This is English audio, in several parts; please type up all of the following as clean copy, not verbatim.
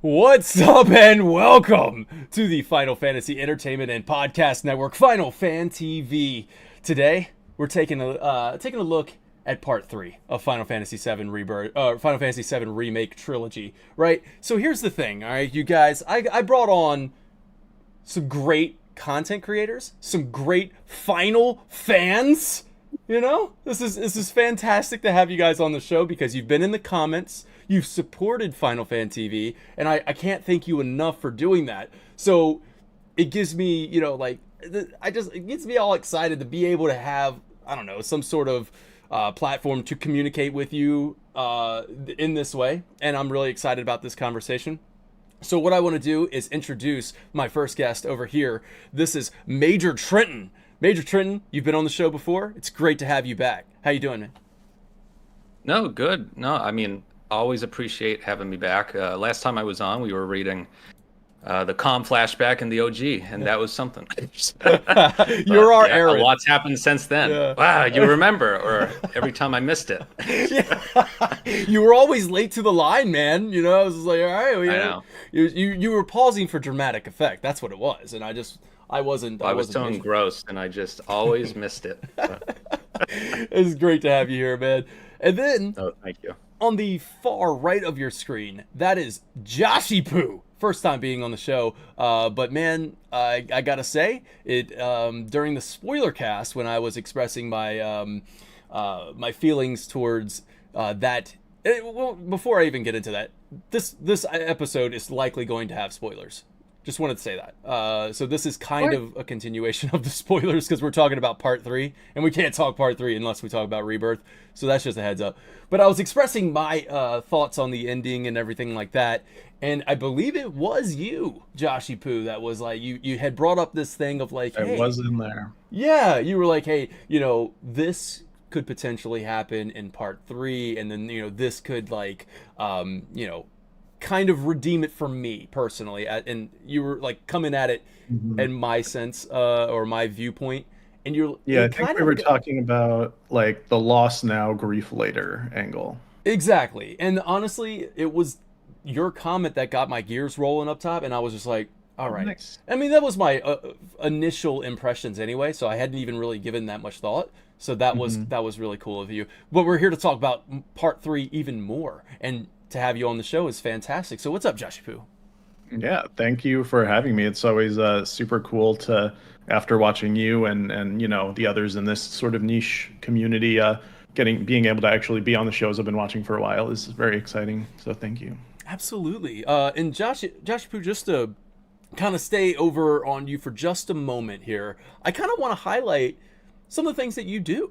What's up and welcome to the Final Fantasy Entertainment and Podcast Network, Final Fan TV. Today we're taking a look at Part 3 of Final Fantasy VII Rebirth, Final Fantasy VII Remake trilogy. Right. So here's the thing. All right, you guys. I brought on some great content creators, some great Final fans. This is fantastic to have you guys on the show because you've been in the comments, you've supported Final Fan TV, and I can't thank you enough for doing that. So it gives me, it gets me all excited to be able to have, I don't know, some sort of platform to communicate with you in this way, and I'm really excited about this conversation. So what I want to do is introduce my first guest over here. This is Major Trenton. Major Trenton, you've been on the show before. It's great to have you back. How you doing, man? No, good. No, I mean, always appreciate having me back. Last time I was on, we were reading the calm flashback in the OG, and that was something. You're our yeah, Aaron. a lot's happened since then. Yeah. Wow, you remember, or every time I missed it. Yeah. You were always late to the line, man. I was just like, all right, well, I know. You were pausing for dramatic effect. That's what it was, and I wasn't. I was wasn't so paying. engrossed, and I just always missed it. It's great to have you here, man. And then Oh, thank you. on the far right of your screen, that is Joshi Poo. First time being on the show, but man, I gotta say it during the spoiler cast when I was expressing my feelings towards that. Well, before I even get into that, this episode is likely going to have spoilers. Just wanted to say that. So this is kind of a continuation of the spoilers because we're talking about Part 3, and we can't talk Part 3 unless we talk about Rebirth. So that's just a heads up. But I was expressing my thoughts on the ending and everything like that, and I believe it was you, Joshi Poo, that was like, you had brought up this thing of like, hey, I was in there. yeah, you were like, hey, this could potentially happen in Part 3, and then, this could like, kind of redeem it for me personally, and you were like coming at it in my sense or my viewpoint, and Yeah, you I think kind we of were talking about like the loss now, grief later angle. exactly. And honestly, it was your comment that got my gears rolling up top, and I was just like, all right. Nice. I mean, that was my initial impressions anyway, so I hadn't even really given that much thought. So that was really cool of you. But we're here to talk about Part 3 even more, and to have you on the show is fantastic. So what's up, Joshi Poo? Yeah, thank you for having me. It's always super cool to, after watching you and the others in this sort of niche community, being able to actually be on the shows I've been watching for a while is very exciting. So thank you. Absolutely. And Joshi Poo, just to kind of stay over on you for just a moment here, I kind of want to highlight some of the things that you do,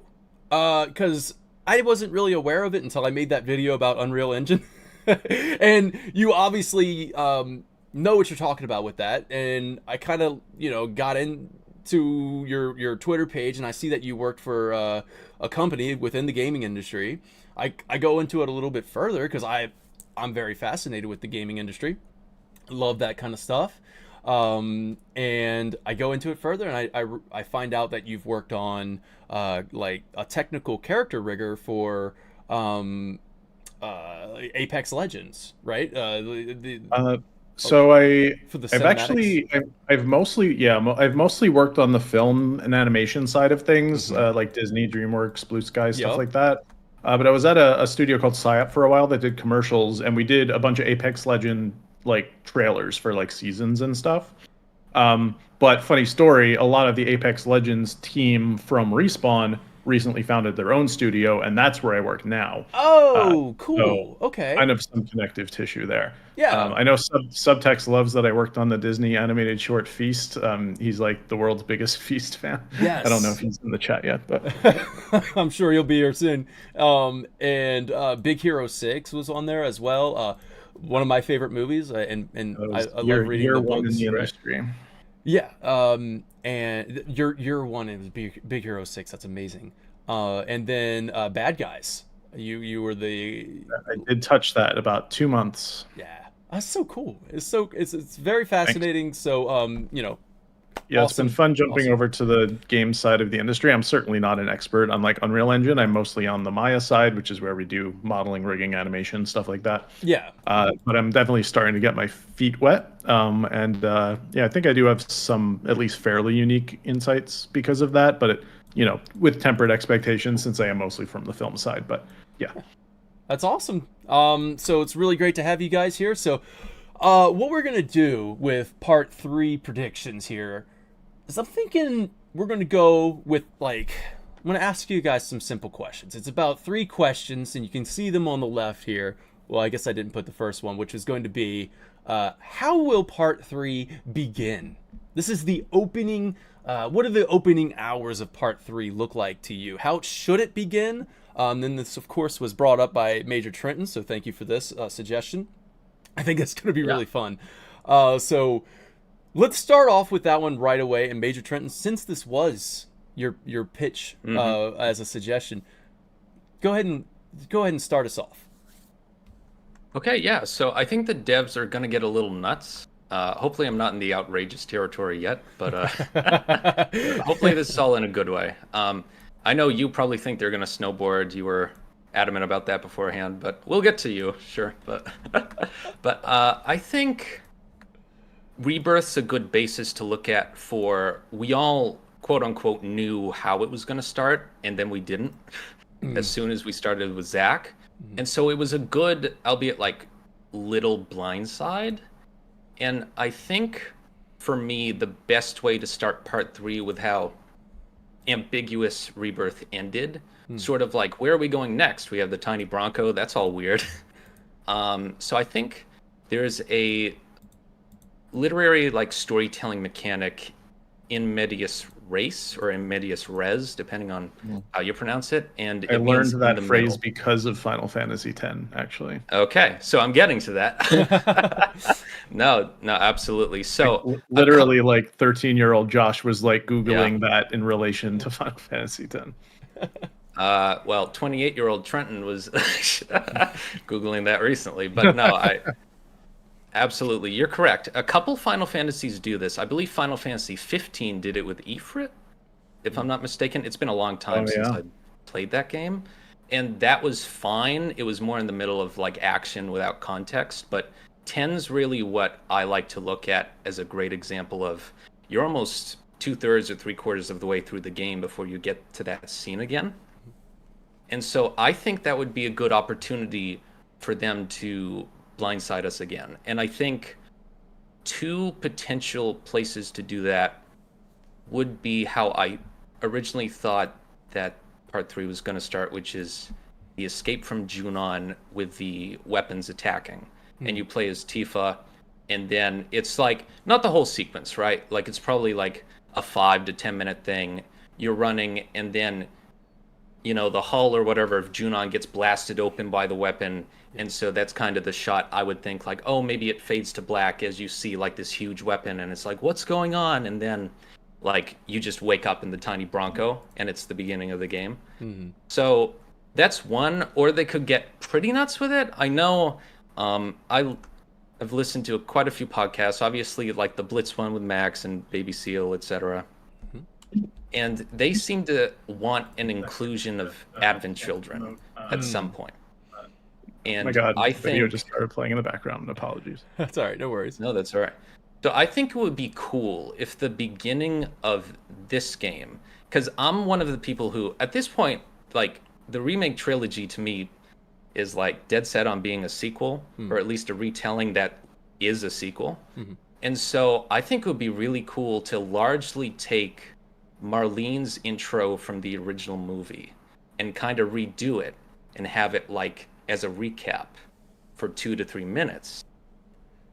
because I wasn't really aware of it until I made that video about Unreal Engine. And you obviously know what you're talking about with that, and I kind of got into your Twitter page, and I see that you worked for a company within the gaming industry. I go into it a little bit further because I'm very fascinated with the gaming industry, love that kind of stuff, and I go into it further, and I find out that you've worked on like a technical character rigger for Apex Legends, right? So For the I've cinematics. actually I've mostly worked on the film and animation side of things, like Disney, DreamWorks, Blue Sky, stuff Yep. like that. But I was at a studio called PsyOp for a while that did commercials, and we did a bunch of Apex Legend like trailers for like seasons and stuff. But funny story, a lot of the Apex Legends team from Respawn recently founded their own studio, and that's where I work now. Oh, So cool. Okay. kind of some connective tissue there. Yeah. I know Subtext loves that I worked on the Disney animated short Feast. He's like the world's biggest Feast fan. I don't know if Yes. he's in the chat yet, but I'm sure you'll be here soon. And Big Hero 6 was on there as well. One of my favorite movies, and it I, was I love reading the year one in books. the Right? industry. Yeah. And your one, it was Big Hero 6. That's amazing. And then Bad Guys. You were the I did touch that about 2 months. yeah. That's so cool. It's very Thanks. fascinating. So Yeah, Awesome. It's been fun jumping Awesome. over to the game side of the industry. I'm certainly not an expert on like Unreal Engine. I'm mostly on the Maya side, which is where we do modeling, rigging, animation, stuff like that. Yeah. But I'm definitely starting to get my feet wet. Yeah, I think I do have some at least fairly unique insights because of that. But with tempered expectations, since I am mostly from the film side. But yeah. That's awesome. So it's really great to have you guys here. So, what we're gonna do with part 3 predictions here is I'm thinking we're gonna go with I'm gonna ask you guys some simple questions. It's about 3 questions, and you can see them on the left here. Well, I guess I didn't put the first one, which is going to be, how will part 3 begin? This is the opening. What do the opening hours of part 3 look like to you? How should it begin? Then this, of course, was brought up by Major Trenton, so thank you for this suggestion. I think it's going to be really fun. So let's start off with that one right away. And Major Trenton, since this was your pitch as a suggestion, go ahead and start us off. Okay, yeah. So I think the devs are going to get a little nuts. Hopefully, I'm not in the outrageous territory yet, but hopefully this is all in a good way. I know you probably think they're going to snowboard. You were adamant about that beforehand, but we'll get to you, sure. But I think Rebirth's a good basis to look at for, we all quote unquote knew how it was going to start, and then we didn't as soon as we started with Zach. And so it was a good, albeit like little blindside. And I think for me, the best way to start part 3 with how ambiguous Rebirth ended, sort of like, where are we going next? We have the tiny Bronco. That's all weird. So I think there's a literary like storytelling mechanic in medias res or in medias res, depending on how you pronounce it. And I learned that phrase middle. because of Final Fantasy X, actually. Okay, so I'm getting to that. No, absolutely. So literally, like 13-year-old Josh was like Googling that in relation to Final Fantasy X. Well, 28-year-old Trenton was Googling that recently, but no, absolutely, you're correct. A couple Final Fantasies do this. I believe Final Fantasy 15 did it with Ifrit, if I'm not mistaken. It's been a long time since I played that game, and that was fine. It was more in the middle of like action without context, but 10's really what I like to look at as a great example of, you're almost 2/3 or 3/4 of the way through the game before you get to that scene again. And so I think that would be a good opportunity for them to blindside us again. And I think 2 potential places to do that would be how I originally thought that part 3 was going to start, which is the escape from Junon with the weapons attacking. And you play as Tifa, and then it's like, not the whole sequence, right? Like, it's probably like a 5 to 10 minute thing. You're running, and then the hull or whatever of Junon gets blasted open by the weapon. And so that's kind of the shot I would think, like, oh, maybe it fades to black as you see like this huge weapon, and it's like, what's going on? And then like you just wake up in the tiny Bronco and it's the beginning of the game. So that's one. Or they could get pretty nuts with it. I know I've listened to quite a few podcasts, obviously like the Blitz one with Max and Baby Seal, etc. And they seem to want an inclusion of Advent children at some point. And oh my God, I the video think just started playing in the background. Apologies. That's all right. No worries. no, that's all right. So I think it would be cool if the beginning of this game, because I'm one of the people who, at this point, like the remake trilogy to me is like dead set on being a sequel, or at least a retelling that is a sequel. And so I think it would be really cool to largely take Marlene's intro from the original movie and kind of redo it and have it like as a recap for 2 to 3 minutes,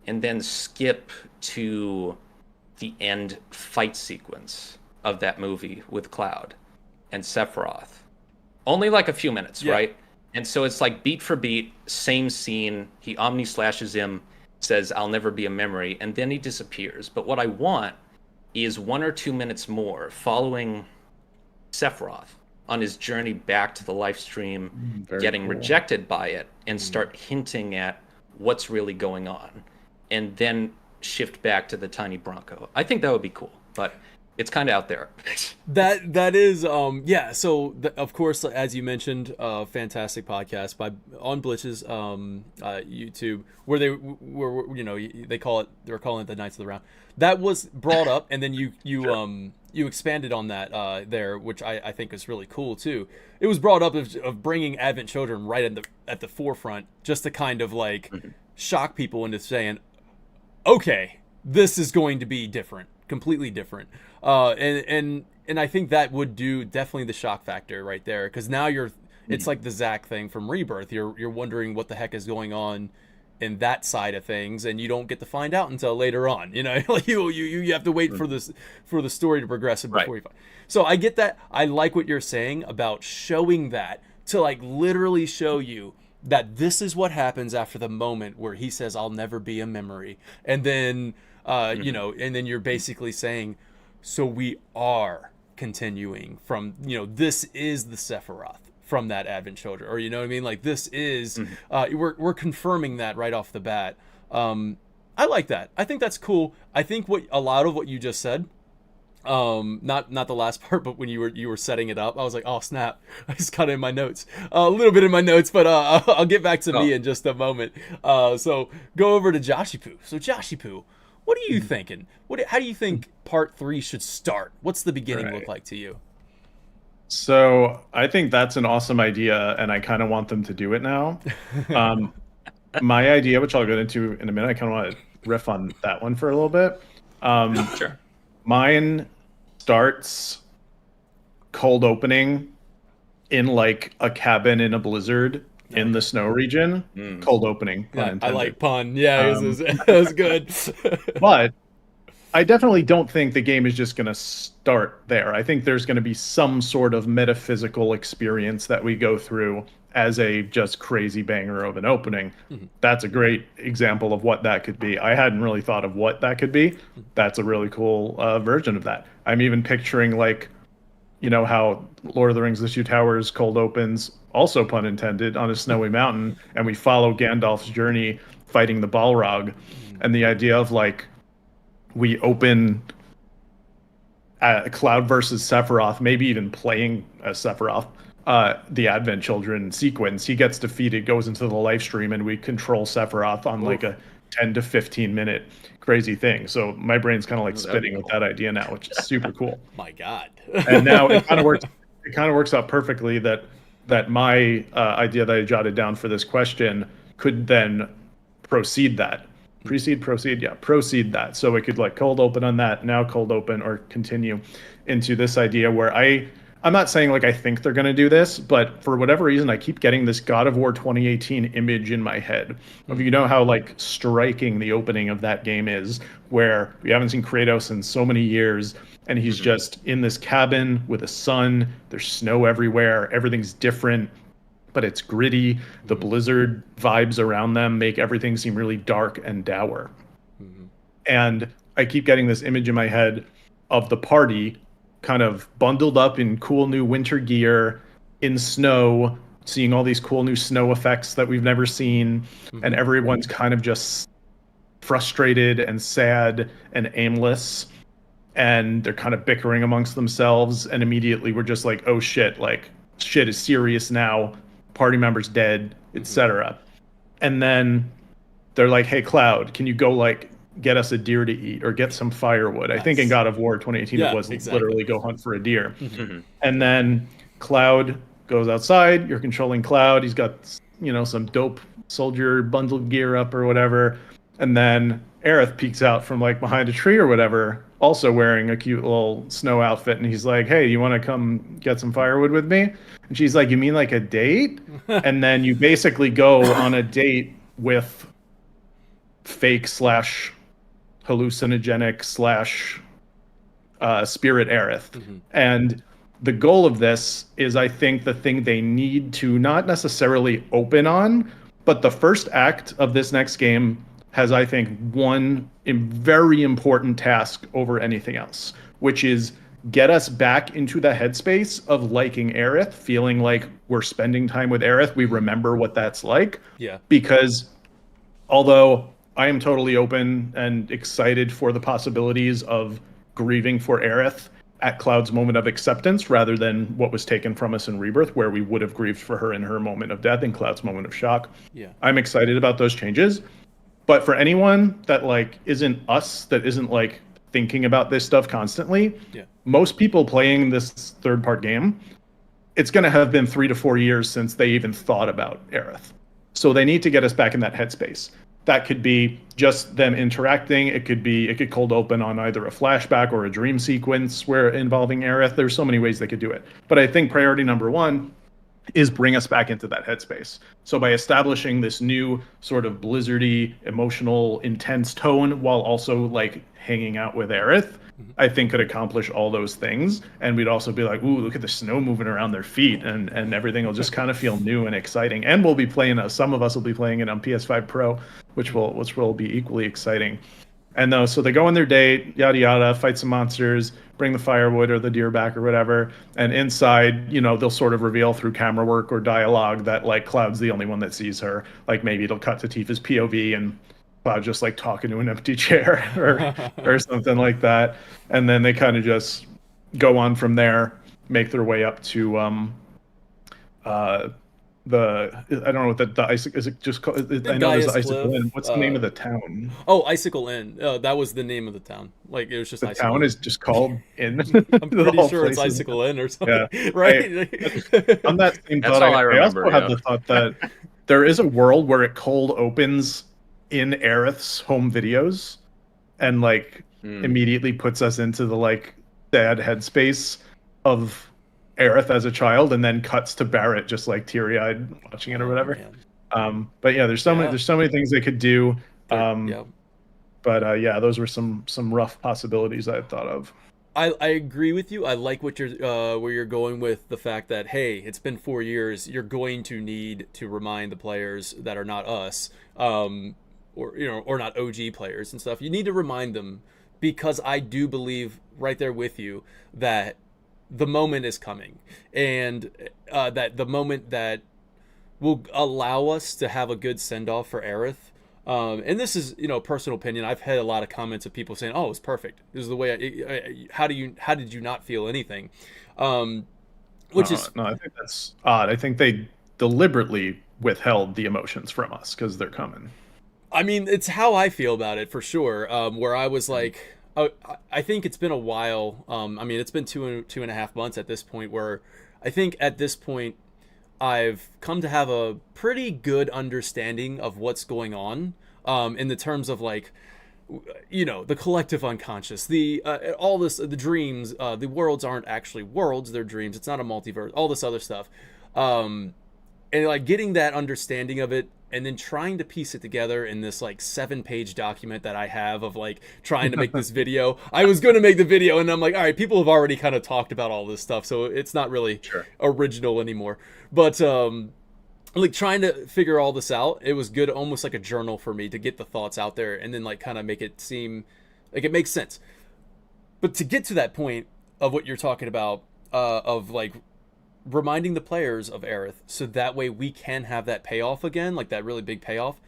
and then skip to the end fight sequence of that movie with Cloud and Sephiroth. Only like a few minutes, right? And so it's like beat for beat, same scene. He omni slashes him, says, "I'll never be a memory," and then he disappears. But what I want is 1 or 2 minutes more following Sephiroth on his journey back to the live stream, getting rejected by it, and start hinting at what's really going on, and then shift back to the tiny Bronco. I think that would be cool. Mm-hmm. it's kind of out there. That is yeah. So of course, as you mentioned, fantastic podcast on Blitch's YouTube, where they were, you know, they were calling it the Knights of the Round. That was brought up, and then you you expanded on that there, which I think is really cool too. It was brought up of bringing Advent Children right at the forefront, just to kind of like shock people into saying, okay, this is going to be different, completely different. And I think that would do definitely the shock factor right there, because now it's like the Zack thing from Rebirth. You're wondering what the heck is going on in that side of things, and you don't get to find out until later on. You know, like you have to wait for the story to progress before you find. So I get that. I like what you're saying about showing that, to like literally show you that this is what happens after the moment where he says, "I'll never be a memory," and then you know, and then you're basically saying, so we are continuing from, you know, this is the Sephiroth from that Advent Children, or you know what I mean? Like this is, we're confirming that right off the bat. I like that. I think that's cool. I think a lot of what you just said, not the last part, but when you were setting it up, I was like, oh snap, I just got it in my notes, a little bit in my notes, but I'll get back to me in just a moment. So go over to Joshipu. So Joshipu, what are you thinking? How do you think part 3 should start? What's the beginning look like to you? So I think that's an awesome idea, and I kind of want them to do it now. My idea, which I'll get into in a minute, I kind of want to riff on that one for a little bit. Sure. Mine starts cold opening in like a cabin in a blizzard in the snow region. Cold opening. Yeah, I like pun. Yeah, it was good. But I definitely don't think the game is just going to start there. I think there's going to be some sort of metaphysical experience that we go through as a just crazy banger of an opening. That's a great example of what that could be. I hadn't really thought of what that could be. That's a really cool version of that. I'm even picturing, like, you know, how Lord of the Rings: The Two Towers cold opens, also pun intended, on a snowy mountain, and we follow Gandalf's journey fighting the Balrog. And the idea of, like, we open Cloud versus Sephiroth, maybe even playing as Sephiroth, the Advent Children sequence. He gets defeated, goes into the live stream, and we control Sephiroth on like a 10 to 15 minute crazy thing. So my brain's kind of like spinning with that idea now, which is super cool. My God. And now it kind of works. It kind of works out perfectly that my idea that I jotted down for this question could then proceed that. Proceed that. So it could like cold open on that, now cold open, or continue into this idea where I'm not saying like I think they're going to do this, but for whatever reason, I keep getting this God of War 2018 image in my head of, you know, how like striking the opening of that game is, where we haven't seen Kratos in so many years, and he's just in this cabin with a sun, there's snow everywhere, everything's different, but it's gritty. The blizzard vibes around them make everything seem really dark and dour. And I keep getting this image in my head of the party kind of bundled up in cool new winter gear in snow, seeing all these cool new snow effects that we've never seen. And everyone's kind of just frustrated and sad and aimless. And they're kind of bickering amongst themselves. And immediately we're just like, oh shit, like shit is serious now. Party member's dead, etc. And then they're like, hey, Cloud, can you go like get us a deer to eat or get some firewood? I think in God of War 2018 it was literally go hunt for a deer. And then Cloud goes outside. You're controlling Cloud. He's got, you know, some dope soldier bundled gear up or whatever. And then Aerith peeks out from like behind a tree or whatever, also wearing a cute little snow outfit. And he's like, hey, you want to come get some firewood with me? And she's like, you mean like a date? And then you basically go on a date with fake / hallucinogenic / spirit Aerith. And the goal of this is, I think, the thing they need to not necessarily open on, but the first act of this next game has, I think, one very important task over anything else, which is get us back into the headspace of liking Aerith, feeling like we're spending time with Aerith. We remember what that's like. Yeah. Because although I am totally open and excited for the possibilities of grieving for Aerith at Cloud's moment of acceptance rather than what was taken from us in Rebirth, where we would have grieved for her in her moment of death and Cloud's moment of shock. Yeah. I'm excited about those changes. But for anyone that like isn't us, that isn't like thinking about this stuff constantly, most people playing this third-part game, it's going to have been 3 to 4 years since they even thought about Aerith. So they need to get us back in that headspace. That could be just them interacting. It could cold open on either a flashback or a dream sequence where involving Aerith. There's so many ways they could do it. But I think priority number one is bring us back into that headspace. So by establishing this new sort of blizzardy, emotional, intense tone while also like hanging out with Aerith, I think could accomplish all those things. And we'd also be like, ooh, look at the snow moving around their feet, and everything will just kind of feel new and exciting. And we'll be playing, some of us will be playing it on PS5 Pro, which will be equally exciting. And so they go on their date, yada yada, fight some monsters, bring the firewood or the deer back or whatever. And inside, they'll sort of reveal through camera work or dialogue that like Cloud's the only one that sees her. Like maybe it'll cut to Tifa's POV and Cloud just like talking to an empty chair or something like that. And then they kind of just go on from there, make their way up to I don't know what the Icicle is. It just called, I know there's Icicle Inn. What's the name of the town? Oh, Icicle Inn. That was the name of the town. Like it was just the Icicle town Inn. is just called Inn. I'm pretty sure it's Icicle Inn or something. Yeah. Right. On that same thought, I also had the thought that there is a world where it cold opens in Aerith's home videos, and like immediately puts us into the like sad headspace of Aerith as a child, and then cuts to Barrett just like teary-eyed watching it or whatever. But yeah, there's so many things they could do. But yeah, those were some rough possibilities I had thought of. I agree with you. I like what you're where you're going with the fact that hey, it's been 4 years. You're going to need to remind the players that are not us, or not OG players and stuff. You need to remind them, because I do believe right there with you that the moment is coming, and that the moment that will allow us to have a good send-off for Aerith. And this is, personal opinion. I've had a lot of comments of people saying, "Oh, it's perfect. This is the way." How did you not feel anything? Which is no, I think that's odd. I think they deliberately withheld the emotions from us because they're coming. I mean, it's how I feel about it for sure. Where I was like, I think it's been a while. I mean, it's been 2.5 months at this point, where I think at this point I've come to have a pretty good understanding of what's going on, in the terms of like, the collective unconscious, all this, the dreams, the worlds aren't actually worlds, they're dreams. It's not a multiverse, all this other stuff. And like getting that understanding of it, and then trying to piece it together in this like 7-page document that I have of like trying to make this video. I was going to make the video, and I'm like, all right, people have already kind of talked about all this stuff, so it's not really original anymore. But like trying to figure all this out, it was good, almost like a journal for me to get the thoughts out there and then like kind of make it seem like it makes sense. But to get to that point of what you're talking about, of like reminding the players of Aerith, so that way we can have that payoff again, like that really big payoff.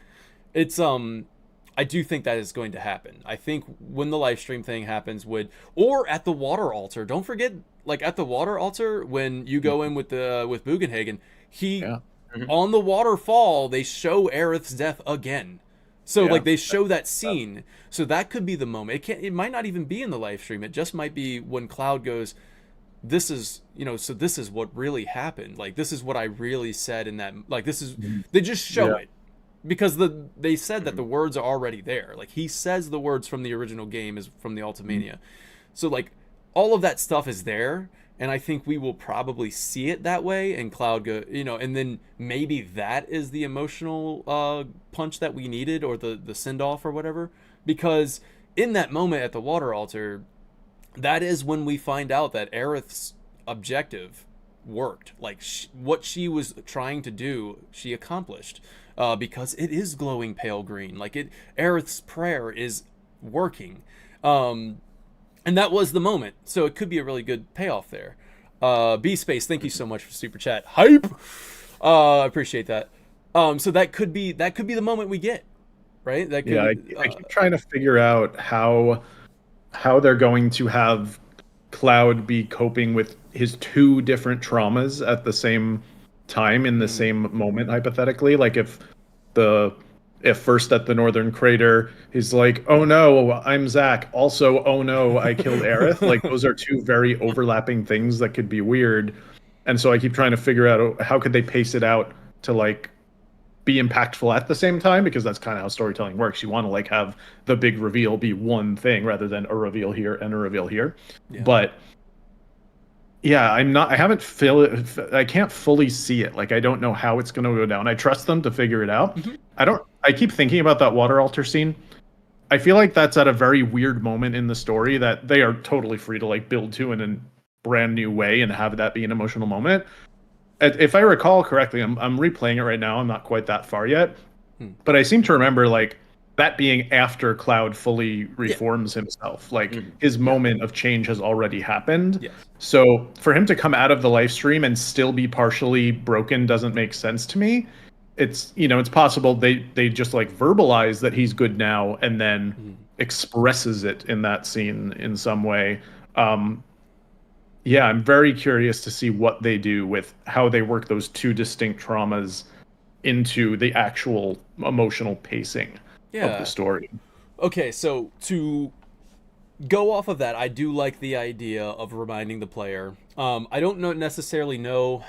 It's I do think that is going to happen. I think when the live stream thing happens, or at the water altar. Don't forget, like at the water altar when you go in with Bugenhagen, on the waterfall they show Aerith's death again. So like they show that scene. So that could be the moment. It might not even be in the live stream. It just might be when Cloud goes, this is, so this is what really happened. Like, this is what I really said in that, like, this is, they just show it. Because they said that the words are already there. Like, he says the words from the original game is from the Ultimania. So, like, all of that stuff is there. And I think we will probably see it that way. And Cloud go, and then maybe that is the emotional punch that we needed, or the send-off or whatever. Because in that moment at the water altar, that is when we find out that Aerith's objective worked. Like, what she was trying to do, she accomplished. Because it is glowing pale green. Like, Aerith's prayer is working. And that was the moment. So it could be a really good payoff there. B-Space, thank you so much for Super Chat. Hype! I appreciate that. So that could be the moment we get. Right? That could, I keep trying to figure out how how they're going to have Cloud be coping with his two different traumas at the same time in the same moment, hypothetically. Like if first at the Northern Crater he's like, "Oh no, I'm Zach." Also, "Oh no, I killed Aerith." Like those are two very overlapping things that could be weird. And so I keep trying to figure out how could they pace it out to like be impactful at the same time, because that's kind of how storytelling works. You want to like have the big reveal be one thing rather than a reveal here and a reveal here. Yeah. But yeah, I can't fully see it. Like I don't know how it's going to go down. I trust them to figure it out. I keep thinking about that water altar scene. I feel like that's at a very weird moment in the story that they are totally free to like build to in a brand new way and have that be an emotional moment. If I recall correctly, I'm replaying it right now. I'm not quite that far yet, but I seem to remember like that being after Cloud fully reforms himself. Like his moment of change has already happened. Yes. So for him to come out of the live stream and still be partially broken doesn't make sense to me. It's it's possible they just like verbalize that he's good now and then expresses it in that scene in some way. Yeah, I'm very curious to see what they do with how they work those two distinct traumas into the actual emotional pacing of the story. Okay, so to go off of that, I do like the idea of reminding the player. I don't necessarily know.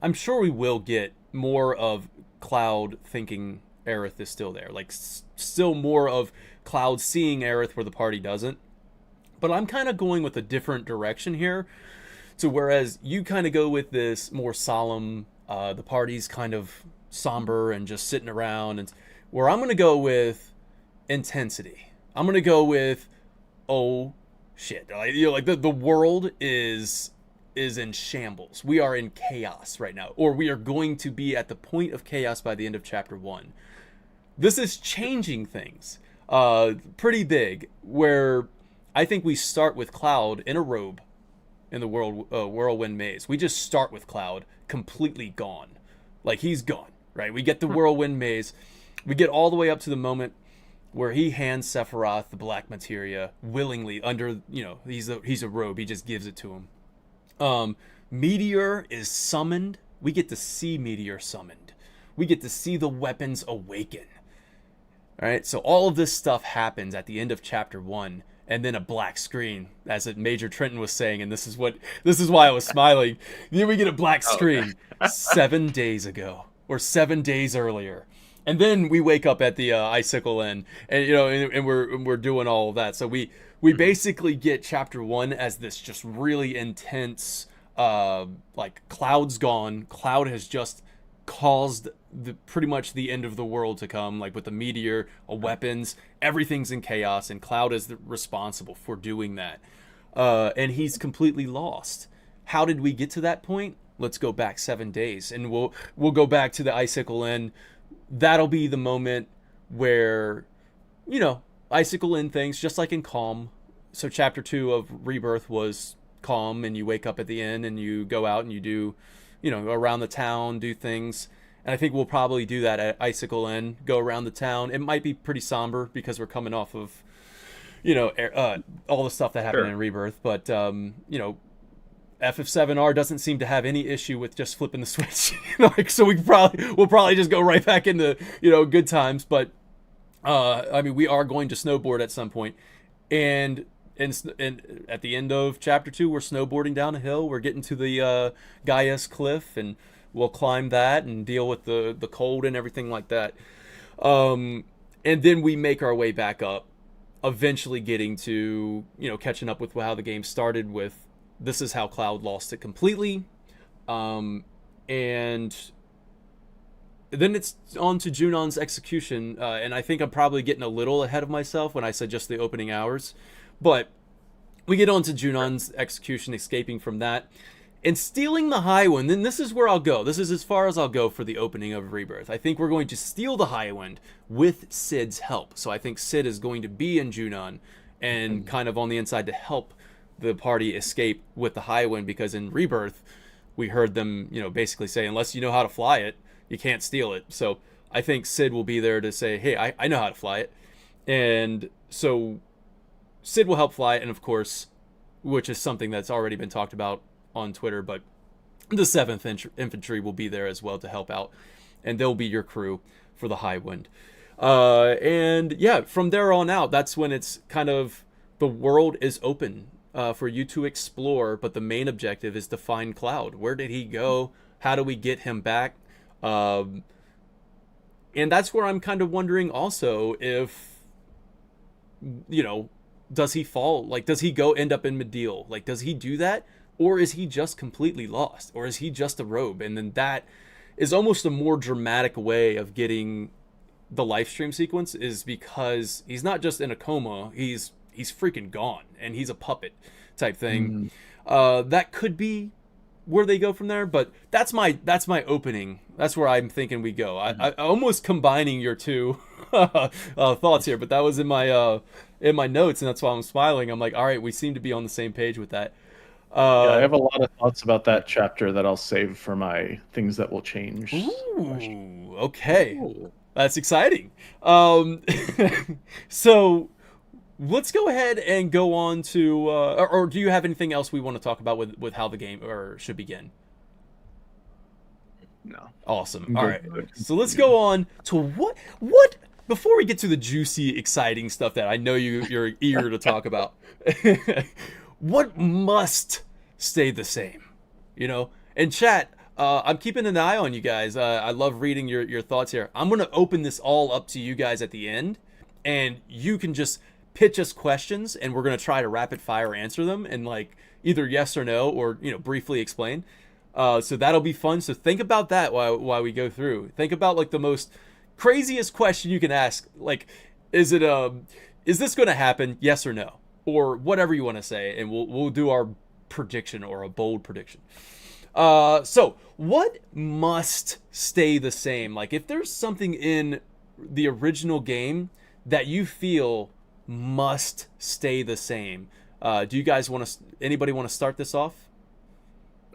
I'm sure we will get more of Cloud thinking Aerith is still there. Like, still more of Cloud seeing Aerith where the party doesn't. But I'm kind of going with a different direction here. So whereas you kind of go with this more solemn, the party's kind of somber and just sitting around, and where I'm going to go with intensity. I'm going to go with, oh shit, like the world is in shambles. We are in chaos right now, or we are going to be at the point of chaos by the end of chapter 1. This is changing things pretty big, where I think we start with Cloud in a robe in the whirlwind maze. We just start with Cloud completely gone. Like, he's gone, right? We get the whirlwind maze. We get all the way up to the moment where he hands Sephiroth the black materia willingly under, he's a robe. He just gives it to him. Meteor is summoned. We get to see Meteor summoned. We get to see the weapons awaken. All right, so all of this stuff happens at the end of chapter 1. And then a black screen, as Major Trenton was saying, and this is why I was smiling. Then we get a black screen 7 days ago, or 7 days earlier, and then we wake up at the Icicle Inn, and and we're doing all of that. So we basically get chapter 1 as this just really intense, like Cloud's gone. Cloud has just caused pretty much the end of the world to come, like with the meteor, weapons, everything's in chaos, and Cloud is responsible for doing that. And he's completely lost. How did we get to that point? Let's go back 7 days, and we'll go back to the Icicle Inn. That'll be the moment where, Icicle Inn things, just like in Calm. So chapter 2 of Rebirth was Calm, and you wake up at the inn, and you go out and you do, around the town, do things. And I think we'll probably do that at Icicle Inn, go around the town. It might be pretty somber because we're coming off of, all the stuff that happened in Rebirth. But, FF7R doesn't seem to have any issue with just flipping the switch. So we'll probably just go right back into, good times. But, we are going to snowboard at some point. And at the end of chapter 2, we're snowboarding down a hill. We're getting to the Gaia's Cliff, and we'll climb that and deal with the cold and everything like that. And then we make our way back up, eventually getting to, catching up with how the game started with, this is how Cloud lost it completely. And then it's on to Junon's execution. And I think I'm probably getting a little ahead of myself when I said just the opening hours. But we get on to Junon's execution, escaping from that, and stealing the Highwind. Then this is where I'll go. This is as far as I'll go for the opening of Rebirth. I think we're going to steal the Highwind with Cid's help. So I think Cid is going to be in Junon and kind of on the inside to help the party escape with the Highwind, because in Rebirth, we heard them, basically say, unless you know how to fly it, you can't steal it. So I think Cid will be there to say, hey, I know how to fly it. And so Sid will help fly, and of course, which is something that's already been talked about on Twitter, but the 7th Infantry will be there as well to help out, and they'll be your crew for the high wind. And yeah, from there on out, that's when it's kind of the world is open for you to explore, but the main objective is to find Cloud. Where did he go? How do we get him back? And that's where I'm kind of wondering also if, does he fall? Like, does he go end up in Medeal? Like, does he do that? Or is he just completely lost? Or is he just a robe? And then that is almost a more dramatic way of getting the live stream sequence, is because he's not just in a coma, he's freaking gone, and he's a puppet type thing. That could be where they go from there, but that's my opening. That's where I'm thinking we go. I almost combining your two thoughts here, but that was in my notes, and that's why I'm smiling. I'm like, all right, we seem to be on the same page with that. I have a lot of thoughts about that chapter that I'll save for my things that will change. Ooh, okay. Ooh. That's exciting. So let's go ahead and go on to, or do you have anything else we want to talk about with how the game should begin? No. Awesome. All right. So let's go on to what before we get to the juicy, exciting stuff that I know you're eager to talk about. What must stay the same? And chat, I'm keeping an eye on you guys. I love reading your thoughts here. I'm going to open this all up to you guys at the end, and you can just pitch us questions, and we're going to try to rapid fire answer them, and like either yes or no, or briefly explain. So that'll be fun. So think about that while we go through. Think about like the most craziest question you can ask. Like, is this going to happen? Yes or no, or whatever you want to say, and we'll do our prediction or a bold prediction. So what must stay the same? Like, if there's something in the original game that you feel must stay the same, do you guys anybody want to start this off?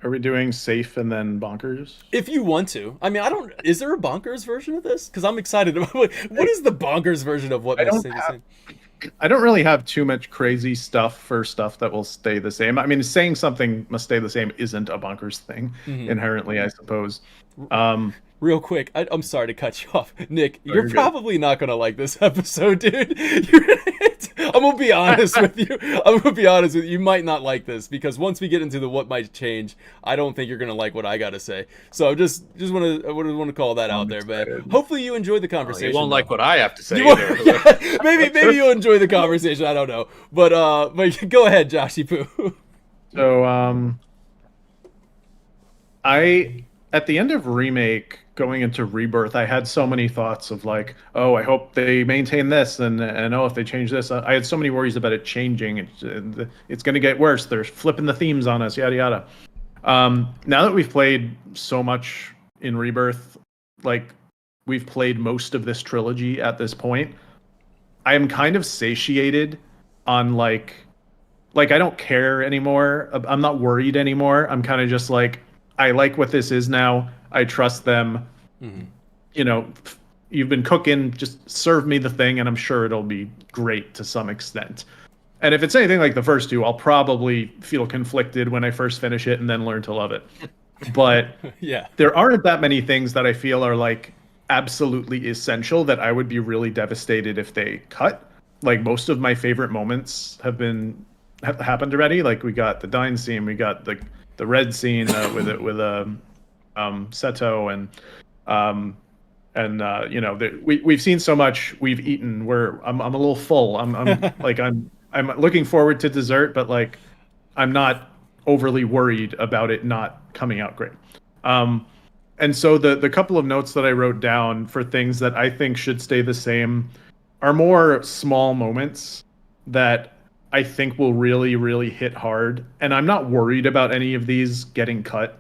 Are we doing safe and then bonkers? If you want to. I mean, is there a bonkers version of this? Because I'm excited about what is the bonkers version of what must stay the same? I don't really have too much crazy stuff that will stay the same. I mean, saying something must stay the same isn't a bonkers thing inherently, I suppose. Real quick, I'm sorry to cut you off, Nick. You're probably not gonna like this episode, dude. I'm gonna be honest with you. You might not like this, because once we get into the what might change, I don't think you're gonna like what I gotta say. So I just want to call that out there, man. Hopefully you enjoyed the conversation. You won't like what I have to say either. Maybe you'll enjoy the conversation. I don't know, but go ahead, Joshy Poo. So at the end of Remake, going into Rebirth, I had so many thoughts of like, oh, I hope they maintain this, and oh, if they change this, I had so many worries about it changing. It's going to get worse. They're flipping the themes on us, yada yada. Now that we've played so much in Rebirth, like we've played most of this trilogy at this point, I am kind of satiated on like I don't care anymore. I'm not worried anymore. I'm kind of just like, I like what this is now. I trust them. You've been cooking, just serve me the thing, and I'm sure it'll be great to some extent. And if it's anything like the first two, I'll probably feel conflicted when I first finish it and then learn to love it. But yeah, there aren't that many things that I feel are like absolutely essential that I would be really devastated if they cut. Like, most of my favorite moments have happened already. Like, we got the Dine scene, we got the red scene with Seto, and we've seen so much, we've eaten. I'm a little full. I'm looking forward to dessert, but like I'm not overly worried about it not coming out great. And so the couple of notes that I wrote down for things that I think should stay the same are more small moments that I think will really, really hit hard. And I'm not worried about any of these getting cut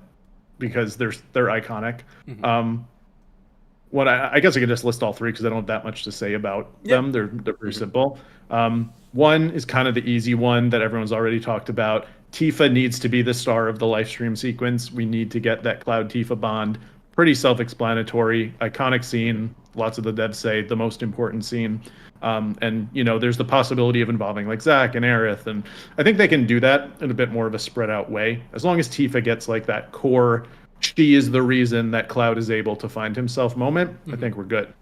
because they're iconic. I guess I could just list all three because I don't have that much to say about them. They're pretty simple. One is kind of the easy one that everyone's already talked about. Tifa needs to be the star of the live stream sequence. We need to get that Cloud Tifa bond. Pretty self-explanatory, iconic scene. lots of the devs say, the most important scene. And there's the possibility of involving like Zack and Aerith, and I think they can do that in a bit more of a spread out way. As long as Tifa gets like that core, she is the reason that Cloud is able to find himself moment, I think we're good.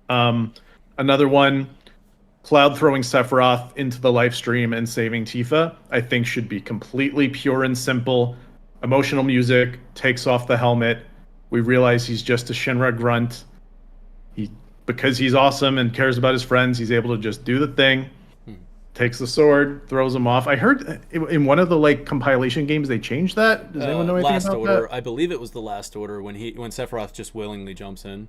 Another one, Cloud throwing Sephiroth into the live stream and saving Tifa, I think should be completely pure and simple. Emotional music, takes off the helmet. We realize he's just a Shinra grunt. Because he's awesome and cares about his friends, he's able to just do the thing. Takes the sword, throws him off. I heard in one of the like compilation games they changed that. Does anyone know anything Last about Order, that? I believe it was the Last Order when Sephiroth just willingly jumps in.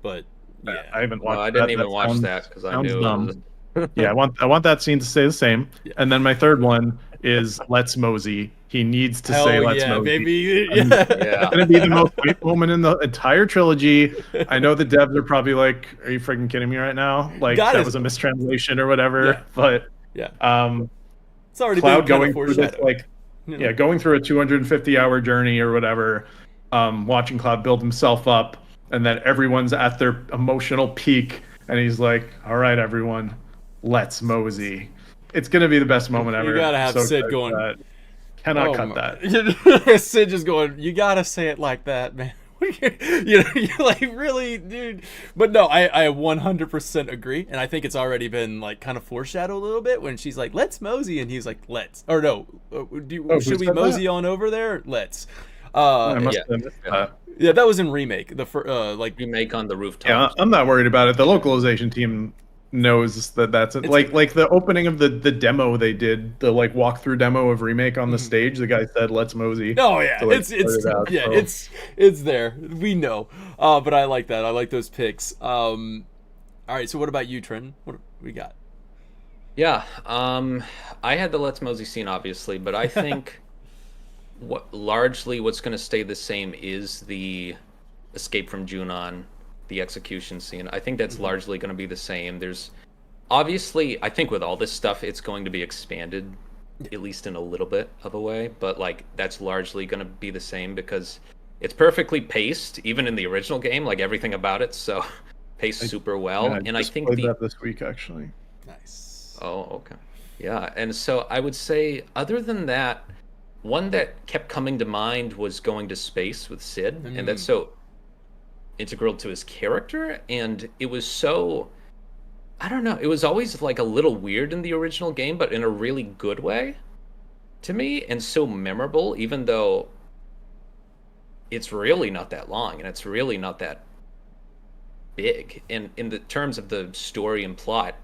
But yeah, I haven't watched. I didn't even that watch sounds, that because I sounds knew. dumb. Yeah, I want that scene to stay the same. Yeah. And then my third one is Let's Mosey. He needs to hell say Let's yeah, Mosey. baby. And Yeah. Yeah. It's gonna be the most great moment in the entire trilogy. I know the devs are probably like, "Are you freaking kidding me right now?" Like that was a mistranslation or whatever. Yeah. But Yeah. It's already Cloud been going through this like, going through a 250-hour journey or whatever. Watching Cloud build himself up, and then everyone's at their emotional peak, and he's like, "All right, everyone, let's mosey." It's gonna be the best moment ever. You gotta have So Sid excited going. for that. Cannot cut that. Sid just going. You gotta say it like that, man. You're like, really, dude. But no, I 100% agree, and I think it's already been like kind of foreshadowed a little bit when she's like, "Let's mosey," and he's like, "Let's," or no, should we mosey on over there? Let's. I must have missed that. Yeah, that was in remake. The like Remake on the rooftop. Yeah, I'm not worried about it. The localization team knows that's it. Like the opening of the demo they did, the like walkthrough demo of remake on the stage. The guy said, "Let's mosey." Oh yeah, to, like, it's there. We know. But I like that. I like those picks. All right. So what about you, Trenton? What we got? Yeah. I had the Let's Mosey scene, obviously, but I think what's going to stay the same is the escape from Junon, the execution scene. I think that's largely going to be the same. There's obviously, I think with all this stuff, it's going to be expanded, at least in a little bit of a way, but like that's largely going to be the same because it's perfectly paced, even in the original game, like everything about it. So paced super well. Yeah, and I think played that this week actually. Nice. Oh, okay. Yeah, and so I would say, other than that, one that kept coming to mind was going to space with Sid, and that's so integral to his character, and it was so, I don't know, it was always like a little weird in the original game, but in a really good way to me, and so memorable, even though it's really not that long, and it's really not that big. And in the terms of the story and plot,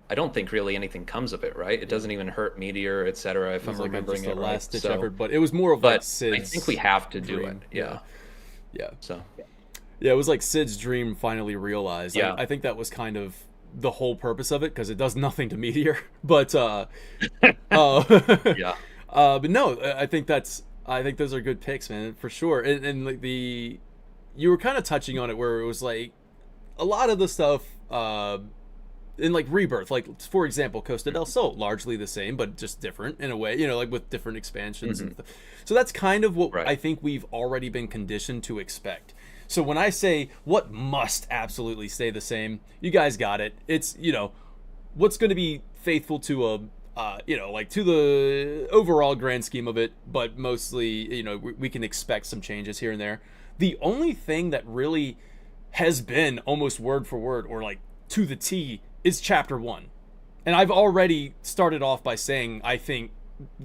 I don't think really anything comes of it, right? It doesn't even hurt Meteor, etc. If I'm remembering it right. Last ditch effort, but it was more of like Sid's I think we have to do dream. it. Yeah. So. Yeah, it was like Sid's dream finally realized. Yeah. I think that was kind of the whole purpose of it because it does nothing to Meteor. But Yeah. But no, I think those are good picks, man, for sure. And like you were kind of touching on it where it was like a lot of the stuff in like Rebirth, like for example, Costa del Sol, largely the same but just different in a way, like with different expansions and stuff. So that's kind of what I think we've already been conditioned to expect. So when I say what must absolutely stay the same, you guys got it. It's what's going to be faithful to like to the overall grand scheme of it, but mostly we can expect some changes here and there. The only thing that really has been almost word for word or like to the T is Chapter 1. And I've already started off by saying I think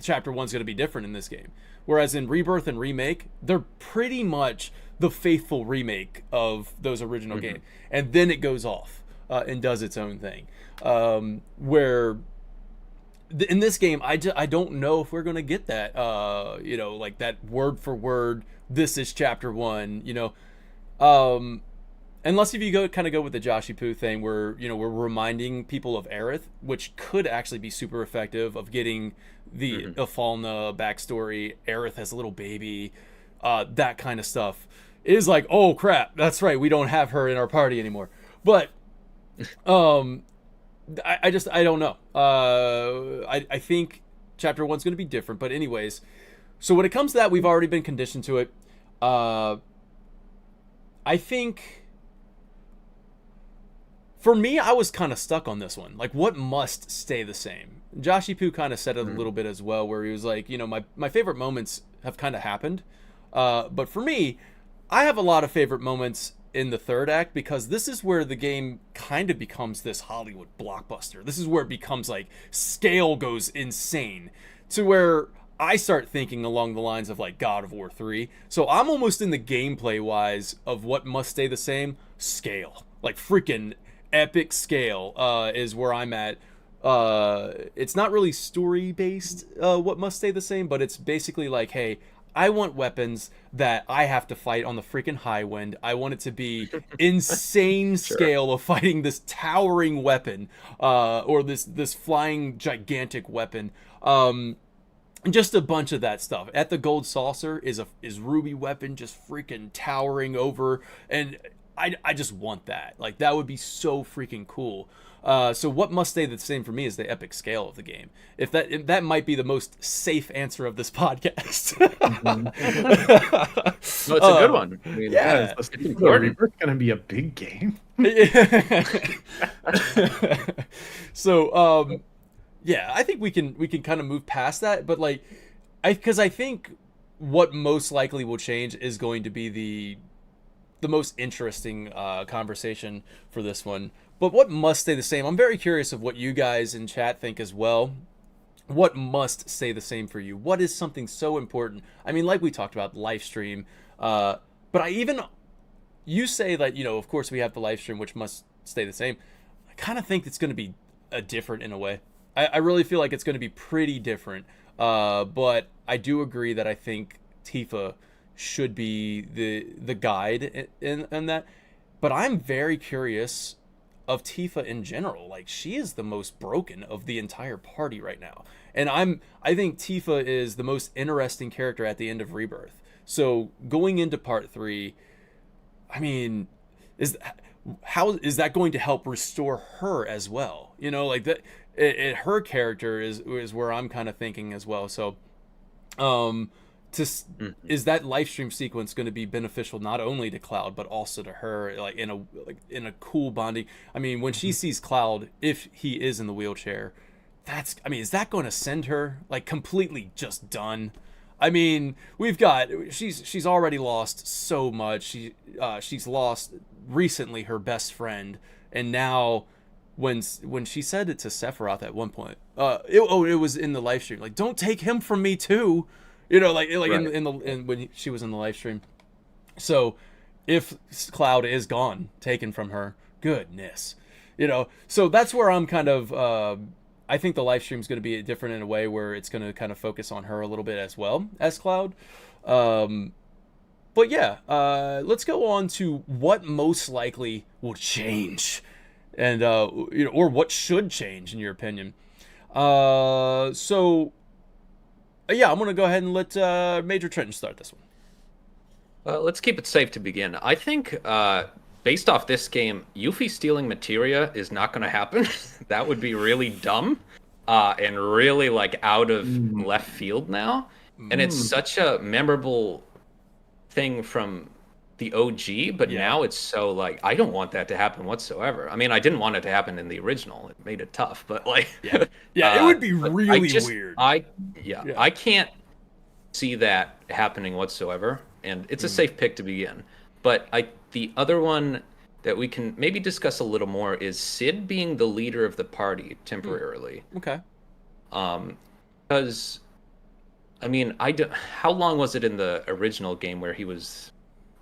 Chapter 1's going to be different in this game. Whereas in Rebirth and Remake, they're pretty much the faithful remake of those original games. And then it goes off and does its own thing. Where in this game, I don't know if we're going to get that, like that word for word, this is Chapter 1, unless if you go with the Joshy Poo thing where, we're reminding people of Aerith, which could actually be super effective of getting the Ifalna backstory. Aerith has a little baby, that kind of stuff is like, oh crap, that's right, we don't have her in our party anymore. But I don't know. I think Chapter 1's going to be different, but anyways, so when it comes to that, we've already been conditioned to it. I think For me, I was kind of stuck on this one. Like, what must stay the same? Joshy Poo kind of said it a little bit as well, where he was like, my favorite moments have kind of happened. But for me, I have a lot of favorite moments in the third act, because this is where the game kind of becomes this Hollywood blockbuster. This is where it becomes like scale goes insane, to where I start thinking along the lines of like God of War 3. So I'm almost in the gameplay wise of what must stay the same. Scale, like freaking epic scale, is where I'm at. It's not really story based, what must stay the same, but it's basically like, hey, I want weapons that I have to fight on the freaking high wind. I want it to be insane scale of fighting this towering weapon, or this flying gigantic weapon. Just a bunch of that stuff. At the Gold Saucer is Ruby weapon just freaking towering over, and I just want that. Like, that would be so freaking cool. So what must stay the same for me is the epic scale of the game. If that might be the most safe answer of this podcast. No, it's a good one. I mean, Yeah, it's going to be a big game. So, yeah, I think we can kind of move past that, but like, because I think what most likely will change is going to be the most interesting conversation for this one. But what must stay the same? I'm very curious of what you guys in chat think as well. What must stay the same for you? What is something so important? I mean, like we talked about, live stream. But you say that, of course we have the live stream, which must stay the same. I kind of think it's going to be different in a way. I really feel like it's going to be pretty different. But I do agree that I think Tifa should be the guide in that. But I'm very curious of Tifa in general. Like, she is the most broken of the entire party right now, and I think Tifa is the most interesting character at the end of Rebirth. So going into part 3, I mean, how is that going to help restore her as well? Like that, her character is where I'm kind of thinking as well. So is that live stream sequence going to be beneficial not only to Cloud but also to her, like in a cool bonding? I mean, when she sees Cloud, if he is in the wheelchair, is that going to send her like completely just done? I mean, she's already lost so much. She's lost recently her best friend, and now when she said it to Sephiroth at one point, it was in the live stream, like, don't take him from me too. Right. in when she was in the live stream. So if Cloud is gone, taken from her, goodness, so that's where I'm kind of, I think the live stream is going to be different in a way where it's going to kind of focus on her a little bit as well as Cloud. But yeah, let's go on to what most likely will change, and or what should change in your opinion. So yeah, I'm going to go ahead and let Major Trenton start this one. Let's keep it safe to begin. I think, based off this game, Yuffie stealing materia is not going to happen. That would be really dumb, and really like out of left field now. And it's such a memorable thing from the OG, but now it's so like, I don't want that to happen whatsoever. I mean, I didn't want it to happen in the original. It made it tough, but like, it would be really weird. I can't see that happening whatsoever, and it's a safe pick to begin. But the other one that we can maybe discuss a little more is Sid being the leader of the party temporarily. Okay. Because, I mean, how long was it in the original game where he was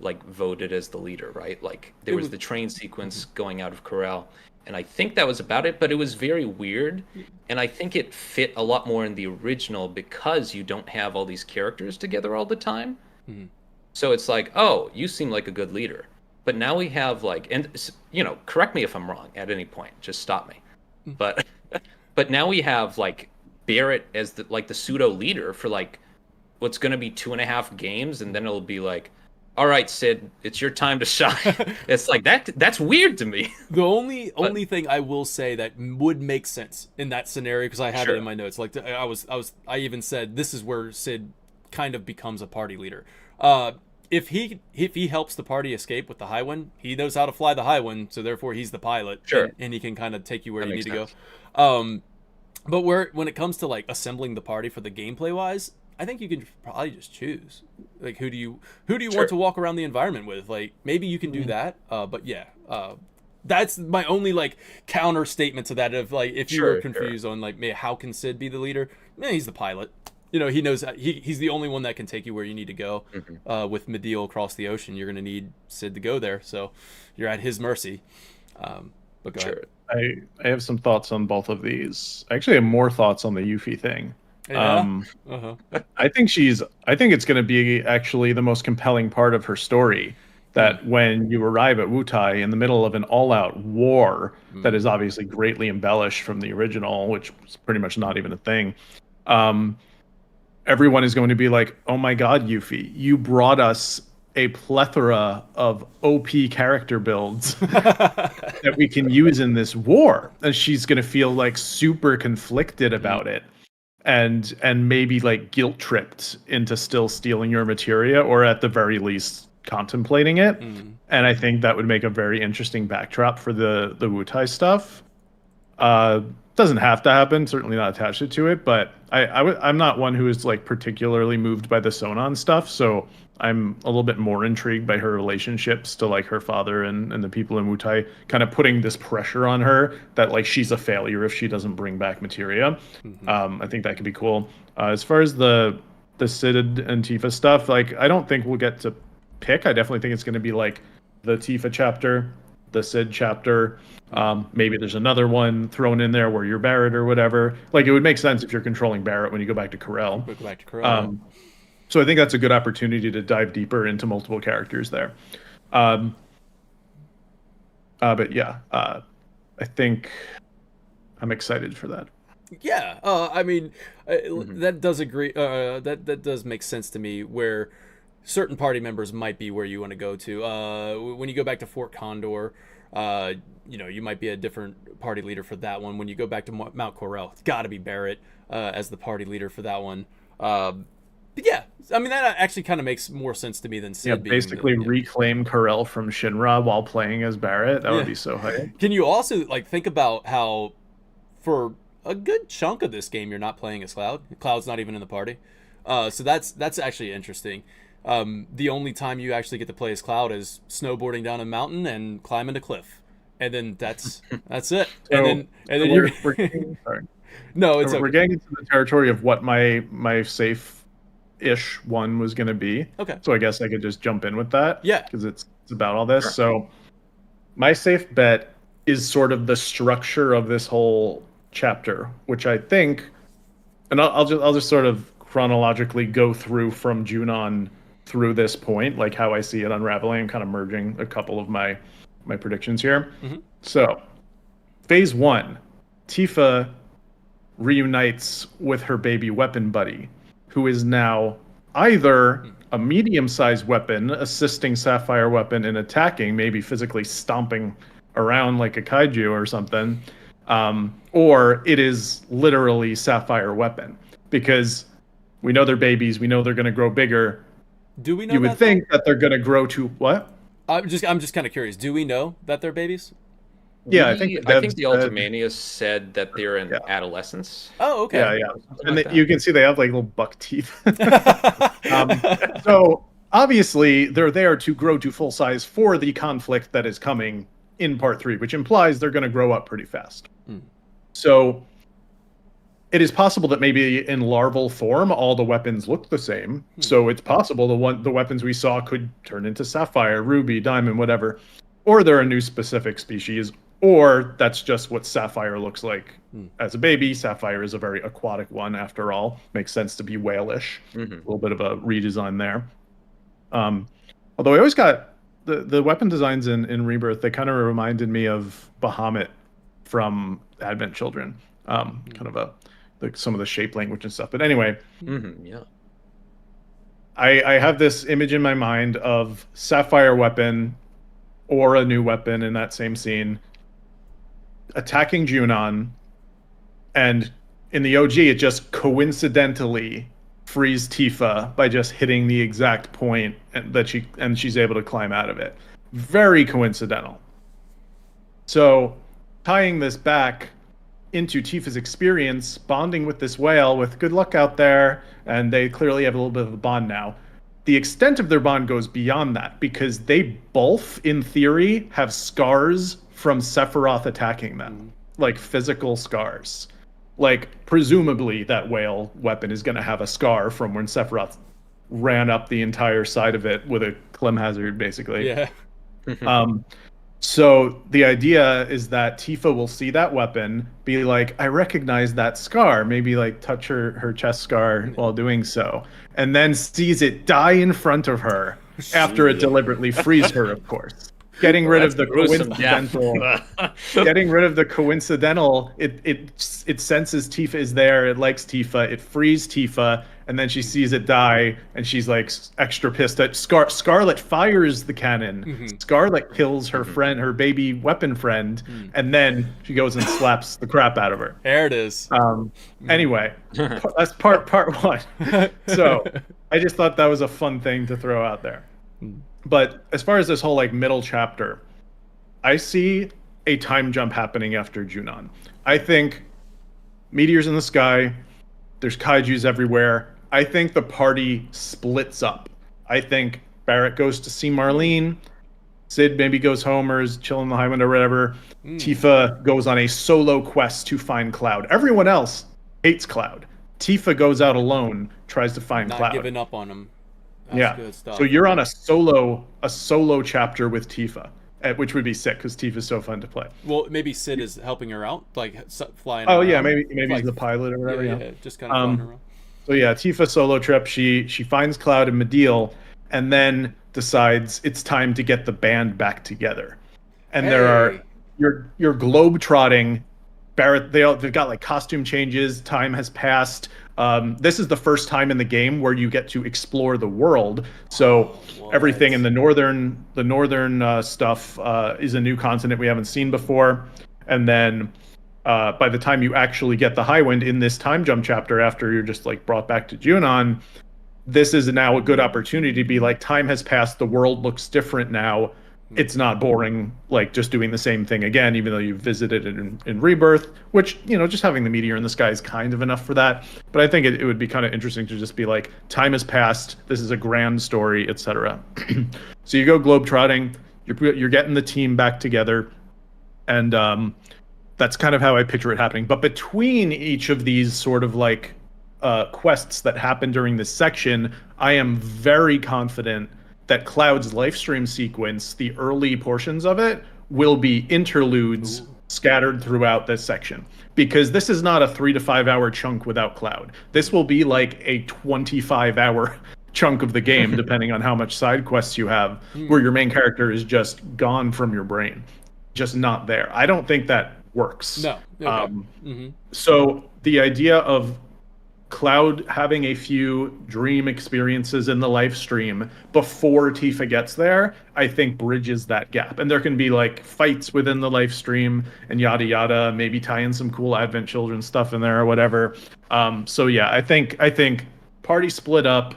like voted as the leader, right? Like there was the train sequence going out of Corral, and I think that was about it, but it was very weird, and I think it fit a lot more in the original because you don't have all these characters together all the time. So it's like, oh, you seem like a good leader, but now we have like, and correct me if I'm wrong at any point, just stop me, but now we have like Barrett as the pseudo leader for like what's going to be 2.5 games, and then it'll be like, all right, Sid, it's your time to shine. It's like that's weird to me. The only thing I will say that would make sense in that scenario, because I have it in my notes, like I even said this is where Sid kind of becomes a party leader. if he helps the party escape with the high one, he knows how to fly the high one, so therefore he's the pilot, Sure. and he can kind of take you where That you need makes to sense. go. But when it comes to like assembling the party for the gameplay wise, I think you can probably just choose like who do you Sure. want to walk around the environment with. Like maybe you can do that, but yeah, that's my only like counter statement to that. Of like if you were Sure, confused on like how can Sid be the leader? He's the pilot. He knows he's the only one that can take you where you need to go. With Medial across the ocean, you're going to need Sid to go there, so you're at his mercy. But go ahead. I have some thoughts on both of these. I actually have more thoughts on the Yuffie thing. Yeah. I think it's going to be actually the most compelling part of her story. That when you arrive at Wutai in the middle of an all-out war that is obviously greatly embellished from the original, which was pretty much not even a thing, everyone is going to be like, "Oh my God, Yuffie, you brought us a plethora of OP character builds that we can use in this war," and she's going to feel like super conflicted about it. And maybe like guilt tripped into still stealing your materia, or at the very least contemplating it. And I think that would make a very interesting backdrop for the Wutai stuff. Doesn't have to happen, certainly not attached to it, but I'm not one who is like particularly moved by the Sonon stuff, so I'm a little bit more intrigued by her relationships to like her father and the people in Wutai, kind of putting this pressure on her that like she's a failure if she doesn't bring back materia. I think that could be cool. As far as the Sid and Tifa stuff, like I don't think we'll get to pick. I definitely think it's going to be like the Tifa chapter, the Sid chapter. Maybe there's another one thrown in there where you're Barrett or whatever. Like it would make sense if you're controlling Barrett when you go back to Corel. So I think that's a good opportunity to dive deeper into multiple characters there. But yeah, I think I'm excited for that. Yeah, I mean, that does agree. That does make sense to me. Where certain party members might be where you want to go to. When you go back to Fort Condor, you might be a different party leader for that one. When you go back to Mount Corel, it's got to be Barrett as the party leader for that one. But yeah, I mean that actually kind of makes more sense to me than Sid being basically reclaim Corel from Shinra while playing as Barrett. That would be so hype. Can you also like think about how for a good chunk of this game you're not playing as Cloud? Cloud's not even in the party. So that's actually interesting. The only time you actually get to play as Cloud is snowboarding down a mountain and climbing a cliff, and then that's it. So, and then you're sorry. No, it's we're getting into the territory of what my safe-ish one was going to be. Okay. So I guess I could just jump in with that. Yeah. Because it's about all this. Sure. So my safe bet is sort of the structure of this whole chapter, which I think, and I'll just sort of chronologically go through from Junon through this point, like how I see it unraveling, and kind of merging a couple of my predictions here. So phase 1, Tifa reunites with her baby weapon buddy, who is now either a medium-sized weapon assisting Sapphire Weapon in attacking, maybe physically stomping around like a kaiju or something, or it is literally Sapphire Weapon, because we know they're babies, we know they're going to grow bigger. Do we know? You would think that they're going to grow to what? I'm just kind of curious. Do we know that they're babies? Yeah, I think the Ultimania said that they're in adolescence. Oh, okay. Yeah. And you can see they have like little buck teeth. So obviously they're there to grow to full size for the conflict that is coming in part 3, which implies they're going to grow up pretty fast. So it is possible that maybe in larval form all the weapons look the same. So it's possible the weapons we saw could turn into Sapphire, Ruby, Diamond, whatever. Or they're a new specific species, or that's just what Sapphire looks like as a baby. Sapphire is a very aquatic one, after all. Makes sense to be whale-ish. A little bit of a redesign there. Although I always got the weapon designs in Rebirth, they kind of reminded me of Bahamut from Advent Children. Kind of some of the shape language and stuff. But anyway, Yeah. I have this image in my mind of Sapphire Weapon or a new weapon in that same scene attacking Junon, and in the OG it just coincidentally frees Tifa by just hitting the exact point and she's able to climb out of it. Very coincidental. So, tying this back into Tifa's experience, bonding with this whale with good luck out there, and they clearly have a little bit of a bond now. The extent of their bond goes beyond that because they both, in theory, have scars from Sephiroth attacking them, like physical scars. Like, presumably, that whale weapon is going to have a scar from when Sephiroth ran up the entire side of it with a Clem hazard, basically. Yeah. So the idea is that Tifa will see that weapon, be like, I recognize that scar, maybe like touch her chest scar while doing so, and then sees it die in front of her after it deliberately frees her, of course. Getting rid of the coincidental, it senses Tifa is there, it likes Tifa, it frees Tifa, and then she sees it die, and she's like extra pissed at Scarlet fires the cannon. Scarlet kills her friend, her baby weapon friend, and then she goes and slaps the crap out of her. There it is. Anyway, that's part one. So I just thought that was a fun thing to throw out there. But as far as this whole like middle chapter, I see a time jump happening after Junon. I think meteors in the sky, there's kaijus everywhere. I think the party splits up. I think Barrett goes to see Marlene. Sid maybe goes home or is chilling in the Highwind or whatever. Tifa goes on a solo quest to find Cloud. Everyone else hates Cloud. Tifa goes out alone, tries to find Cloud. Not giving up on him. That's good stuff. So you're on a solo chapter with Tifa, which would be sick because Tifa's so fun to play. Well, maybe Sid is helping her out, like flying. Oh around. yeah, maybe like, he's the pilot or whatever. Yeah, just kind of flying around. So yeah, Tifa solo trip. She finds Cloud and Medeal, and then decides it's time to get the band back together. And there are you're globe trotting. Barrett, they've got like costume changes. Time has passed. This is the first time in the game where you get to explore the world. So everything in the northern stuff is a new continent we haven't seen before. And then by the time you actually get the Highwind in this time jump chapter, after you're just like brought back to Junon, this is now a good opportunity to be like, time has passed. The world looks different now. It's not boring, like just doing the same thing again, even though you visited it in Rebirth, which, just having the meteor in the sky is kind of enough for that. But I think it would be kind of interesting to just be like, time has passed. This is a grand story, etc. So you go globetrotting, you're getting the team back together. And that's kind of how I picture it happening. But between each of these sort of like quests that happen during this section, I am very confident that Cloud's live stream sequence, the early portions of it, will be interludes scattered throughout this section. Because this is not a 3 to 5 hour chunk without Cloud. This will be like a 25-hour chunk of the game, depending on how much side quests you have, where your main character is just gone from your brain. Just not there. I don't think that works. No. Okay. So the idea of Cloud having a few dream experiences in the live stream before Tifa gets there, I think bridges that gap. And there can be like fights within the live stream and yada yada, maybe tie in some cool Advent Children stuff in there or whatever. So yeah, I think party split up,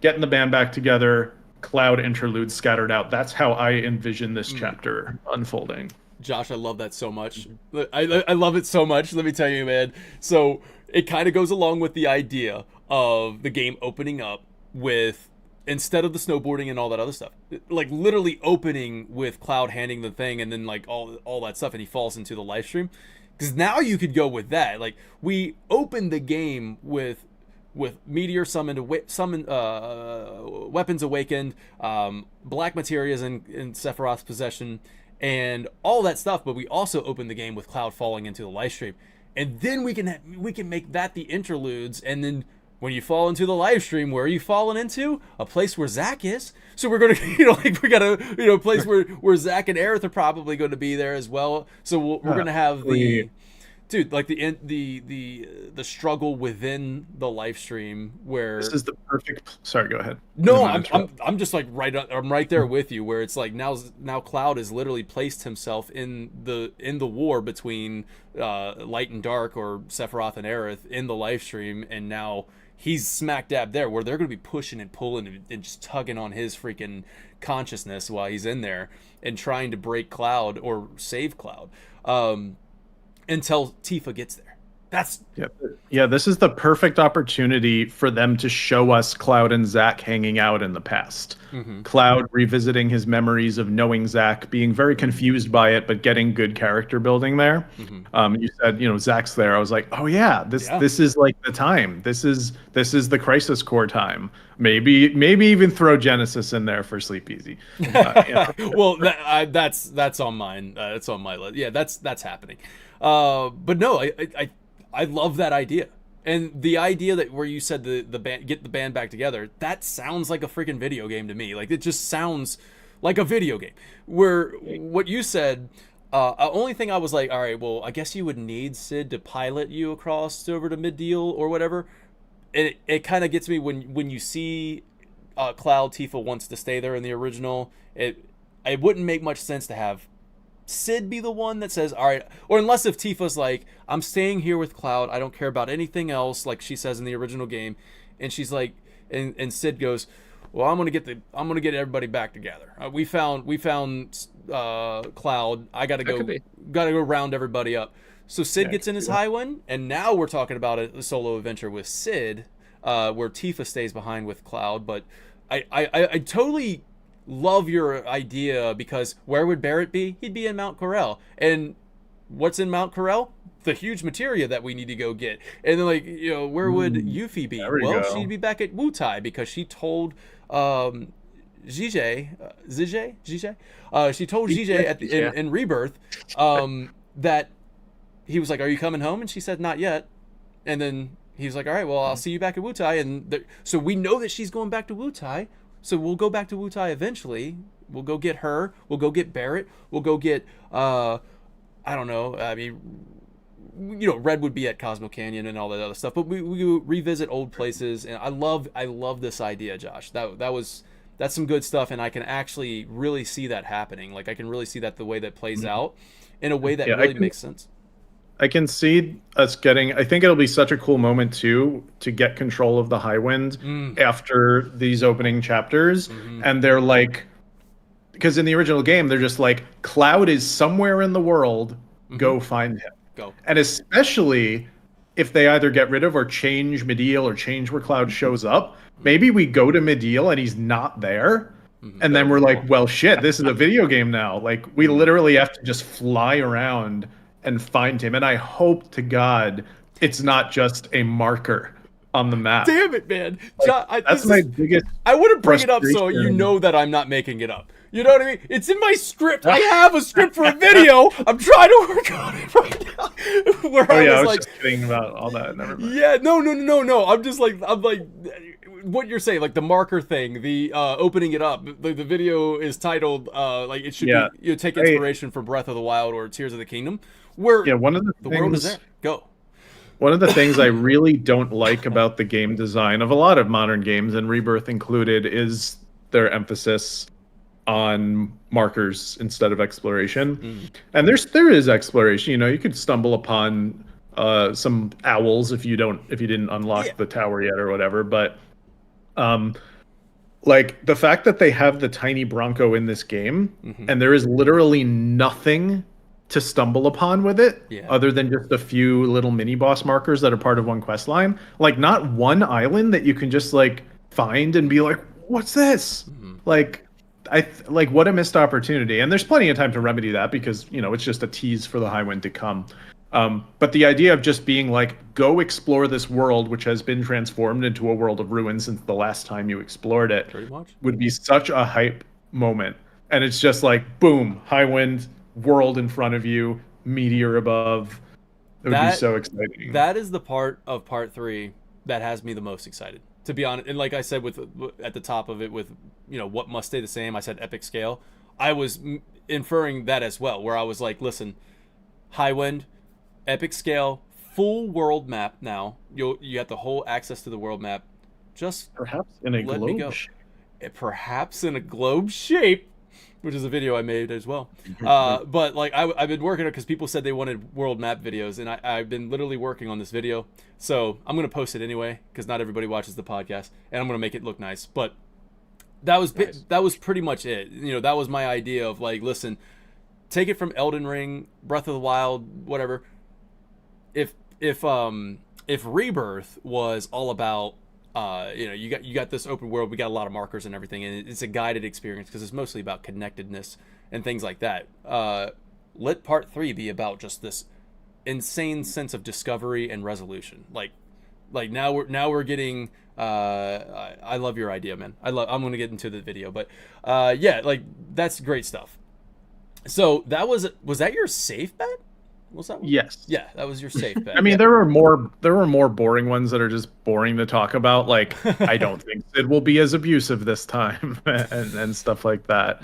getting the band back together, Cloud interludes scattered out. That's how I envision this chapter unfolding. Josh, I love that so much. I love it so much. Let me tell you, man. So it kind of goes along with the idea of the game opening up with, instead of the snowboarding and all that other stuff, like literally opening with Cloud handing the thing and then like all that stuff, and he falls into the live stream. Because now you could go with that. Like, we opened the game with Meteor summoned, weapons awakened, black materias in Sephiroth's possession, and all that stuff. But we also opened the game with Cloud falling into the live stream. And then we can make that the interludes, and then when you fall into the live stream, where are you falling into? A place where Zack is. So we're gonna, we got a place where Zack and Aerith are probably going to be there as well. So we're gonna have dude, like the struggle within the live stream where This is the perfect. Sorry, go ahead. no, I didn't interrupt. I'm just like I'm right there with you where it's like now Cloud has literally placed himself in the war between light and dark, or Sephiroth and Aerith, in the live stream, and now he's smack dab there where they're going to be pushing and pulling and just tugging on his freaking consciousness while he's in there and trying to break Cloud or save Cloud, until Tifa gets there. That's Yeah, this is the perfect opportunity for them to show us Cloud and Zack hanging out in the past. Cloud revisiting his memories of knowing Zack, being very confused by it, but getting good character building there. You said, Zack's there. I was like, oh yeah, this is like the time. This is the Crisis Core time. Maybe even throw Genesis in there for Sleep Easy. well, that's on mine. It's on my list. Yeah, that's happening. But no, I love that idea. And the idea that where you said the band, get the band back together, that sounds like a freaking video game to me. Like, it just sounds like a video game. Where what you said, only thing I was like, all right, well, I guess you would need Sid to pilot you across over to mid-deal or whatever. It kind of gets me when you see Cloud. Tifa wants to stay there in the original. It wouldn't make much sense to have Sid be the one that says, all right, or unless if Tifa's like, I'm staying here with Cloud, I don't care about anything else, like she says in the original game, and she's like, and Sid goes, well, I'm gonna get everybody back together. We found Cloud. I gotta go round everybody up. So Sid gets in his Highwind, and now we're talking about a solo adventure with Sid, where Tifa stays behind with Cloud. But I totally love your idea, because where would Barrett be? He'd be in Mount Corel. And what's in Mount Corel? The huge materia that we need to go get. And then, like, where would Yuffie be? Well, she'd be back at Wutai, because she told Zhizhe, she told Zhizhe in Rebirth that he was like, are you coming home? And she said, not yet. And then he was like, all right, well, I'll see you back at Wutai. And so we know that she's going back to Wutai. So we'll go back to Wutai eventually. We'll go get her. We'll go get Barrett. We'll go get, I don't know. I mean, Red would be at Cosmo Canyon and all that other stuff. But we revisit old places. And I love this idea, Josh. That's some good stuff. And I can actually really see that happening. Like, I can really see that the way that plays out in a way that really makes sense. I can see us getting. I think it'll be such a cool moment too to get control of the Highwind after these opening chapters, and they're like, because in the original game they're just like, Cloud is somewhere in the world, go find him. Go. And especially if they either get rid of or change Mideel or change where Cloud shows up, maybe we go to Mideel and he's not there. And then we're like, well, shit, this is a video game now. Like, we literally have to just fly around and find him. And I hope to God it's not just a marker on the map. Damn it, man. Like, that's my biggest. I want to bring it up so you know that I'm not making it up. You know what I mean? It's in my script. I have a script for a video. I'm trying to work on it right now. Where I was just kidding about all that. Never mind. Yeah, no. I'm like, what you're saying, like the marker thing, the opening it up. The video is titled like it should be. Take inspiration from Breath of the Wild or Tears of the Kingdom. Where one of the world is there. Go. One of the things I really don't like about the game design of a lot of modern games, and Rebirth included, is their emphasis on markers instead of exploration. And there is exploration. You could stumble upon some owls if you didn't unlock the tower yet or whatever. But like the fact that they have the tiny Bronco in this game, and there is literally nothing to stumble upon with it other than just a few little mini boss markers that are part of one quest line. Like, not one island that you can just like find and be like, what's this? Like, what a missed opportunity. And there's plenty of time to remedy that, because it's just a tease for the Highwind to come. But the idea of just being like, go explore this world which has been transformed into a world of ruin since the last time you explored it, would be such a hype moment. And it's just like, boom, Highwind, world in front of you, meteor above. It would be so exciting. That is the part of part 3 that has me the most excited, to be honest. And like I said, at the top of it, with what must stay the same, I said epic scale. I was inferring that as well, where I was like, listen, Highwind, epic scale, full world map. Now you have the whole access to the world map. Just Perhaps in a let me go. globe shape. Perhaps in a globe shape, which is a video I made as well. But like I've been working on it because people said they wanted world map videos, and I've been literally working on this video. So I'm gonna post it anyway because not everybody watches the podcast, and I'm gonna make it look nice. But that was that was pretty much it. You know, that was my idea of like, listen, take it from Elden Ring, Breath of the Wild, whatever. If Rebirth was all about you know, you got this open world, we got a lot of markers and everything, and it's a guided experience because it's mostly about connectedness and things like that. Let part 3 be about just this insane sense of discovery and resolution. Like now we're getting. I love your idea, man. I'm gonna get into the video, but yeah, like that's great stuff. So that was that your safe bet? Was that one? Yes. Yeah, that was your safe bet. I mean, yeah. there were more boring ones that are just boring to talk about. Like, I don't think Sid will be as abusive this time, and stuff like that.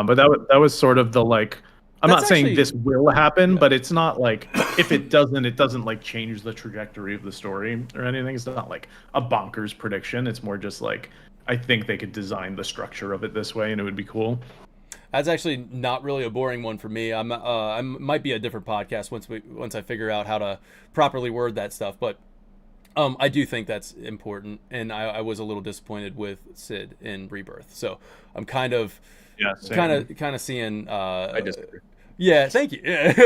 But that was sort of the like. I'm That's not saying actually- this will happen, but it's not like if it doesn't like change the trajectory of the story or anything. It's not like a bonkers prediction. It's more just like I think they could design the structure of it this way, and it would be cool. That's actually not really a boring one for me. I might be a different podcast once I figure out how to properly word that stuff. But I do think that's important, and I was a little disappointed with Sid in Rebirth. So I'm kind of seeing. I disagree. Yeah, thank you.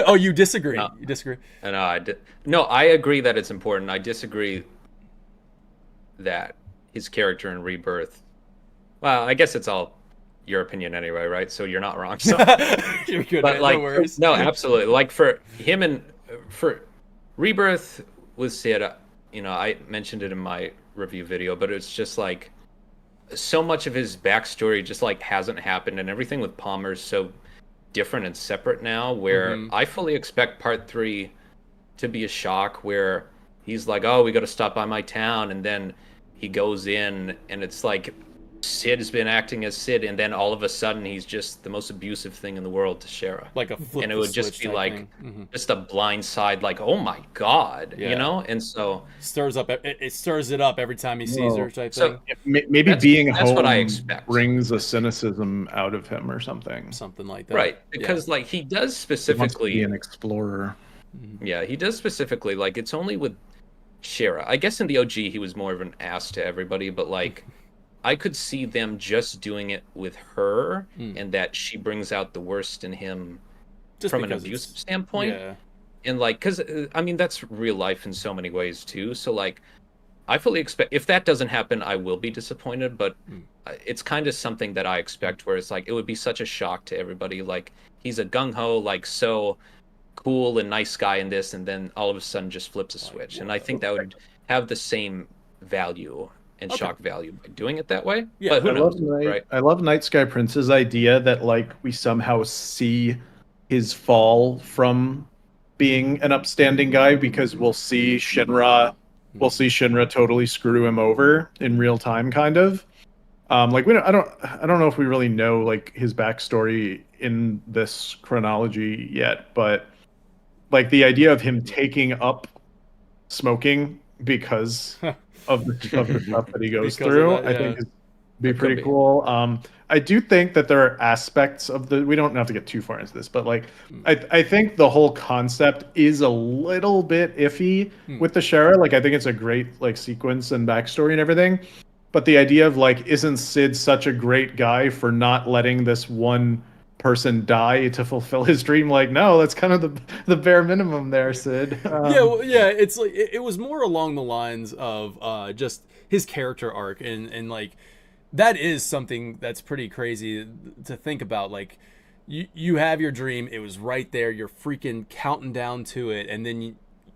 Oh, you disagree? No. You disagree? No, I agree that it's important. I disagree that his character in Rebirth. Well, I guess it's all your opinion anyway, right? So you're not wrong. So. You're good, But man. like, No worries. no, absolutely. Like for him and for Rebirth with Sid, you know, I mentioned it in my review video, but it's just like so much of his backstory just like hasn't happened, and everything with Palmer is so different and separate now. Where I fully expect part 3 to be a shock, where he's like, "Oh, we got to stop by my town," and then he goes in, and it's like Sid's been acting as Sid, and then all of a sudden he's just the most abusive thing in the world to Shara. Like a flip and it the would just switch be type like thing. just a blind side, like, oh my god, Yeah. you know. And so It stirs it up every time he sees her type So- thing. Maybe That's- being that's home what I expect. brings a cynicism out of him or something. Something like that. right, because like he does He wants to be specifically, an explorer. yeah, he does specifically, like, it's only with Shara. I guess in the OG he was more of an ass to everybody, but like I could see them just doing it with her, and that she brings out the worst in him Just from an because abusive it's- standpoint. Yeah. And like, because I mean that's real life in so many ways too. So like, I fully expect if that doesn't happen, I will be disappointed. But it's kind of something that I expect, where it's like it would be such a shock to everybody. Like he's a gung ho, like so cool and nice guy in this, and then all of a sudden just flips a switch. And I think that would have the same value and shock value by doing it that way. Yeah, but who I knows, love right? I love Night Sky Prince's idea that like we somehow see his fall from being an upstanding guy, because we'll see Shinra totally screw him over in real time, kind of. Like I don't know if we really know like his backstory in this chronology yet, but like the idea of him taking up smoking because of the stuff that he goes Because of through, that, I think yeah. is be pretty be. cool. I do think that there are aspects of we don't have to get too far into this, but like I think the whole concept is a little bit iffy with the Shara. Like I think it's a great like sequence and backstory and everything. But the idea of like, isn't Sid such a great guy for not letting this one person die to fulfill his dream? Like, no, that's kind of the bare minimum there, Sid. Yeah, it's like it was more along the lines of just his character arc, and like that is something that's pretty crazy to think about. Like you have your dream, it was right there, you're freaking counting down to it, and then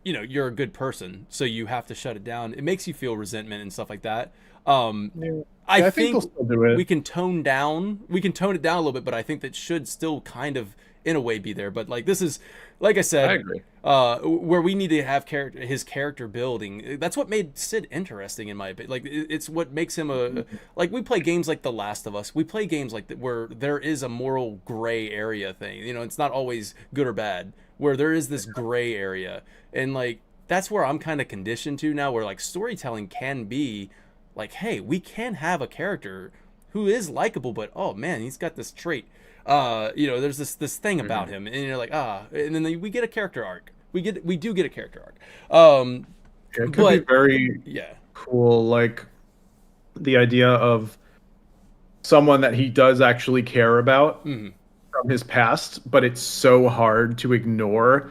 you know you're a good person, so you have to shut it down. It makes you feel resentment and stuff like that. I think they'll still do it. we can tone it down a little bit, but I think that should still kind of in a way be there. But like this is, like I said, I agree. Where we need to have his character building. That's what made Sid interesting in my opinion. Like it's what makes him like we play games like The Last of Us. We play games like that where there is a moral gray area thing. You know, it's not always good or bad. where there is this gray area, and like that's where I'm kind of conditioned to now, where like storytelling can be like, hey, we can have a character who is likable, but oh man, he's got this trait. There's this thing about him, and you're like, and then we get a character arc. We do get a character arc. It could be very cool, like the idea of someone that he does actually care about from his past, but it's so hard to ignore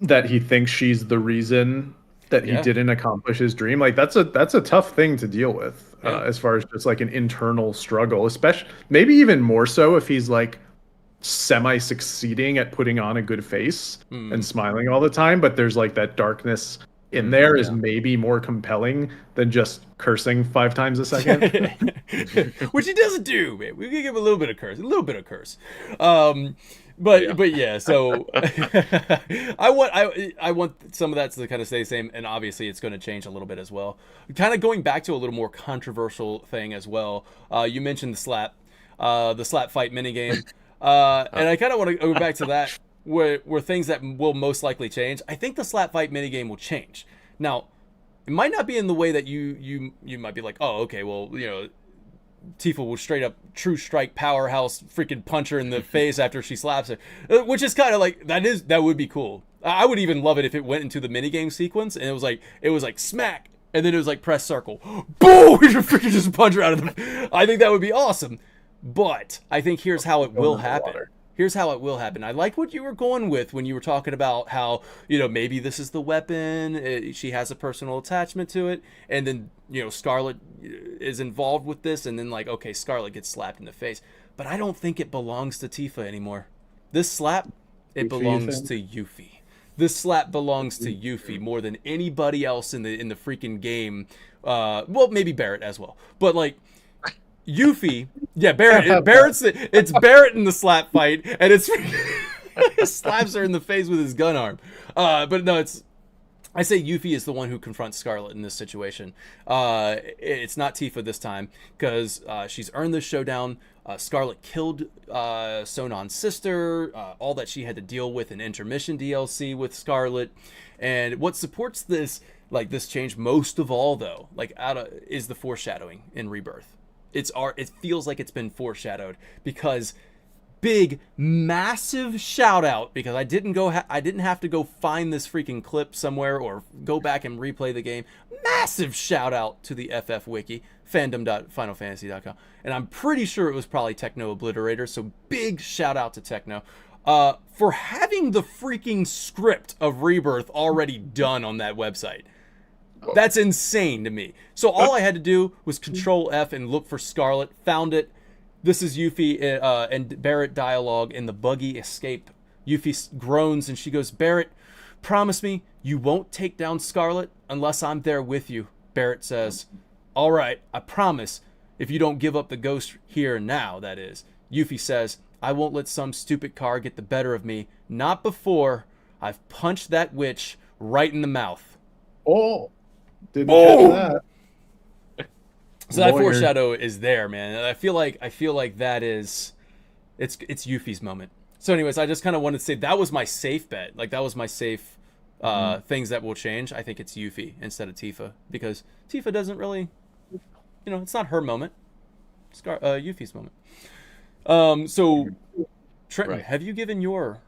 that he thinks she's the reason that he didn't accomplish his dream. Like that's a tough thing to deal with, as far as just like an internal struggle, especially maybe even more so if he's like semi succeeding at putting on a good face and smiling all the time, but there's like that darkness in there is maybe more compelling than just cursing 5 times a second. Which he doesn't do, man. We can give him a little bit of curse. But yeah, so I want some of that to kind of stay the same, and obviously it's going to change a little bit as well. Kind of going back to a little more controversial thing as well. You mentioned the slap fight minigame, and I kind of want to go back to that. Were things that will most likely change. I think the slap fight minigame will change. Now, it might not be in the way that you might be like, oh, okay, well, Tifa will straight up true strike powerhouse freaking punch her in the face after she slaps her, which is kind of like that would be cool. I would even love it if it went into the minigame sequence and it was like smack, and then it was like press circle, boom, you freaking just punch her out of the. I think that would be awesome. But I think here's how it will happen. I like what you were going with when you were talking about how, maybe this is the weapon. She has a personal attachment to it. And then, Scarlet is involved with this. And then like, okay, Scarlet gets slapped in the face. But I don't think it belongs to Tifa anymore. This slap, it belongs to Yuffie. This slap belongs to Yuffie more than anybody else in the freaking game. Well, maybe Barrett as well. But like, Yuffie, it's Barrett in the slap fight, and it's slaps her in the face with his gun arm. But no, I say Yuffie is the one who confronts Scarlet in this situation. It's not Tifa this time because she's earned this showdown. Scarlet killed Sonon's sister, all that she had to deal with in intermission DLC with Scarlet, and what supports this change most of all though, is the foreshadowing in Rebirth. It feels like it's been foreshadowed because big, massive shout out, because I didn't have to go find this freaking clip somewhere or go back and replay the game. Massive shout out to the FF Wiki, fandom.finalfantasy.com. And I'm pretty sure it was probably Techno Obliterator. So big shout out to Techno for having the freaking script of Rebirth already done on that website. That's insane to me. So all I had to do was Control F and look for Scarlet. Found it. This is Yuffie and Barrett dialogue in the buggy escape. Yuffie groans and she goes, "Barrett, promise me you won't take down Scarlet unless I'm there with you." Barrett says, "All right, I promise, if you don't give up the ghost here and now, that is." Yuffie says, "I won't let some stupid car get the better of me. Not before I've punched that witch right in the mouth." Oh. Didn't catch that. So that foreshadow is there, man. And I feel like that is it's Yuffie's moment. So anyways, I just kind of wanted to say that was my safe bet. Like that was my safe things that will change. I think it's Yuffie instead of Tifa, because Tifa doesn't really, it's not her moment. It's Yuffie's moment. So Trenton, have you given your?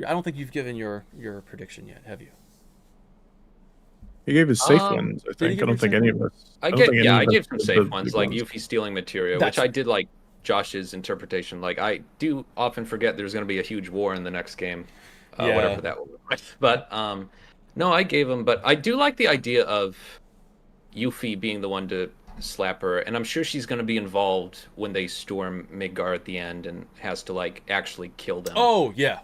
I don't think you've given your prediction yet, have you? He gave his safe ones, I think. I don't think any of us. I gave some safe ones, like Yuffie stealing materia, which I did like Josh's interpretation. Like, I do often forget there's going to be a huge war in the next game, whatever that will be. But, no, I gave him, but I do like the idea of Yuffie being the one to slap her, and I'm sure she's going to be involved when they storm Midgar at the end and has to, like, actually kill them. Oh, yeah.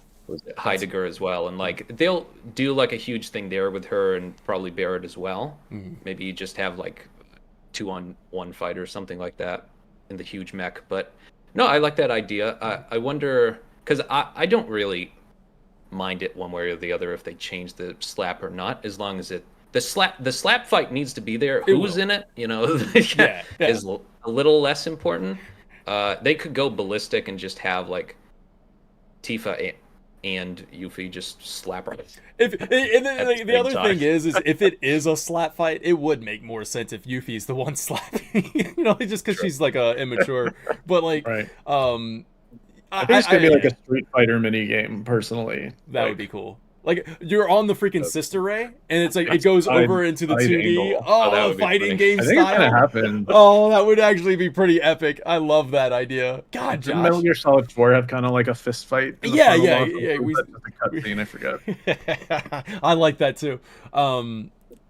Heidegger as well, and like they'll do like a huge thing there with her and probably Barrett as well. Maybe you just have like 2-on-1 fight or something like that in the huge mech. But no, I like that idea. I wonder, because I don't really mind it one way or the other if they change the slap or not, as long as the slap fight needs to be there. Who's in it, is a little less important. They could go ballistic and just have like Tifa and Yuffie just slap her. If and the the other same thing time. is if it is a slap fight, it would make more sense if Yuffie's the one slapping, just because she's like immature. But like, Right. I think it's gonna be like yeah, a Street Fighter mini game, personally. that would be cool. Like you're on the freaking sister ray, and it's like it goes Side- over into the side 2D. angle. Oh, that Oh, would be fighting funny. game I think it's gonna style. happen. But Oh, that would actually be pretty epic. I love that idea. God, didn't Metal Josh. Gear Solid 4 have kind of like a fist fight? In the Yeah, final yeah, boss? yeah. Or was that just a cutscene? I forgot. I like that too.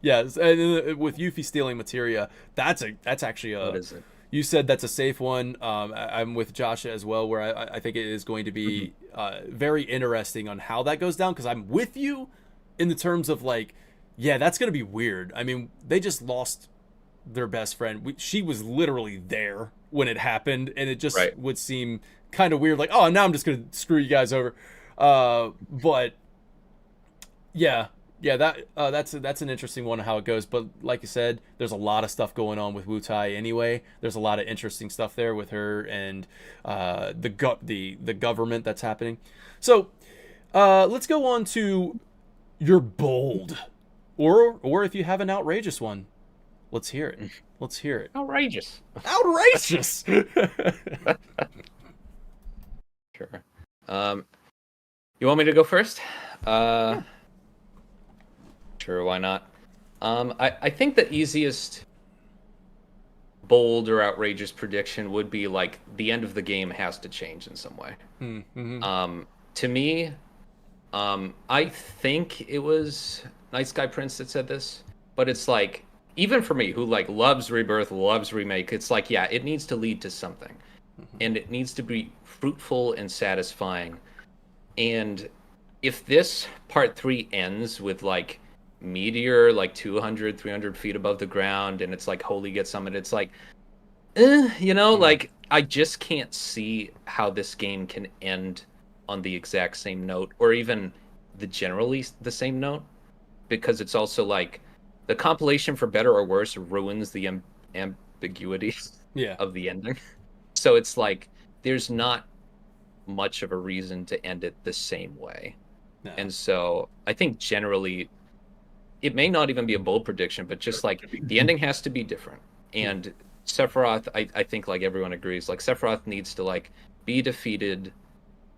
Yeah, and with Yuffie stealing materia, that's actually a. What is it? You said that's a safe one. I'm with Josh as well, where I think it is going to be very interesting on how that goes down. Because I'm with you in the terms of like, yeah, that's going to be weird. I mean, they just lost their best friend. She was literally there when it happened, and it just Right. would seem kind of weird. Like, oh, now I'm just going to screw you guys over. But yeah, that's an interesting one how it goes. But like you said, there's a lot of stuff going on with Wu Tai anyway. There's a lot of interesting stuff there with her and the government that's happening. So let's go on to your bold, or if you have an outrageous one, let's hear it. Let's hear it. Outrageous. Outrageous. Sure. You want me to go first? Sure, why not? I think the easiest bold or outrageous prediction would be like the end of the game has to change in some way. Mm-hmm. To me, I think it was Night Sky Prince that said this, but it's like even for me who like loves Rebirth, loves Remake, it's like yeah, it needs to lead to something. And it needs to be fruitful and satisfying. And if this part 3 ends with like meteor like 200 300 feet above the ground and it's like holy get summoned, it's like like I just can't see how this game can end on the exact same note or even generally the same note, because it's also like the compilation for better or worse ruins the ambiguity of the ending. So it's like there's not much of a reason to end it the same way. No. And so I think generally it may not even be a bold prediction, but just like the ending has to be different. And Sephiroth, I think like everyone agrees, like Sephiroth needs to like be defeated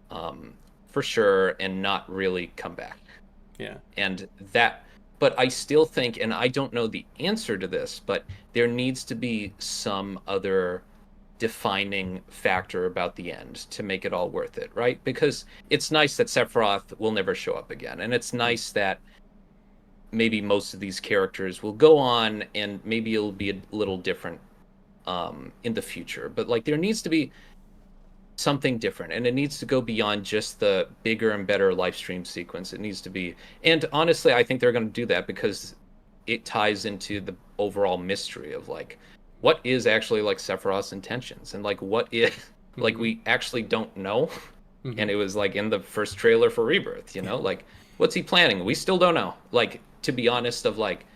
for sure and not really come back. Yeah. And that, but I still think, and I don't know the answer to this, but there needs to be some other defining factor about the end to make it all worth it, right? Because it's nice that Sephiroth will never show up again, and it's nice that maybe most of these characters will go on and maybe it'll be a little different in the future, but like there needs to be something different, and it needs to go beyond just the bigger and better live stream sequence. It needs to be, and honestly I think they're going to do that because it ties into the overall mystery of like what is actually like Sephiroth's intentions, and like what is like we actually don't know. And it was like in the first trailer for Rebirth, like what's he planning? We still don't know. Like, to be honest, of like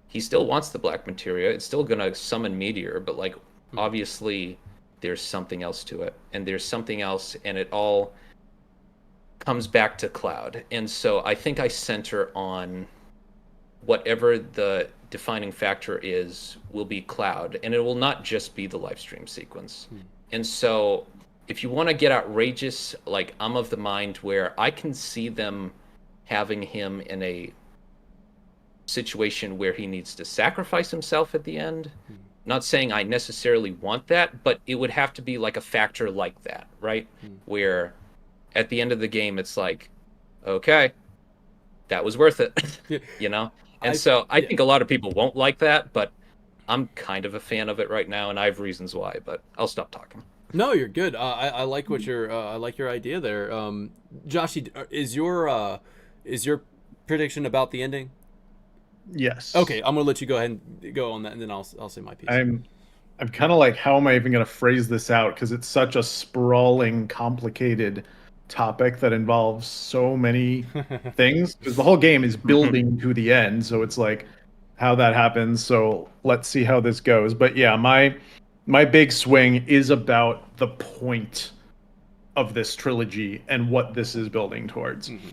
he still wants the black materia, it's still gonna summon meteor, but like obviously there's something else to it, and there's something else, and it all comes back to Cloud. And so I think I center on whatever the defining factor is will be Cloud, and it will not just be the live stream sequence. And so if you want to get outrageous, like I'm of the mind where I can see them having him in a situation where he needs to sacrifice himself at the end. Not saying I necessarily want that, but it would have to be like a factor like that, right? Where at the end of the game, it's like, okay, that was worth it, And so I think a lot of people won't like that, but I'm kind of a fan of it right now, and I have reasons why, but I'll stop talking. No, you're good. I like what I like your idea there. Joshy, is your prediction about the ending? Yes. Okay, I'm gonna let you go ahead and go on that, and then I'll say my piece. I'm kind of like, how am I even going to phrase this out? Because it's such a sprawling, complicated topic that involves so many things. Because the whole game is building to the end, so it's like how that happens. So let's see how this goes. But yeah, my big swing is about the point of this trilogy and what this is building towards. Mm-hmm.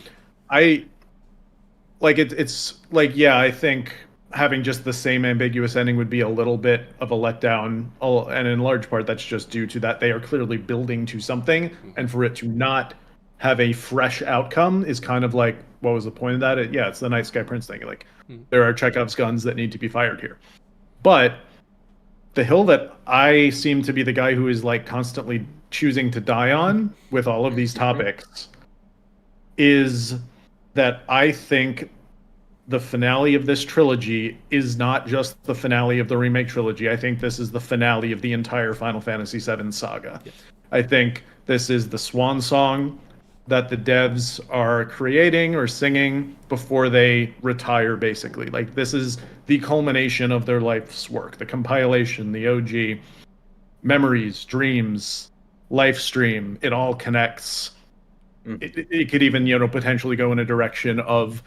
I like it. It's like, yeah, I think having just the same ambiguous ending would be a little bit of a letdown, and in large part that's just due to that they are clearly building to something, and for it to not have a fresh outcome is kind of like, what was the point of that? Yeah, it's the Night Sky Prince thing. Like, there are Chekhov's guns that need to be fired here. But the hill that I seem to be the guy who is like constantly choosing to die on with all of these topics is that I think the finale of this trilogy is not just the finale of the remake trilogy. I think this is the finale of the entire Final Fantasy VII saga. Yes. I think this is the swan song that the devs are creating or singing before they retire, basically. Like, this is the culmination of their life's work, the compilation, the OG, memories, dreams, life stream. It all connects. It could even, potentially go in a direction of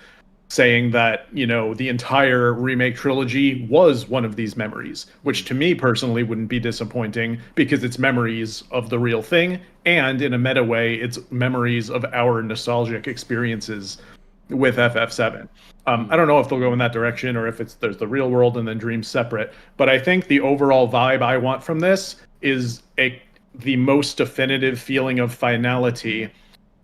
saying that, the entire remake trilogy was one of these memories, which to me personally wouldn't be disappointing because it's memories of the real thing. And in a meta way, it's memories of our nostalgic experiences with FF7. I don't know if they'll go in that direction or if there's the real world and then dreams separate. But I think the overall vibe I want from this is the most definitive feeling of finality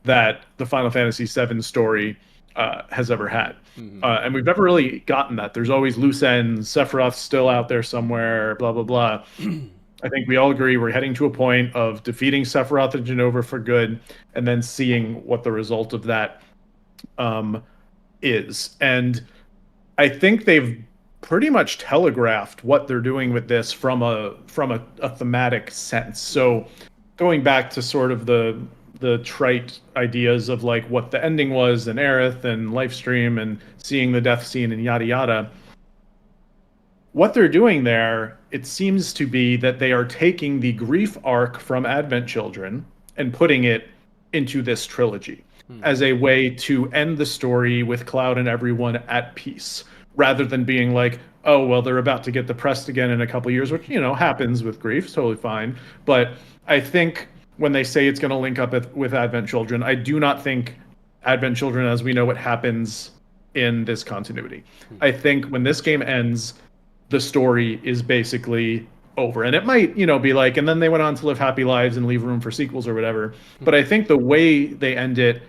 that the Final Fantasy VII story has ever had. And we've never really gotten that. There's always loose ends, Sephiroth's still out there somewhere, blah, blah, blah. I think we all agree we're heading to a point of defeating Sephiroth and Jenova for good, and then seeing what the result of that is. And I think they've pretty much telegraphed what they're doing with this from a thematic sense. So going back to sort of the trite ideas of like what the ending was and Aerith and Lifestream and seeing the death scene and yada yada. What they're doing there, it seems to be that they are taking the grief arc from Advent Children and putting it into this trilogy as a way to end the story with Cloud and everyone at peace, rather than being like, oh, well, they're about to get depressed again in a couple years, which, happens with grief, totally fine. But I think when they say it's going to link up with Advent Children, I do not think Advent Children, as we know, what happens in this continuity. I think when this game ends, the story is basically over. And it might, be like, and then they went on to live happy lives and leave room for sequels or whatever. But I think the way they end it,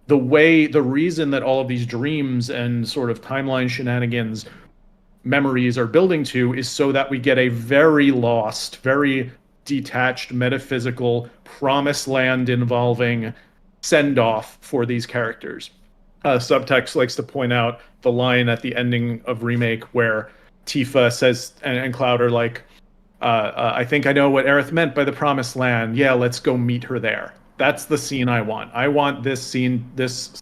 the reason that all of these dreams and sort of timeline shenanigans memories are building to is so that we get a very lost, very detached, metaphysical, promised land involving send-off for these characters. Subtext likes to point out the line at the ending of Remake where Tifa says, and Cloud are like, I think I know what Aerith meant by the promised land. Yeah, let's go meet her there. That's the scene I want. I want this scene, this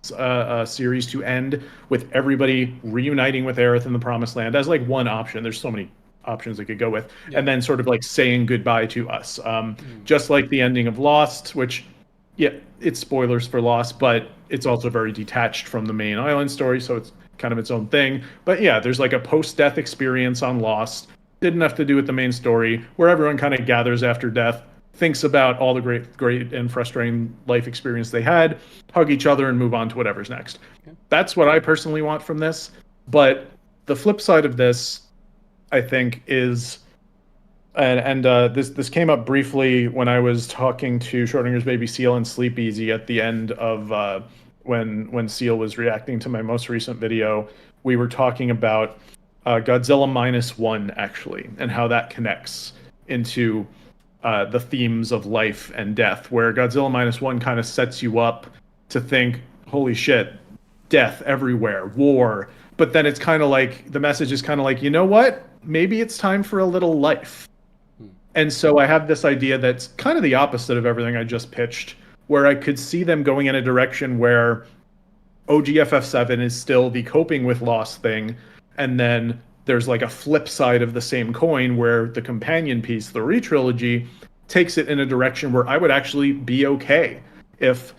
series to end with everybody reuniting with Aerith in the promised land as like one option. There's so many options they could go with, and then sort of like saying goodbye to us, just like the ending of Lost, which it's spoilers for Lost, but it's also very detached from the main island story, so it's kind of its own thing. But there's like a post-death experience on Lost, didn't have to do with the main story, where everyone kind of gathers after death, thinks about all the great and frustrating life experience they had, hug each other and move on to whatever's next. That's what I personally want from this. But the flip side of this, I think, is, and this came up briefly when I was talking to Schrodinger's baby Seal and Sleep Easy at the end of when Seal was reacting to my most recent video. We were talking about Godzilla -1 actually, and how that connects into the themes of life and death, where Godzilla -1 kind of sets you up to think, holy shit, death everywhere, war. But then it's kind of like, the message is kind of like, you know what? Maybe it's time for a little life. And so I have this idea that's kind of the opposite of everything I just pitched, where I could see them going in a direction where OGFF7 is still the coping with loss thing, and then there's like a flip side of the same coin where the companion piece, the re-trilogy, takes it in a direction where I would actually be okay if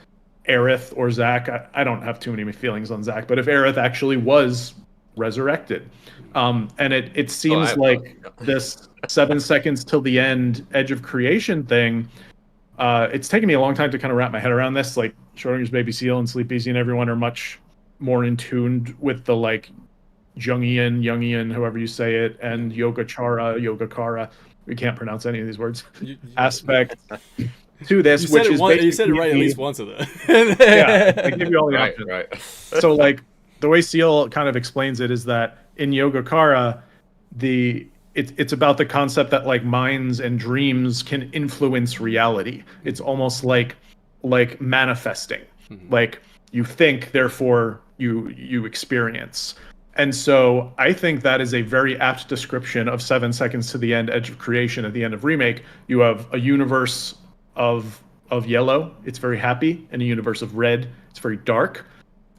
Aerith or Zack, I don't have too many feelings on Zack, but if Aerith actually was resurrected. And it seems like this 7 seconds till the end Edge of Creation thing It's taken me a long time to kind of wrap my head around this. Like Schrodinger's Baby Seal and Sleep Easy and everyone are much more in tune with the like Jungian, however you say it, and Yogacara. We can't pronounce any of these words. Aspect to this, which is you said it right at least once of them. Yeah, they give you all the Right, options. right. So like the way Seal kind of explains it is that in Yogacara, it's about the concept that like minds and dreams can influence reality. It's almost like manifesting. Like you think, therefore you experience. And so I think that is a very apt description of 7 Seconds to the End, Edge of Creation at the end of Remake. You have a universe of yellow, it's very happy, and a universe of red, it's very dark.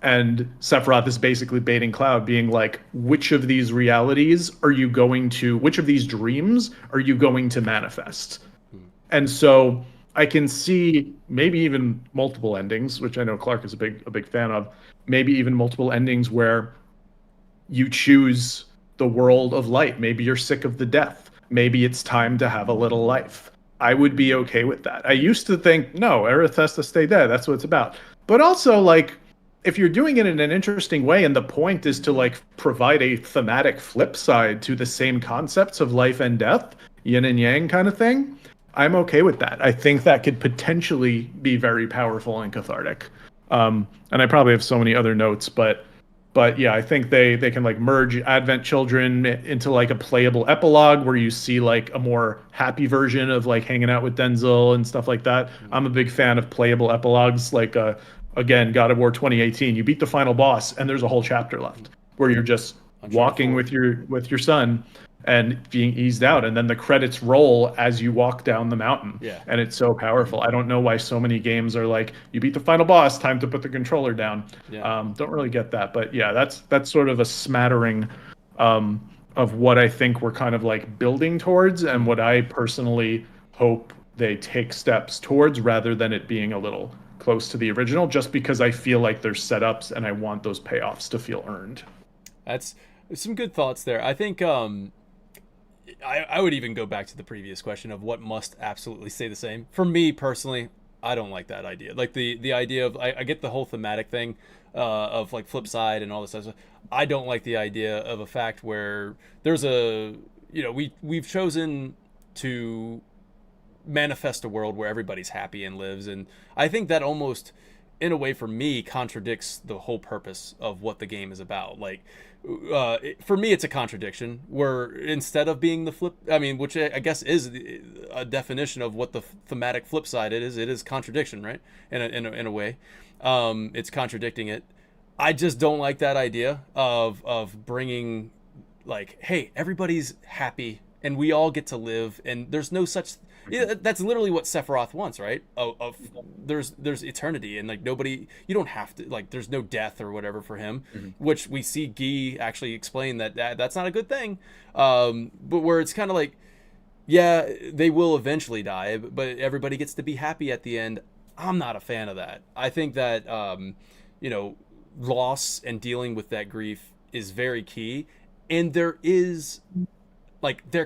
And Sephiroth is basically baiting Cloud, being like, which of these realities are you going to, which of these dreams are you going to manifest? And so I can see maybe even multiple endings, which I know Clark is a big fan of, maybe even multiple endings where you choose the world of light. Maybe you're sick of the death. Maybe it's time to have a little life. I would be okay with that. I used to think, no, Aerith has to stay dead. That's what it's about. But also, like, if you're doing it in an interesting way and the point is to like provide a thematic flip side to the same concepts of life and death, yin and yang kind of thing, I'm okay with that. I think that could potentially be very powerful and cathartic. And I probably have so many other notes, but yeah, I think they can like merge Advent Children into like a playable epilogue where you see like a more happy version of like hanging out with Denzel and stuff like that. I'm a big fan of playable epilogues, like again, God of War 2018. You beat the final boss and there's a whole chapter left where you're just walking with your son and being eased out, and then the credits roll as you walk down the mountain. Yeah. And it's so powerful. I don't know why so many games are like, you beat the final boss, time to put the controller down. Yeah. Don't really get that, but yeah, that's sort of a smattering of what I think we're kind of like building towards, and what I personally hope they take steps towards, rather than it being a little close to the original, just because I feel like there's setups and I want those payoffs to feel earned. That's some good thoughts there. I think I would even go back to the previous question of what must absolutely stay the same. For me personally, I don't like that idea. Like the idea of, I get the whole thematic thing of like flip side and all this stuff. I don't like the idea of a fact where there's we've chosen to manifest a world where everybody's happy and lives, and I think that almost, in a way, for me, contradicts the whole purpose of what the game is about. Like, for me, it's a contradiction where instead of being the flip, which I guess is a definition of what the thematic flip side it is contradiction, right? In a way, it's contradicting it. I just don't like that idea of bringing, like, hey, everybody's happy and we all get to live, and there's no such. Yeah, that's literally what Sephiroth wants, right? There's eternity, and like nobody, you don't have to, like, there's no death or whatever for him, which we see Guy actually explain that's not a good thing. But where it's kind of like, yeah, they will eventually die, but everybody gets to be happy at the end. I'm not a fan of that. I think that loss and dealing with that grief is very key, and there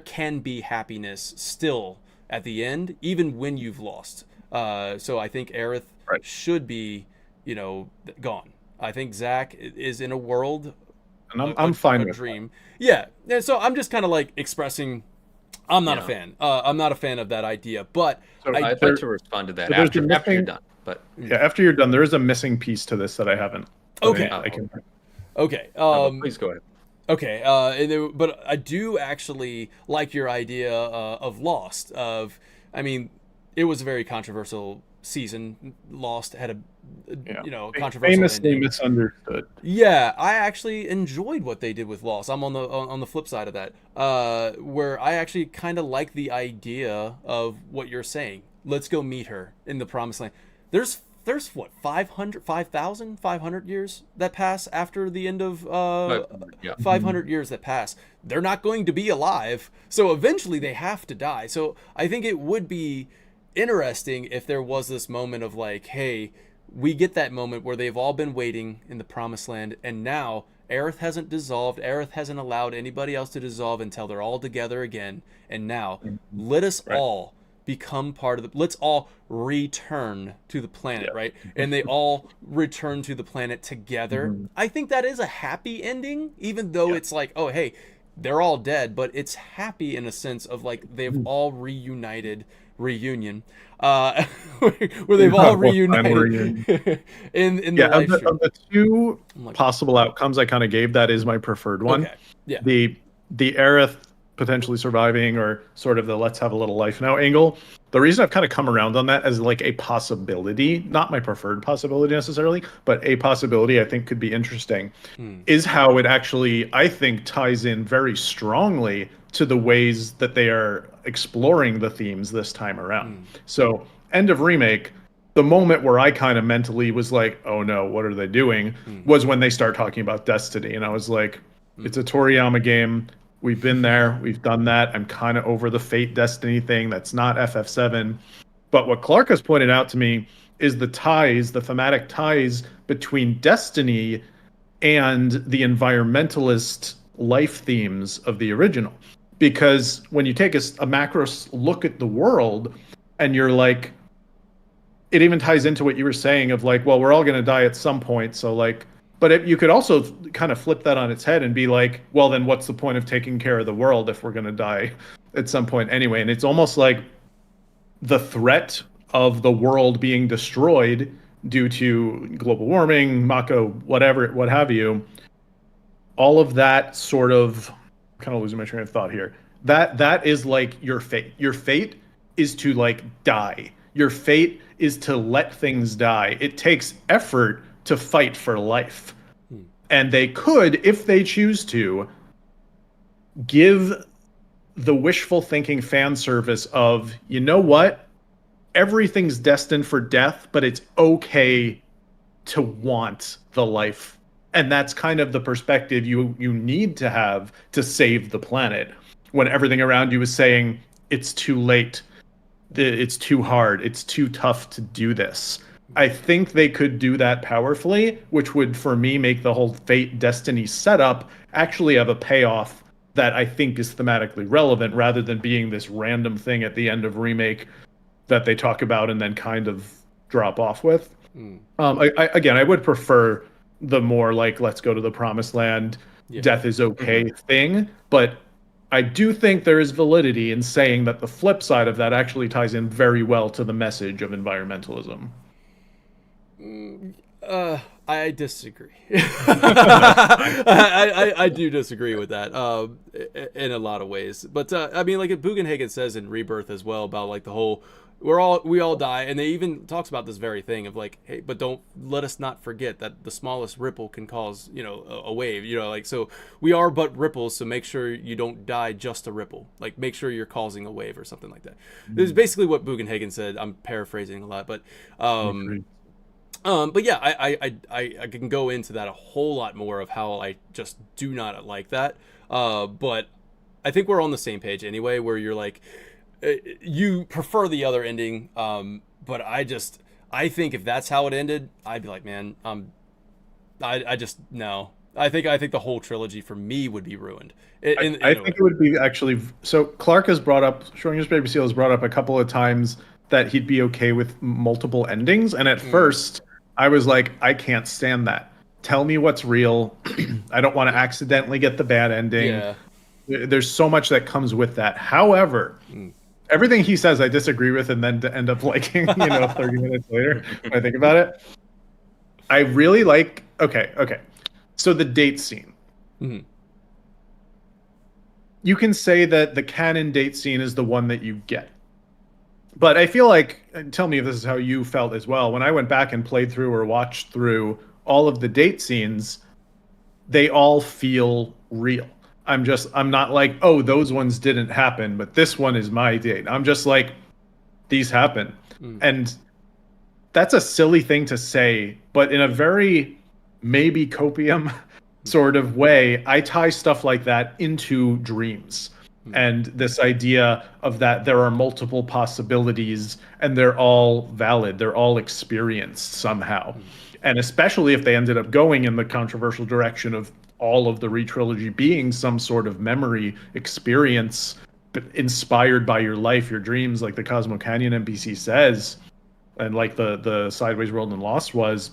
can be happiness still at the end, even when you've lost. So I think Aerith should be, gone. I think Zack is in a world, and I'm fine with dream. That. Yeah, and so I'm just kind of like expressing, I'm not a fan. I'm not a fan of that idea. But so I'd like to respond to that after you're done. But yeah, after you're done, there is a missing piece to this that I haven't. Okay. Okay. Please go ahead. Okay, but I do actually like your idea of Lost. It was a very controversial season. Lost had a controversial famously ending. Misunderstood. Yeah, I actually enjoyed what they did with Lost. I'm on the flip side of that, where I actually kind of like the idea of what you're saying. Let's go meet her in the Promised Land. There's what, 5,500 years that pass after the end of 500 years that pass. They're not going to be alive, so eventually they have to die. So I think it would be interesting if there was this moment of like, hey, we get that moment where they've all been waiting in the Promised Land, and now Aerith hasn't dissolved. Aerith hasn't allowed anybody else to dissolve until they're all together again. And now let us all become part of the, let's all return to the planet, right? And they all return to the planet together. I think that is a happy ending, even though it's like, oh, hey, they're all dead, but it's happy in a sense of like they've all reunion, where they've all reunited in the live stream. Of the two possible outcomes I kind of gave, that is my preferred one. Okay. Yeah. The Aerith potentially surviving, or sort of the let's have a little life now angle. The reason I've kind of come around on that as like a possibility, not my preferred possibility necessarily, but a possibility I think could be interesting, is how it actually, I think, ties in very strongly to the ways that they are exploring the themes this time around. So, end of remake, the moment where I kind of mentally was like, oh no, what are they doing? Was when they start talking about Destiny. And I was like, it's a Toriyama game. We've been there. We've done that. I'm kind of over the Fate Destiny thing. That's not FF7. But what Clark has pointed out to me is the ties, the thematic ties between Destiny and the environmentalist life themes of the original. Because when you take a macro look at the world, and you're like, it even ties into what you were saying of like, well, we're all going to die at some point. So like, but you could also kind of flip that on its head and be like, well, then what's the point of taking care of the world if we're going to die at some point anyway? And it's almost like the threat of the world being destroyed due to global warming, Mako, whatever, what have you. All of that sort of, I'm kind of losing my train of thought here. That is like your fate. Your fate is to like die. Your fate is to let things die. It takes effort to fight for life. And they could, if they choose to, give the wishful thinking fan service of, you know what? Everything's destined for death, but it's okay to want the life. And that's kind of the perspective you need to have to save the planet. When everything around you is saying, it's too late, it's too hard, it's too tough to do this. I think they could do that powerfully, which would, for me, make the whole Fate Destiny setup actually have a payoff that I think is thematically relevant, rather than being this random thing at the end of Remake that they talk about and then kind of drop off with. I would prefer the more like, let's go to the promised land, death is okay thing, but I do think there is validity in saying that the flip side of that actually ties in very well to the message of environmentalism. I disagree. I do disagree with that in a lot of ways. But I mean, like Bugenhagen says in Rebirth as well about like the whole we all die, and they even talks about this very thing of like, hey, but don't let us not forget that the smallest ripple can cause, you know, a wave, you know, like, so we are but ripples, so make sure you don't die just a ripple, like make sure you're causing a wave or something like that. This is basically what Bugenhagen said. I'm paraphrasing a lot, but yeah, I can go into that a whole lot more of how I just do not like that. But I think we're on the same page anyway, where you're like, you prefer the other ending. But I think if that's how it ended, I'd be like, man, I just, no. I think the whole trilogy for me would be ruined. I think it would be actually, so Clark has brought up, Schrodinger's Baby Seal has brought up a couple of times that he'd be okay with multiple endings. And at first, I was like, I can't stand that. Tell me what's real. I don't want to accidentally get the bad ending. Yeah. There's so much that comes with that. However, everything he says I disagree with, and then to end up liking, 30 minutes later when I think about it. I really like, okay. So the date scene. You can say that the canon date scene is the one that you get. But I feel like, and tell me if this is how you felt as well, when I went back and played through or watched through all of the date scenes, they all feel real. I'm not like, oh, those ones didn't happen, but this one is my date. I'm just like, these happen. And that's a silly thing to say, but in a very maybe copium sort of way, I tie stuff like that into dreams. And this idea of that there are multiple possibilities and they're all valid, they're all experienced somehow. And especially if they ended up going in the controversial direction of all of the re-trilogy being some sort of memory experience inspired by your life, your dreams, like the Cosmo Canyon NPC says, and like the Sideways World and Lost was.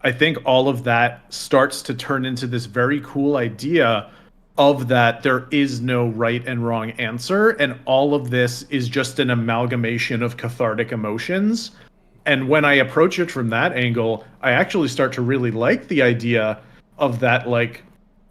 I think all of that starts to turn into this very cool idea of that there is no right and wrong answer, and all of this is just an amalgamation of cathartic emotions. And when I approach it from that angle, I actually start to really like the idea of that, like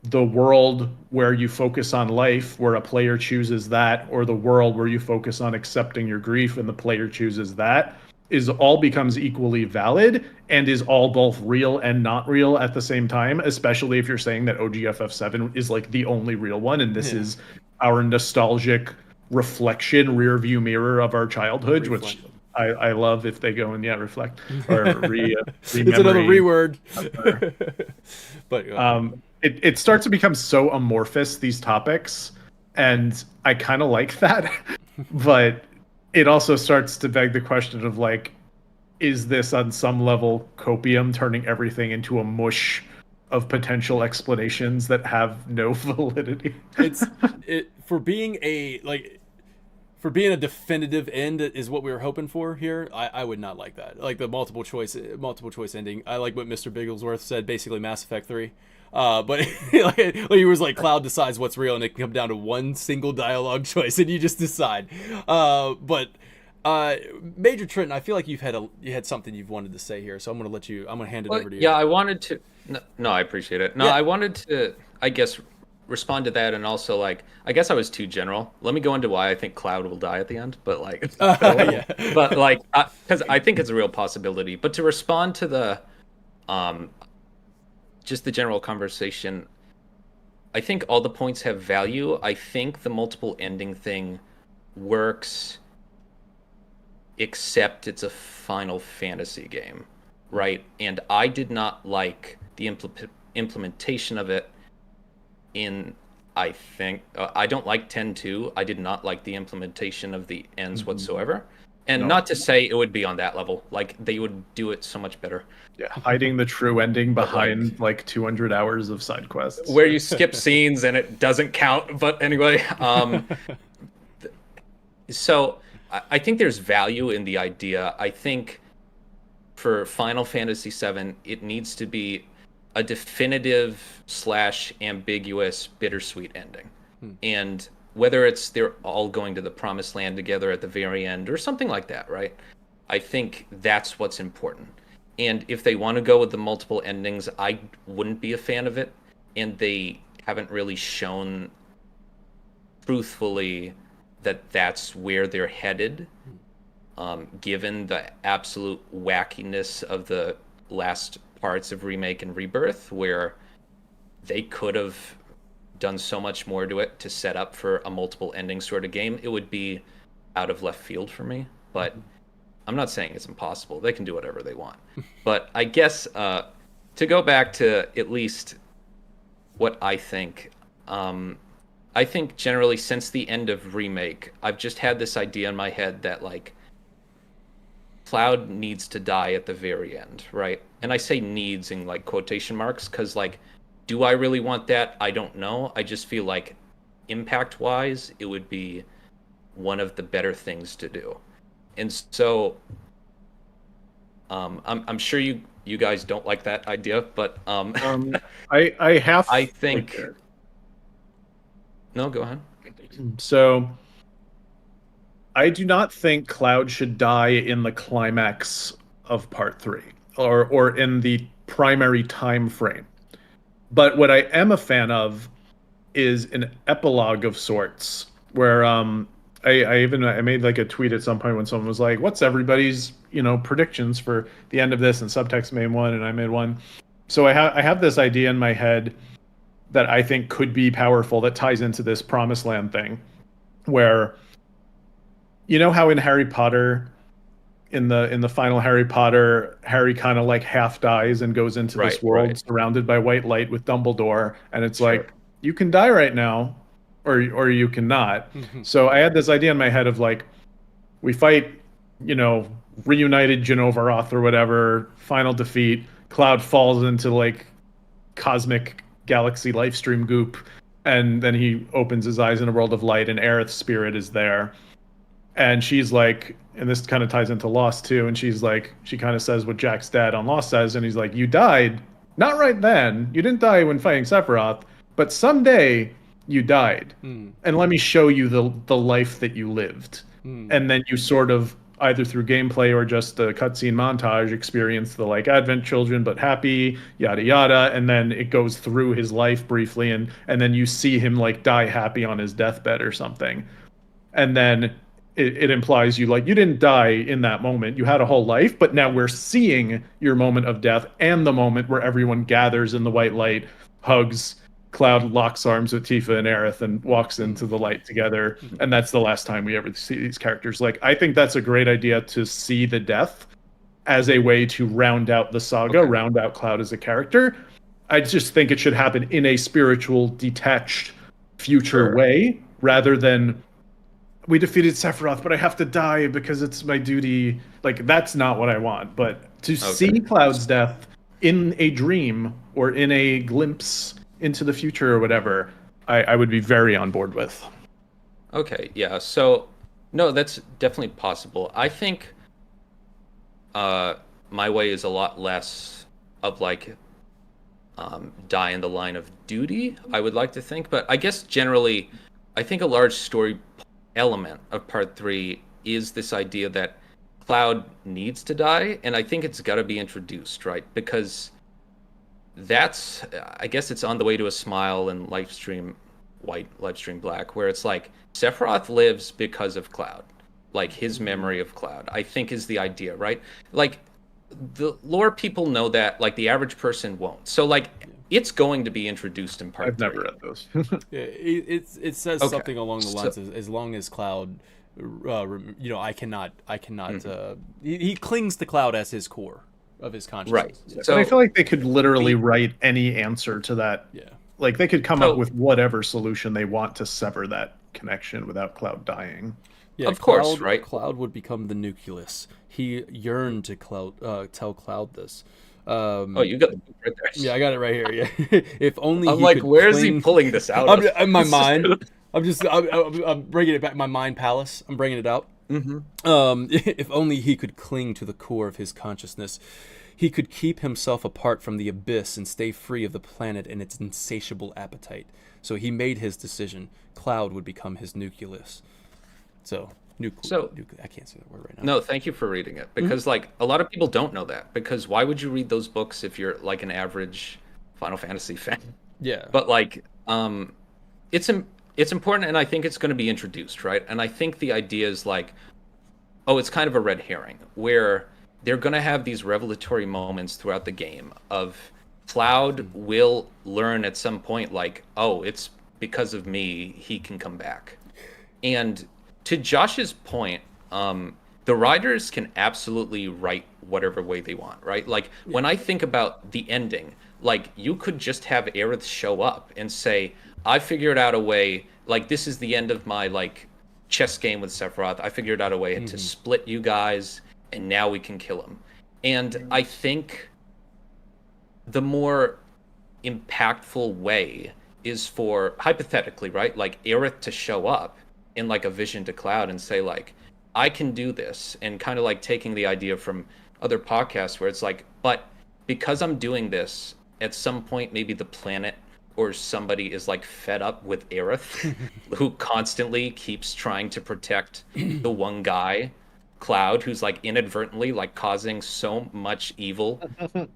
the world where you focus on life, where a player chooses that, or the world where you focus on accepting your grief and the player chooses that, is all becomes equally valid and is all both real and not real at the same time, especially if you're saying that OGFF7 is like the only real one and this is our nostalgic reflection, rear view mirror of our childhood, which I love if they go and reflect or it's another reword. But it starts to become so amorphous, these topics, and I kind of like that. But it also starts to beg the question of like, is this on some level copium, turning everything into a mush of potential explanations that have no validity? For being a definitive end is what we were hoping for here. I would not like that. Like the multiple choice ending. I like what Mr. Bigglesworth said, basically Mass Effect 3. But he was like, Cloud decides what's real, and it can come down to one single dialogue choice, and you just decide. But Major Trenton, I feel like you had something you've wanted to say here, so I'm gonna hand it over to you. Yeah, I wanted to. No, I appreciate it. No, I wanted to, I guess, respond to that, and also like, I guess I was too general. Let me go into why I think Cloud will die at the end, but like, but like, because I think it's a real possibility. But to respond to the, just the general conversation, I think all the points have value. I think the multiple ending thing works, except it's a Final Fantasy game, right? And I did not like the implementation of it in, I think, I don't like 10.2. I did not like the implementation of the ends whatsoever. And not to say it would be on that level. Like, they would do it so much better. Yeah, hiding the true ending behind like 200 hours of side quests. Where you skip scenes and it doesn't count. But anyway, so I think there's value in the idea. I think for Final Fantasy VII, it needs to be a definitive / ambiguous bittersweet ending. And whether it's they're all going to the promised land together at the very end or something like that, right? I think that's what's important. And if they want to go with the multiple endings, I wouldn't be a fan of it. And they haven't really shown truthfully that that's where they're headed, given the absolute wackiness of the last parts of Remake and Rebirth, where they could have done so much more to it to set up for a multiple ending sort of game. It would be out of left field for me, but I'm not saying it's impossible. They can do whatever they want. But I guess to go back to at least what I think generally since the end of Remake, I've just had this idea in my head that like Cloud needs to die at the very end, right? And I say needs in like quotation marks because like, do I really want that? I don't know. I just feel like impact-wise, it would be one of the better things to do. And so I'm sure you guys don't like that idea, but I think okay. No, go ahead. So I do not think Cloud should die in the climax of Part 3 or in the primary time frame. But what I am a fan of is an epilogue of sorts, where I made like a tweet at some point when someone was like, "What's everybody's predictions for the end of this?" And Subtext made one, and I made one. So I have this idea in my head that I think could be powerful that ties into this Promised Land thing, where how in Harry Potter, in the final Harry Potter, Harry kind of like half dies and goes into this world surrounded by white light with Dumbledore, and it's like, you can die right now, or you cannot. So I had this idea in my head of like, we fight, reunited Genovaroth or whatever, final defeat, Cloud falls into like cosmic galaxy life stream goop, And then he opens his eyes in a world of light, and Aerith's spirit is there. And she's like, and this kind of ties into Lost too. And she's like, she kind of says what Jack's dad on Lost says, and he's like, "You died, not right then. You didn't die when fighting Sephiroth, but someday you died, and let me show you the life that you lived." And then you sort of, either through gameplay or just the cutscene montage, experience the like Advent children but happy, yada yada, and then it goes through his life briefly, and then you see him like die happy on his deathbed or something, and then it implies you like you didn't die in that moment, you had a whole life, but now we're seeing your moment of death and the moment where everyone gathers in the white light, hugs. Cloud locks arms with Tifa and Aerith and walks into the light together, and that's the last time we ever see these characters. Like, I think that's a great idea, to see the death as a way to round out the saga, round out Cloud as a character. I just think it should happen in a spiritual, detached, future way, rather than we defeated Sephiroth, but I have to die because it's my duty. Like, that's not what I want. But to see Cloud's death in a dream or in a glimpse into the future or whatever, I would be very on board with. Okay, yeah. So, no, that's definitely possible. I think my way is a lot less of like die in the line of duty, I would like to think. But I guess generally, I think a large story element of Part 3 is this idea that Cloud needs to die, and I think it's got to be introduced, right? Because that's, I guess it's on the way to a smile in Livestream White, Livestream Black, where it's like Sephiroth lives because of Cloud, like his memory of Cloud, I think is the idea, right? Like the lore people know that, like the average person won't. So like it's going to be introduced in Part I've 3. never read those. Yeah, it says something along the lines of, as long as Cloud, I cannot. He clings to Cloud as his core of his consciousness. Right. So I feel like they could literally write any answer to that. Yeah. Like they could come up with whatever solution they want to sever that connection without Cloud dying. Yeah, of course, right? Cloud would become the nucleus. He yearned to tell Cloud this. You got the book right there. Yeah, I got it right here. Yeah. If only I'm he like, could where's cling... he pulling this out of? In my mind. I'm bringing it back. My mind palace. I'm bringing it out. If only he could cling to the core of his consciousness, he could keep himself apart from the abyss and stay free of the planet and its insatiable appetite. So he made his decision. Cloud would become his nucleus. So, I can't say that word right now. No, thank you for reading it, because like a lot of people don't know that, because why would you read those books if you're like an average Final Fantasy fan? Yeah. But like it's important, and I think it's going to be introduced, right? And I think the idea is like, it's kind of a red herring, where they're going to have these revelatory moments throughout the game of Cloud will learn at some point, like, it's because of me he can come back. And to Josh's point, the writers can absolutely write whatever way they want, right? Like when I think about the ending, like you could just have Aerith show up and say, I figured out a way, like this is the end of my like chess game with Sephiroth. I figured out a way to split you guys, and now we can kill him. And I think the more impactful way is for, hypothetically, right, like Aerith to show up in like a vision to Cloud and say like, I can do this, and kind of like taking the idea from other podcasts where it's like, but because I'm doing this, at some point maybe the planet or somebody is like fed up with Aerith, who constantly keeps trying to protect the one guy, Cloud, who's like inadvertently like causing so much evil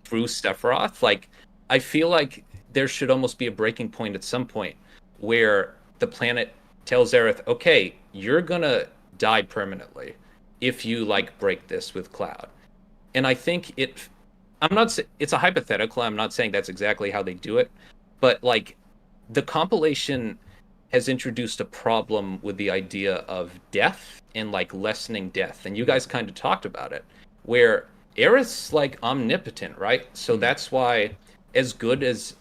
through Sephiroth. Like I feel like there should almost be a breaking point at some point where the planet tells Aerith, okay, you're gonna die permanently if you like break this with Cloud. And I think it's a hypothetical. I'm not saying that's exactly how they do it, but like the compilation has introduced a problem with the idea of death and like lessening death. And you guys kind of talked about it, where Aerith's like omnipotent, right? So that's why, as good as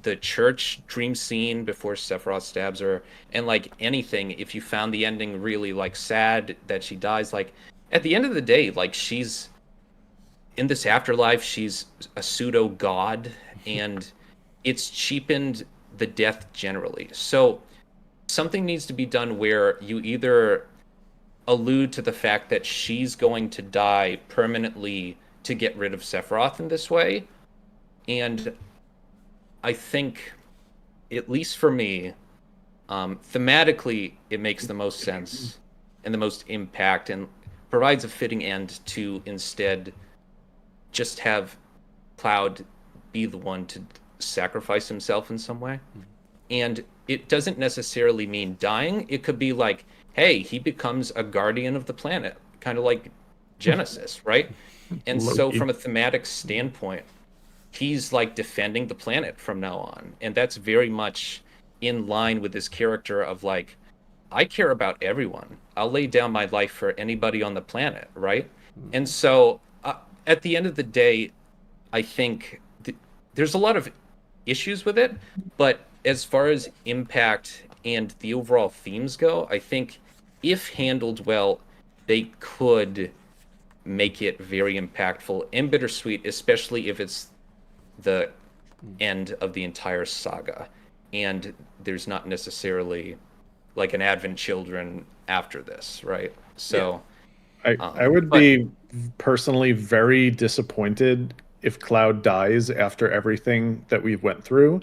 the church dream scene before Sephiroth stabs her, and like anything, if you found the ending really like sad that she dies, like at the end of the day, like she's in this afterlife, she's a pseudo god, and it's cheapened the death generally. So something needs to be done where you either allude to the fact that she's going to die permanently to get rid of Sephiroth in this way. And I think, at least for me, thematically, it makes the most sense and the most impact and provides a fitting end to instead just have Cloud be the one to sacrifice himself in some way. And it doesn't necessarily mean dying. It could be like, hey, he becomes a guardian of the planet, kind of like Genesis, right? And so from a thematic standpoint, he's like defending the planet from now on. And that's very much in line with his character of like, I care about everyone. I'll lay down my life for anybody on the planet, right? And so at the end of the day, I think there's a lot of issues with it, but as far as impact and the overall themes go, I think if handled well, they could make it very impactful and bittersweet, especially if it's the end of the entire saga and there's not necessarily like an Advent Children after this, right? So I would be personally very disappointed if Cloud dies after everything that we've went through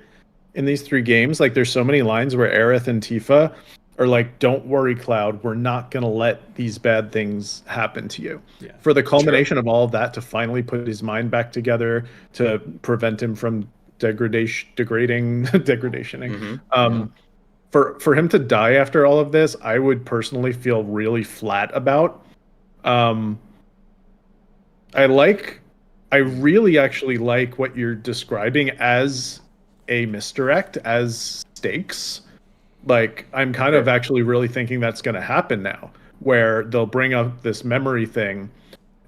in these 3 games. Like, there's so many lines where Aerith and Tifa are like, don't worry, Cloud, we're not going to let these bad things happen to you. Yeah. For the culmination of all of that, to finally put his mind back together, to prevent him from degradationing. For him to die after all of this, I would personally feel really flat about. I really actually like what you're describing as a misdirect, as stakes. Like, I'm kind of actually really thinking that's going to happen now, where they'll bring up this memory thing,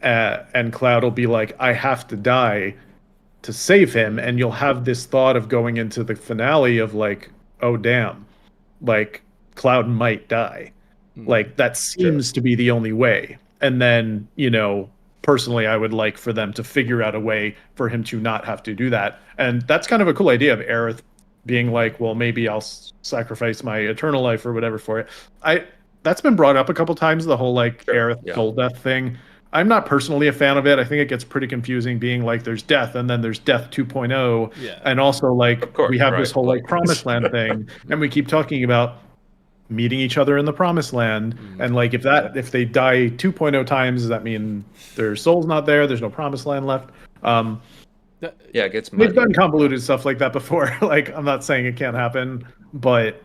and Cloud will be like, I have to die to save him, and you'll have this thought of going into the finale of like, oh damn, like Cloud might die. Like, that seems to be the only way. And then, personally, I would like for them to figure out a way for him to not have to do that. And that's kind of a cool idea of Aerith being like, well, maybe I'll sacrifice my eternal life or whatever for it. That's been brought up a couple times, the whole like Aerith soul death thing. I'm not personally a fan of it. I think it gets pretty confusing being like there's death and then there's death 2.0. Yeah. And also like we have this whole like promised land thing, and we keep talking about meeting each other in the promised land. And like if they die 2.0 times, does that mean their soul's not there? There's no promised land left. It gets muddy. We've done convoluted stuff like that before. Like, I'm not saying it can't happen, but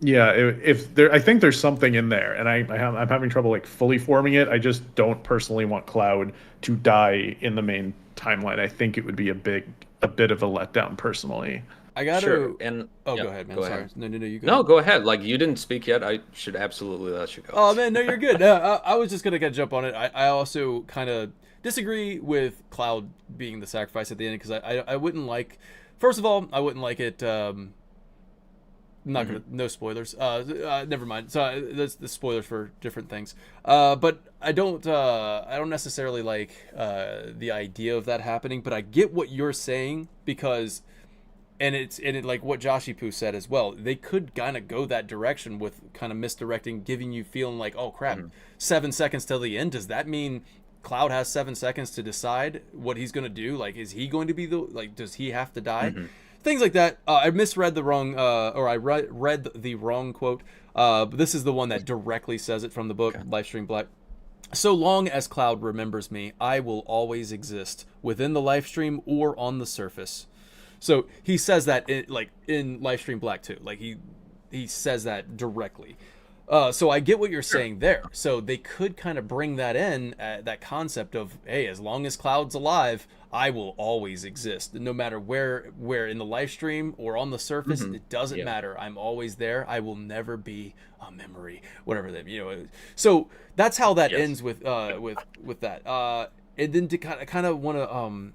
if there, I think there's something in there, and I'm having trouble like fully forming it. I just don't personally want Cloud to die in the main timeline. I think it would be a bit of a letdown personally. I got to. And go ahead, man. Sorry. Ahead. No, you go. No, go ahead. Like, you didn't speak yet. I should absolutely let you go. Oh man, no, you're good. No, I was just gonna jump on it. I also kind of disagree with Cloud being the sacrifice at the end, because I wouldn't like. First of all, I wouldn't like it. Not gonna. No spoilers. Never mind. So that's the spoilers for different things. But I don't necessarily like the idea of that happening. But I get what you're saying, because. And it's like what Joshy Poo said as well. They could kind of go that direction with kind of misdirecting, giving you feeling like, oh crap, 7 seconds till the end. Does that mean Cloud has 7 seconds to decide what he's going to do? Like, is he going to be does he have to die? Things like that. I misread the wrong, or I read the wrong quote. But this is the one that directly says it from the book, Livestream Black. So long as Cloud remembers me, I will always exist within the Livestream or on the surface. So he says that in Livestream Black too. Like he says that directly. So I get what you're saying there. So they could kind of bring that in, that concept of, hey, as long as Cloud's alive, I will always exist, no matter where in the live stream or on the surface. It doesn't matter. I'm always there. I will never be a memory, whatever that So that's how that ends with that. And then to kind of want to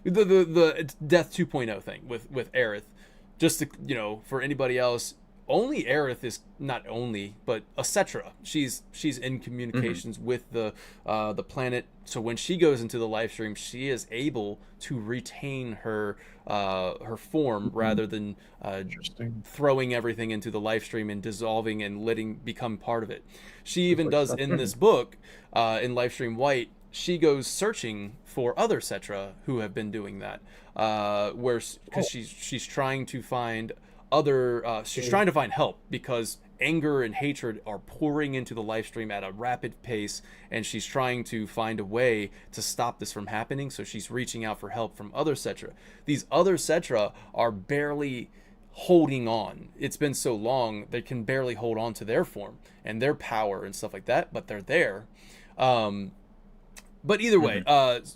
the death 2.0 thing with Aerith, just to, for anybody else, only Aerith is not only, but Acetra. She's in communications with the planet. So when she goes into the live stream, she is able to retain her form rather than throwing everything into the live stream and dissolving and letting become part of it. She even does in this book, in Livestream White. She goes searching for other Cetra who have been doing that, because she's trying to find she's trying to find help because anger and hatred are pouring into the live stream at a rapid pace, and she's trying to find a way to stop this from happening. So she's reaching out for help from other Cetra. These other Cetra are barely holding on. It's been so long they can barely hold on to their form and their power and stuff like that, but they're there. But either way,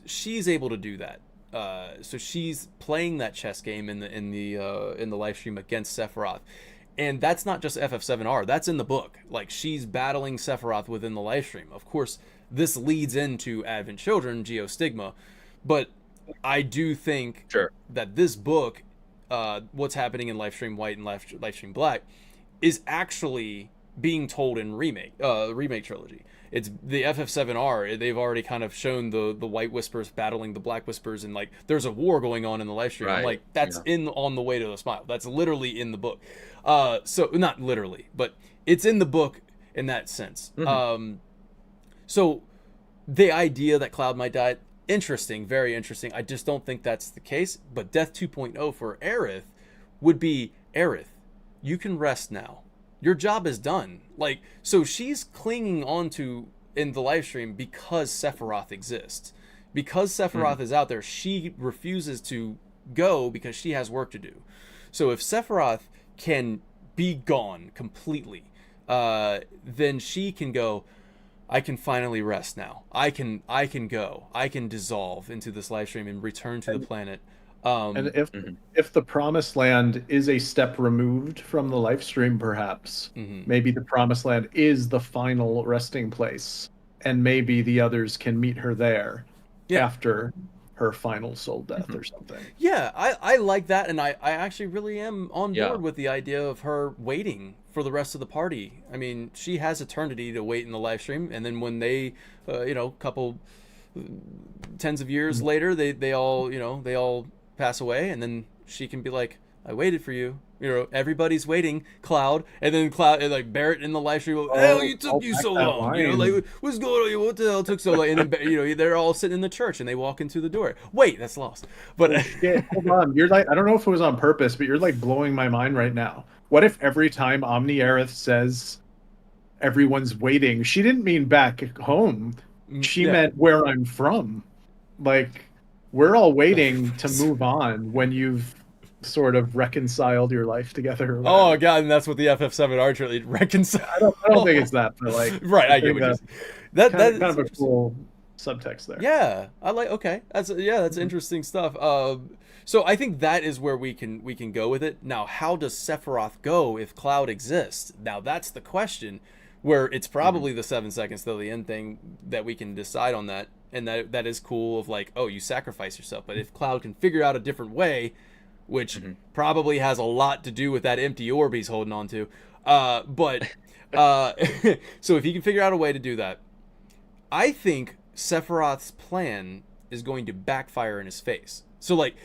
she's able to do that. So she's playing that chess game in the live stream against Sephiroth, and that's not just FF7R. That's in the book. Like, she's battling Sephiroth within the live stream. Of course, this leads into Advent Children, Geostigma, but I do think that this book, what's happening in Livestream White and Livestream Black, is actually being told in remake trilogy. It's the FF7R. They've already kind of shown the White Whispers battling the Black Whispers, and like there's a war going on in the live stream. Right. I'm like, that's on the way to the smile. That's literally in the book. So not literally, but it's in the book in that sense. So the idea that Cloud might die, interesting, very interesting. I just don't think that's the case. But Death 2.0 for Aerith would be, Aerith, you can rest now. Your job is done. Like, so she's clinging on to in the live stream because Sephiroth exists. Because Sephiroth is out there, she refuses to go because she has work to do. So if Sephiroth can be gone completely, then she can go, I can finally rest now. I can go. I can dissolve into this live stream and return to the planet. And if the Promised Land is a step removed from the live stream, perhaps maybe the Promised Land is the final resting place, and maybe the others can meet her there after her final soul death or something. Yeah, I like that, and I actually really am on board with the idea of her waiting for the rest of the party. I mean, she has eternity to wait in the live stream, and then when they, couple tens of years later, they all pass away, and then she can be like, I waited for you. Everybody's waiting, Cloud, and then Cloud, and like Barrett in the live stream, hell, you took you so long. Like, what's going on? What the hell took so long? And then they're all sitting in the church, and they walk into the door. Wait, that's lost. But hold on, you're like, I don't know if it was on purpose, but you're like blowing my mind right now. What if every time Omni Aerith says everyone's waiting, she didn't mean back home. She meant where I'm from. Like, we're all waiting to move on when you've sort of reconciled your life together. Oh god, and that's what the FF7R trilogy reconcile. I don't think it's that, but like, right, I get what you're saying. That's kind of a cool subtext there. Yeah, I like. Okay, that's interesting stuff. So I think that is where we can go with it. Now, how does Sephiroth go if Cloud exists? Now that's the question. Where it's probably the 7 seconds till the end thing that we can decide on that, and that is cool. Of like, oh, you sacrifice yourself. But if Cloud can figure out a different way, which probably has a lot to do with that empty orb he's holding on to, so if he can figure out a way to do that, I think Sephiroth's plan is going to backfire in his face. So like,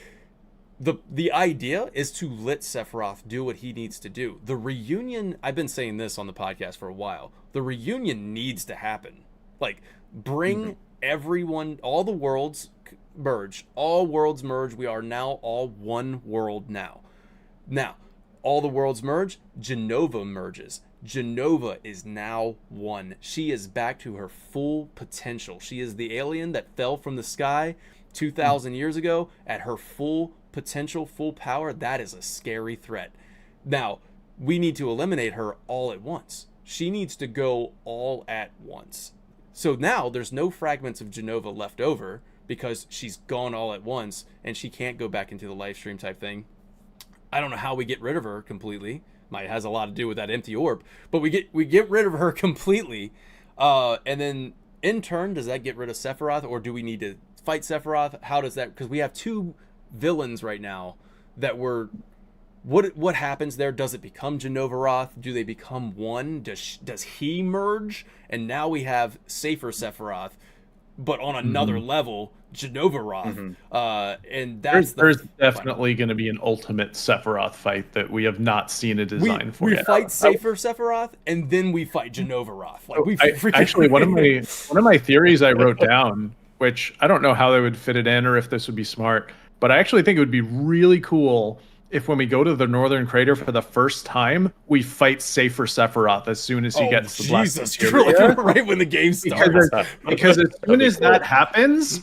the idea is to let Sephiroth do what he needs to do. The reunion, I've been saying this on the podcast for a while, the reunion needs to happen. Like, bring everyone, all the worlds merge. All worlds merge. We are now all one world now. Now, all the worlds merge. Jenova merges. Jenova is now one. She is back to her full potential. She is the alien that fell from the sky 2,000 years ago at her full potential, full power. That is a scary threat. Now, we need to eliminate her all at once. She needs to go all at once. So now there's no fragments of Jenova left over because she's gone all at once and she can't go back into the live stream type thing. I don't know how we get rid of her completely. It has a lot to do with that empty orb, but we get rid of her completely. And then in turn, does that get rid of Sephiroth, or do we need to fight Sephiroth? How does that, because we have two villains right now that we're what happens there? Does it become Genovaroth? Do they become one? Does he merge? And now we have safer Sephiroth, but on another level, Genovaroth. And there's definitely going to be an ultimate Sephiroth fight that we have not seen a design for we yet. fight safer Sephiroth, and then we fight Genovaroth. Like actually one of my theories I wrote down, which I don't know how they would fit it in or if this would be smart, but I actually think it would be really cool if when we go to the Northern Crater for the first time, we fight safer Sephiroth as soon as he gets the Black Materia. Right when the game starts. Because as soon as that happens,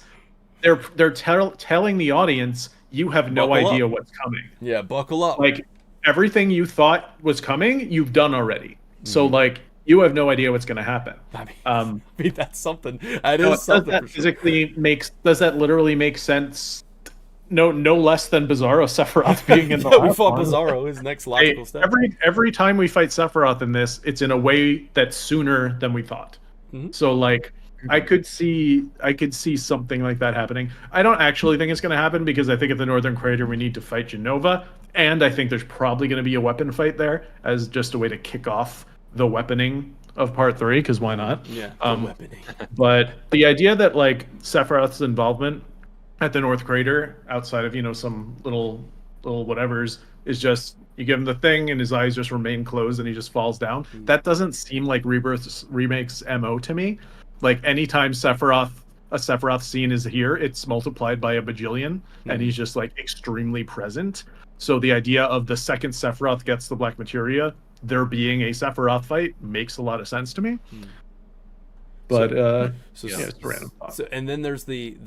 they're telling the audience, you have no idea what's coming. Yeah, buckle up. Like, everything you thought was coming, you've done already. So, like, you have no idea what's going to happen. I mean, that's something. That is something. Does that literally make sense? No less than Bizarro Sephiroth being in the we fought one. Bizarro, his next logical step. Every time we fight Sephiroth in this, it's in a way that's sooner than we thought. So like I could see something like that happening. I don't actually think it's going to happen because I think at the Northern Crater we need to fight Jenova, and I think there's probably going to be a weapon fight there as just a way to kick off the weaponing of Part 3, because why not? Yeah, weaponing. But the idea that like Sephiroth's involvement at the North Crater, outside of some little whatevers, is just you give him the thing and his eyes just remain closed and he just falls down. That doesn't seem like Rebirth Remake's MO to me. Like anytime a Sephiroth scene is here, it's multiplied by a bajillion, and he's just like extremely present. So the idea of the second Sephiroth gets the Black Materia, there being a Sephiroth fight makes a lot of sense to me. But it's a random thought. So, and then there's the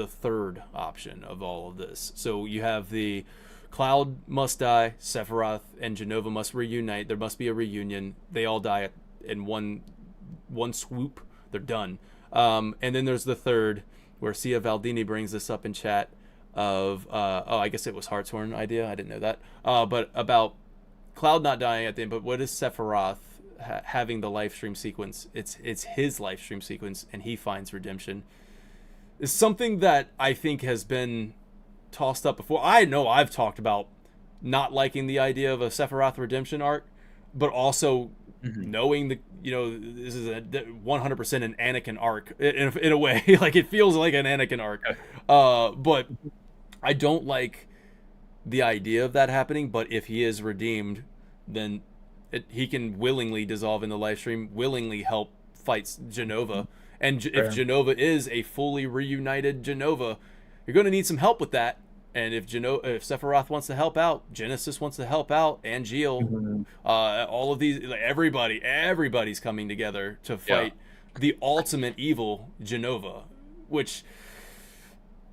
third option of all of this. So you have the Cloud must die, Sephiroth and Jenova must reunite. There must be a reunion. They all die in one swoop. They're done. And then there's the third, where Sia Valdini brings this up in chat of I guess it was Hartshorn idea. I didn't know that. But about Cloud not dying at the end. But what is Sephiroth having the live stream sequence? It's his live stream sequence, and he finds redemption. Is something that I think has been tossed up before. I know I've talked about not liking the idea of a Sephiroth redemption arc, but also knowing this is 100% an Anakin arc in a way. Like, it feels like an Anakin arc. But I don't like the idea of that happening. But if he is redeemed, then he can willingly dissolve in the live stream, willingly help fight Jenova. And if Jenova is a fully reunited Jenova, you're going to need some help with that. And if Sephiroth wants to help out, Genesis wants to help out, Angeal, all of these, like, everybody's coming together to fight the ultimate evil, Jenova, which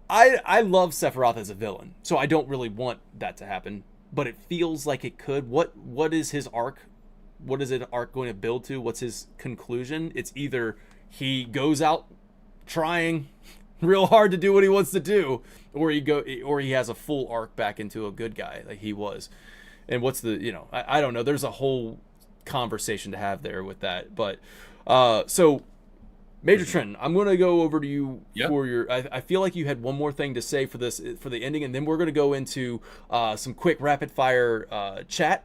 I love Sephiroth as a villain, so I don't really want that to happen, but it feels like it could. What is his arc? What is an arc going to build to? What's his conclusion? It's either he goes out trying real hard to do what he wants to do, or he has a full arc back into a good guy like he was. And what's the I don't know. There's a whole conversation to have there with that. But so Major Trenton, I'm going to go over to you for your. I feel like you had one more thing to say for the ending, and then we're going to go into some quick rapid fire chat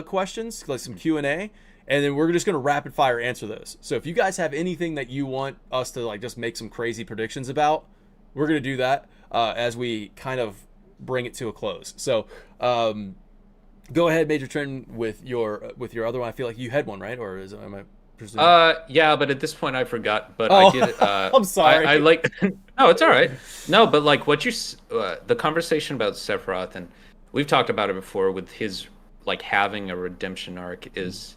questions, like some Q&A. And then we're just going to rapid fire answer those. So if you guys have anything that you want us to like just make some crazy predictions about, we're going to do that as we kind of bring it to a close. So go ahead, Major Trenton, with your other one. I feel like you had one, right? Or am I presuming? Yeah, but at this point I forgot. But I did. I'm sorry. I like. No, it's all right. No, but like what the conversation about Sephiroth, and we've talked about it before with his like having a redemption arc is.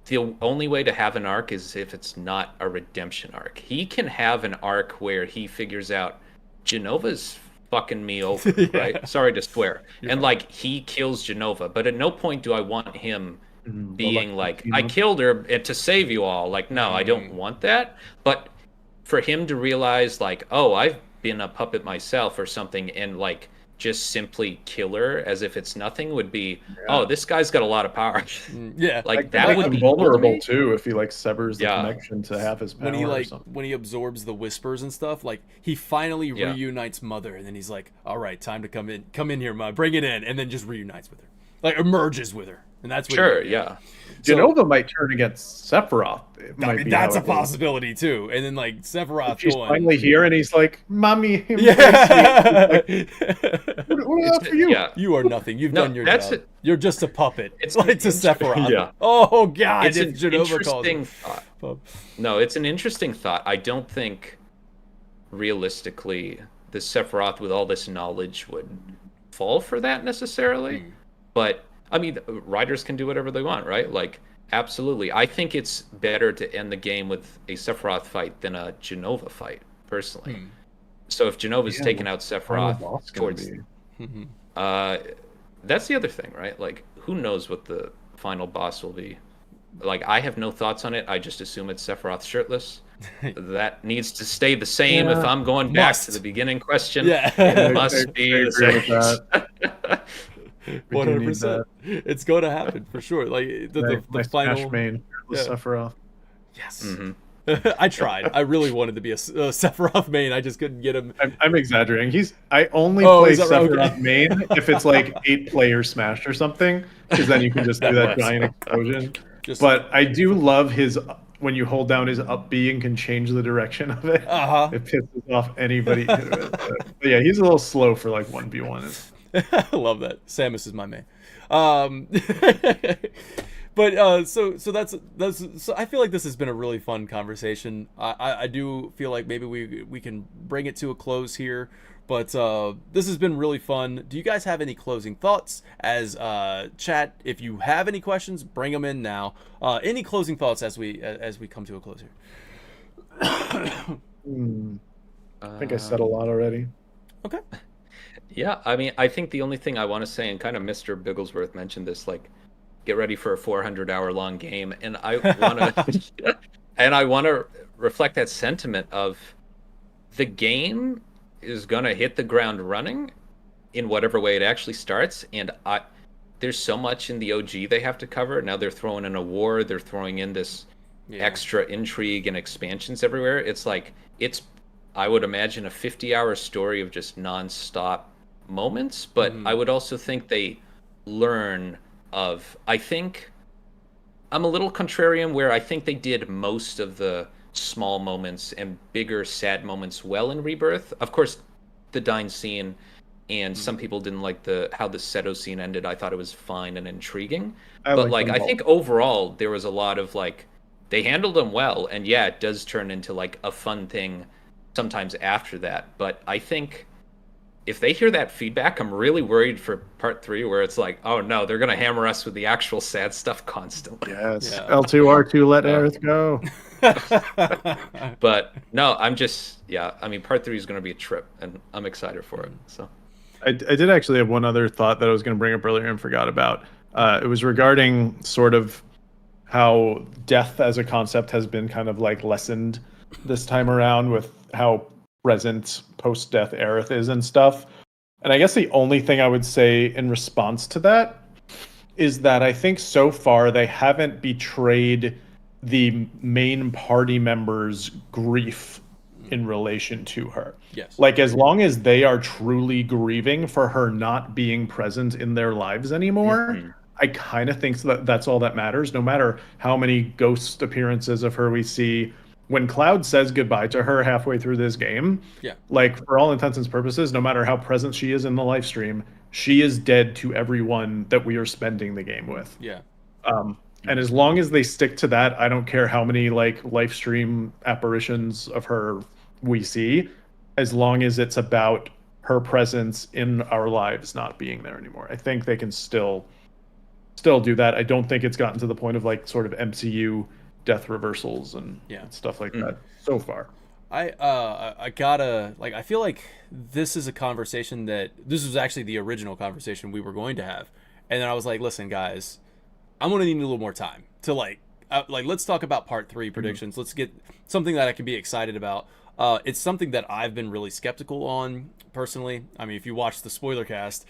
The only way to have an arc is if it's not a redemption arc. He can have an arc where he figures out Genova's fucking me over, right? Sorry to swear. And like he kills Jenova, but at no point do I want him being like, I killed her to save you all. Like, no, I don't want that. But for him to realize like, oh, I've been a puppet myself or something, and like just simply killer as if it's nothing would be, oh, this guy's got a lot of power. Yeah, Like that that would would be be cool to vulnerable me. too if he like severs the Yeah. connection to have his power when he or like something. when he absorbs the whispers and stuff, like he finally Yeah. reunites Mother, and then he's like, all right, time to come in here, Ma, bring it in, and then just reunites with her, like emerges with her, and that's what Sure, yeah. Genova might turn against Sephiroth. I mean, that's a possibility too. And then like Sephiroth She's going, finally here, and he's like, "Mommy, embrace yeah, me." What for you? Yeah. you are nothing. You've No, done your that's job. it. You're just a puppet. It's Like to an Sephiroth. yeah. Oh God, It's if an Genova calls interesting him. thought. No, it's an interesting thought. I don't think realistically the Sephiroth with all this knowledge would fall for that necessarily. But I mean, writers can do whatever they want, right? Like, absolutely. I think it's better to end the game with a Sephiroth fight than a Genova fight, personally. So if Genova's Yeah, taken out Final Sephiroth boss gonna towards, be. that's the other thing, right? Like, who knows what the final boss will be? Like, I have no thoughts on it. I just assume it's Sephiroth shirtless. That needs to stay the same. If Yeah. I'm going back Must. to the beginning question, Yeah. it I must be agree the with same. that. We do need 100%. It's going to happen for sure. Like the My final. Smash main, Yeah. Sephiroth. Yes. Mhm. I tried. I really wanted to be a Sephiroth main. I just couldn't get him. I'm exaggerating. I only Oh, play is that right? Sephiroth Okay. main if it's like 8-player Smash or something, because then you can just do that Yes. giant explosion. Just But I do love his when you hold down his up B and can change the direction of it. Uh-huh. It pisses off anybody. But yeah, he's a little slow for like 1v1. I love that. Samus is my main. But so so I feel like this has been a really fun conversation. I do feel like maybe we can bring it to a close here. But this has been really fun. Do you guys have any closing thoughts? As chat, if you have any questions, bring them in now. Any closing thoughts as we come to a close here? I think I said a lot already. Okay. Yeah, I mean, I think the only thing I want to say, and kind of Mr. Bigglesworth mentioned this, like, get ready for a 400-hour long game, and I want to, and I want to reflect that sentiment of the game is gonna hit the ground running in whatever way it actually starts, and there's so much in the OG they have to cover. Now they're throwing in a war, they're throwing in this extra intrigue and expansions everywhere. It's like I would imagine a 50-hour story of just non-stop moments, but I would also think they learn of, I think I'm a little contrarian where I think they did most of the small moments and bigger sad moments well in Rebirth. Of course, the Dyne scene, and some people didn't like how the Seto scene ended. I thought it was fine and intriguing. But like I think overall there was a lot of like they handled them well, and yeah, it does turn into like a fun thing sometimes after that. But I think if they hear that feedback, I'm really worried for part 3 where it's like, oh no, they're gonna hammer us with the actual sad stuff constantly. Yes. Yeah. L2R2, let Aerith go. But no, I mean, part 3 is gonna be a trip, and I'm excited for it. So I did actually have one other thought that I was going to bring up earlier and forgot about. It was regarding sort of how death as a concept has been kind of like lessened this time around with how present post-death Aerith is and stuff. And I guess the only thing I would say in response to that is that I think so far they haven't betrayed the main party members' grief in relation to her. Yes. Like, as long as they are truly grieving for her not being present in their lives anymore, I kind of think that's all that matters, no matter how many ghost appearances of her we see. When Cloud says goodbye to her halfway through this game, like, for all intents and purposes, no matter how present she is in the live stream, she is dead to everyone that we are spending the game with. Yeah. And as long as they stick to that, I don't care how many like live stream apparitions of her we see, as long as it's about her presence in our lives not being there anymore. I think they can still do that. I don't think it's gotten to the point of like sort of MCU death reversals and stuff like that so far. I gotta, like, I feel like this is a conversation that this was actually the original conversation we were going to have, and then I was like, listen guys, I'm gonna need a little more time to like let's talk about part 3 predictions. Let's get something that I can be excited about. It's something that I've been really skeptical on personally. I mean, if you watch the spoiler cast,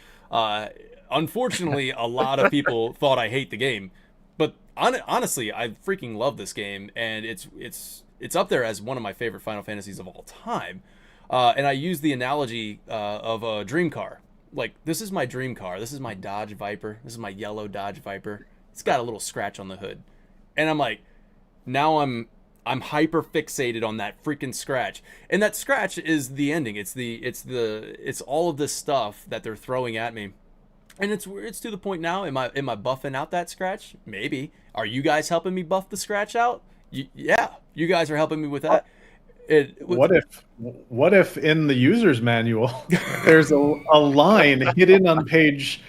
unfortunately, a lot of people thought I hate the game, but honestly, I freaking love this game, and it's up there as one of my favorite Final Fantasies of all time. And I use the analogy of a dream car. Like, this is my dream car. This is my Dodge Viper. This is my yellow Dodge Viper. It's got a little scratch on the hood, and I'm like, now I'm hyper fixated on that freaking scratch, and that scratch is the ending. It's all of this stuff that they're throwing at me, and it's to the point now. Am I buffing out that scratch? Maybe. Are you guys helping me buff the scratch out? Yeah, you guys are helping me with that. What if in the user's manual there's a line hidden on page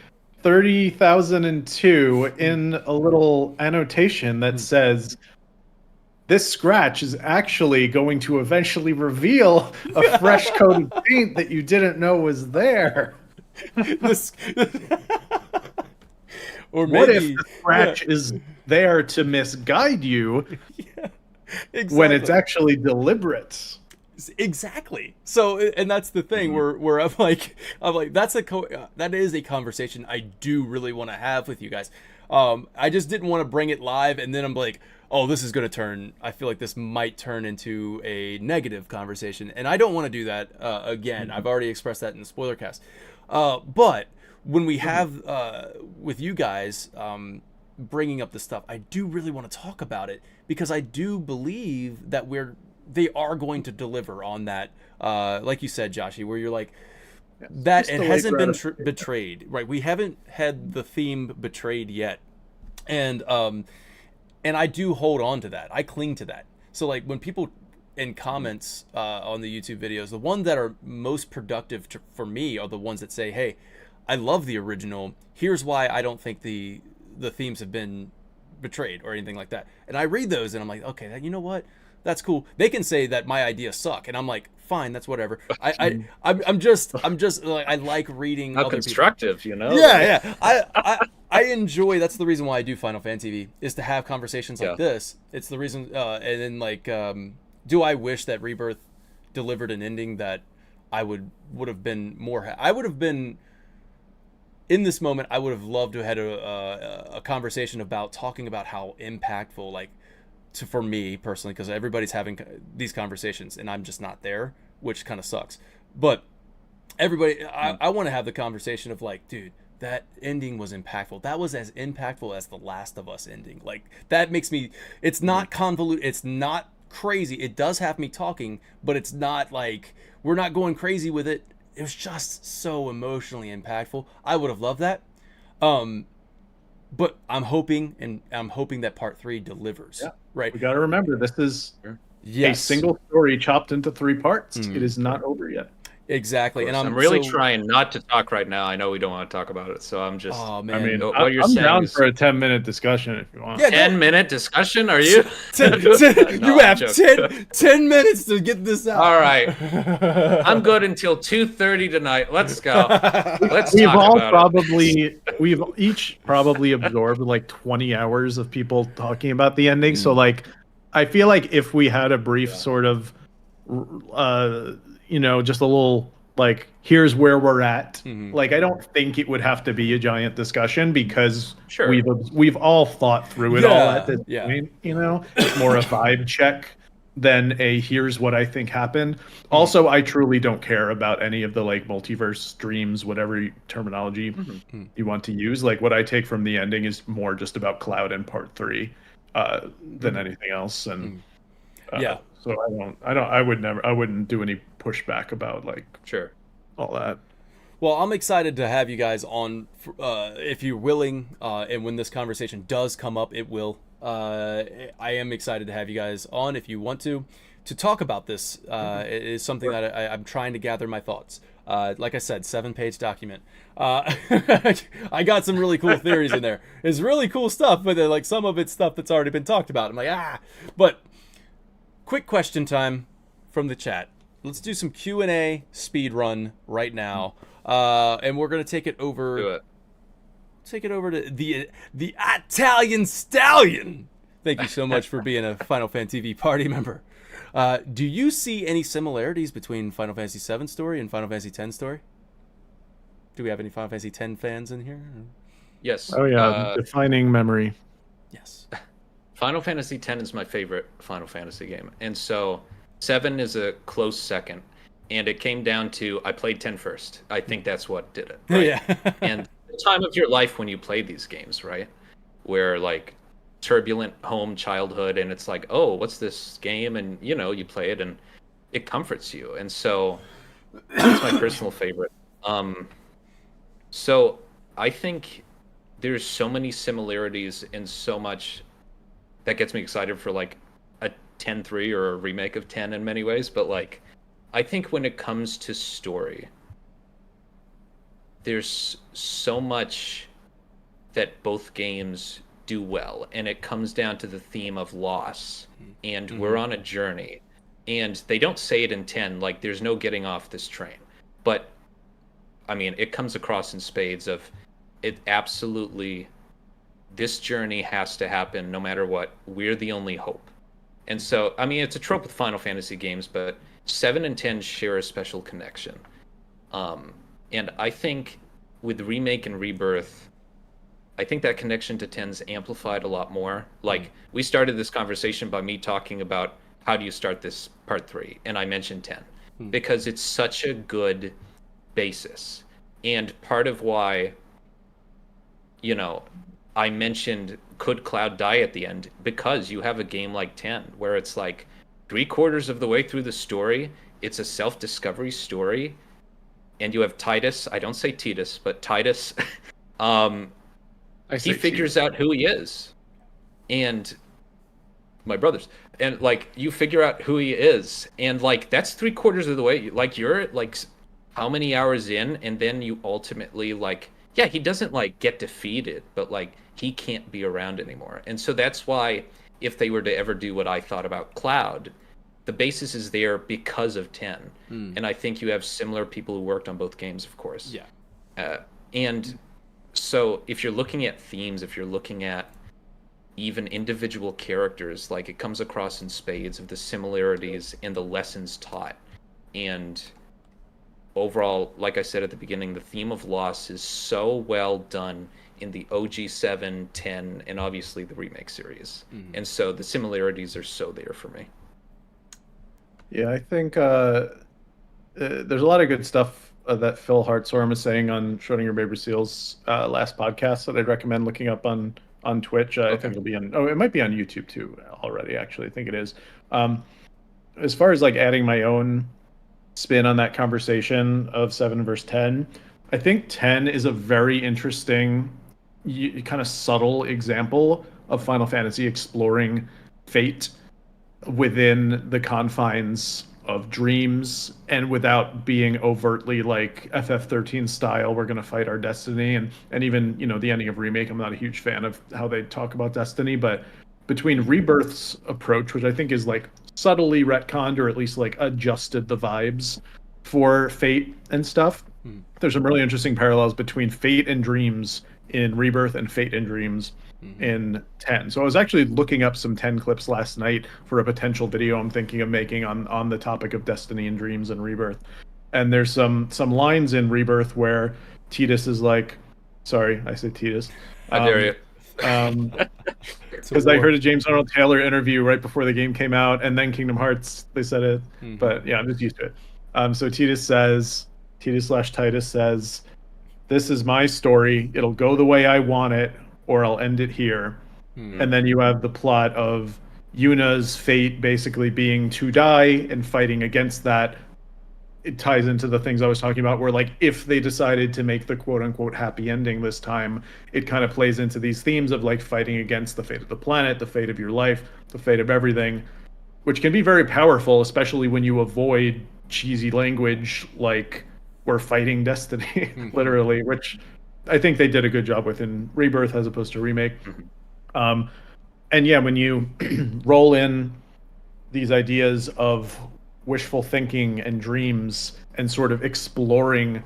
30,002 in a little annotation that says, this scratch is actually going to eventually reveal a fresh coat of paint that you didn't know was there. Or maybe, what if the scratch is there to misguide you when it's actually deliberate? Exactly. So, and that's the thing where I'm like that is a conversation I do really want to have with you guys. I just didn't want to bring it live, and then I'm like, oh, this is going to turn, I feel like this might turn into a negative conversation, and I don't want to do that again. I've already expressed that in the spoiler cast. But when we have with you guys bringing up this stuff, I do really want to talk about it, because I do believe that they are going to deliver on that, like you said, Joshy, where you're like, that it hasn't been betrayed, right? We haven't had the theme betrayed yet, and I do hold on to that. I cling to that. So like when people in comments on the YouTube videos, the ones that are most productive for me are the ones that say, hey, I love the original. Here's why I don't think the themes have been betrayed or anything like that. And I read those and I'm like, okay, you know what? That's cool. They can say that my ideas suck, and I'm like, fine, that's whatever. I'm just like, I like reading. How other constructive, people. you know? Yeah. I enjoy. That's the reason why I do Final Fan TV, is to have conversations like this. It's the reason. And then like, do I wish that Rebirth delivered an ending that I would have been more? I would have been. In this moment, I would have loved to have had a conversation about talking about how impactful, like, for me personally, because everybody's having these conversations and I'm just not there, which kind of sucks. But everybody, I want to have the conversation of like, dude, that ending was impactful. That was as impactful as the Last of Us ending. Like, that makes me, it's not convoluted, it's not crazy. It does have me talking, but it's not like, we're not going crazy with it. It was just so emotionally impactful. I would have loved that. But I'm hoping that part 3 delivers. Yeah. Right. We got to remember, this is a single story chopped into 3 parts. It is not over yet. Exactly. And I'm really trying not to talk right now. I know we don't want to talk about it, so I'm just. Oh man! I mean, what you're I'm saying down is for a 10-minute discussion if you want. Yeah, 10-minute discussion? Are you? You have 10 minutes to get this out. All right. I'm good until 2:30 tonight. Let's go. We've each probably absorbed like 20 hours of people talking about the ending. So like, I feel like if we had a brief sort of, just a little like, here's where we're at. Like, I don't think it would have to be a giant discussion, because we've all thought through it all at this point. It's more a vibe check than a here's what I think happened. Also, I truly don't care about any of the like multiverse streams, whatever terminology you want to use. Like, what I take from the ending is more just about Cloud and part 3 than anything else. And so I wouldn't do any pushback about like all that. Well, I'm excited to have you guys on, if you're willing, and when this conversation does come up, it will. I am excited to have you guys on if you want to talk about this. It is something that I'm trying to gather my thoughts. Like I said, 7-page document. I got some really cool theories in there. It's really cool stuff, but like some of it's stuff that's already been talked about. I'm like, But quick question time from the chat. Let's do some Q&A speed run right now, and we're gonna take it over. Do it. Take it over to the Italian Stallion. Thank you so much for being a Final Fan TV party member. Do you see any similarities between Final Fantasy VII story and Final Fantasy X story? Do we have any Final Fantasy X fans in here? Yes. Oh yeah, defining memory. Yes. Final Fantasy X is my favorite Final Fantasy game, and so 7 is a close second. And it came down to I played 10 first. I think that's what did it. Right? Yeah. And the time of your life when you play these games, right? Where like turbulent home childhood, and it's like, oh, what's this game? And you play it, and it comforts you. And so that's my personal favorite. So I think there's so many similarities and so much that gets me excited for like a 10-3 or a remake of 10 in many ways. But like, I think when it comes to story, there's so much that both games do well, and it comes down to the theme of loss, and we're on a journey, and they don't say it in 10, like there's no getting off this train, but I mean, it comes across in spades of it absolutely, this journey has to happen no matter what. We're the only hope. And so, I mean, it's a trope with Final Fantasy games, but 7 and 10 share a special connection. And I think with Remake and Rebirth, I think that connection to 10's amplified a lot more. Like, we started this conversation by me talking about how do you start this part 3, and I mentioned 10 because it's such a good basis. And part of why, I mentioned could Cloud die at the end, because you have a game like 10 where it's like 3/4 of the way through the story, it's a self-discovery story, and you have Titus, I don't say Titus, but Titus, he figures out who he is. And my brothers, and like, you figure out who he is, and like, that's 3/4 of the way. Like, you're like how many hours in, and then you ultimately, like, yeah, he doesn't like get defeated, but like, he can't be around anymore. And so that's why, if they were to ever do what I thought about Cloud, the basis is there because of 10. And I think you have similar people who worked on both games, of course. Yeah. And so if you're looking at themes, if you're looking at even individual characters, like, it comes across in spades of the similarities and the lessons taught. And overall, like I said at the beginning, the theme of loss is so well done in the OG 7, 10, and obviously the remake series. And so the similarities are so there for me. Yeah, I think there's a lot of good stuff that Phil Hartshorn was saying on Schrodinger Baby Seal's last podcast that I'd recommend looking up on Twitch. I think it'll be on. Oh, it might be on YouTube too already. Actually, I think it is. As far as like adding my own spin on that conversation of 7 versus 10, I think 10 is a very interesting, kind of subtle example of Final Fantasy exploring fate within the confines of dreams, and without being overtly like FF13 style, we're going to fight our destiny. And even, the ending of Remake, I'm not a huge fan of how they talk about destiny, but between Rebirth's approach, which I think is like subtly retconned, or at least like adjusted the vibes for fate and stuff, there's some really interesting parallels between fate and dreams in Rebirth and fate and dreams in 10. So I was actually looking up some 10 clips last night for a potential video I'm thinking of making on the topic of destiny and dreams and Rebirth. And there's some lines in Rebirth where Tidus is like, sorry, I said Tidus. I dare you. Because I heard a James Arnold Taylor interview right before the game came out, and then Kingdom Hearts, they said it. But yeah, I'm just used to it. So Tidus says, "This is my story. It'll go the way I want it, or I'll end it here." And then you have the plot of Yuna's fate basically being to die and fighting against that. It ties into the things I was talking about, where like, if they decided to make the quote unquote happy ending this time, it kind of plays into these themes of like fighting against the fate of the planet, the fate of your life, the fate of everything, which can be very powerful, especially when you avoid cheesy language like we're fighting destiny, literally, which I think they did a good job with in Rebirth as opposed to Remake. And yeah, when you roll in these ideas of wishful thinking and dreams and sort of exploring,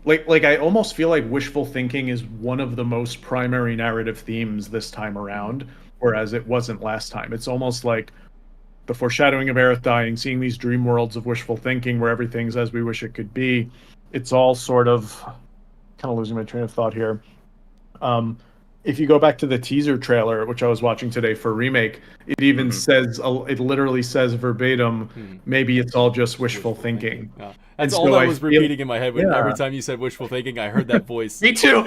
like I almost feel like wishful thinking is one of the most primary narrative themes this time around, whereas it wasn't last time. It's almost like the foreshadowing of Aerith dying, seeing these dream worlds of wishful thinking where everything's as we wish it could be. It's all sort of kind of losing my train of thought here. If you go back to the teaser trailer, which I was watching today for Remake, it even says, it literally says verbatim, maybe it's all just wishful thinking. Yeah. That's all that was repeating in my head. Every time you said wishful thinking, I heard that voice. Me too.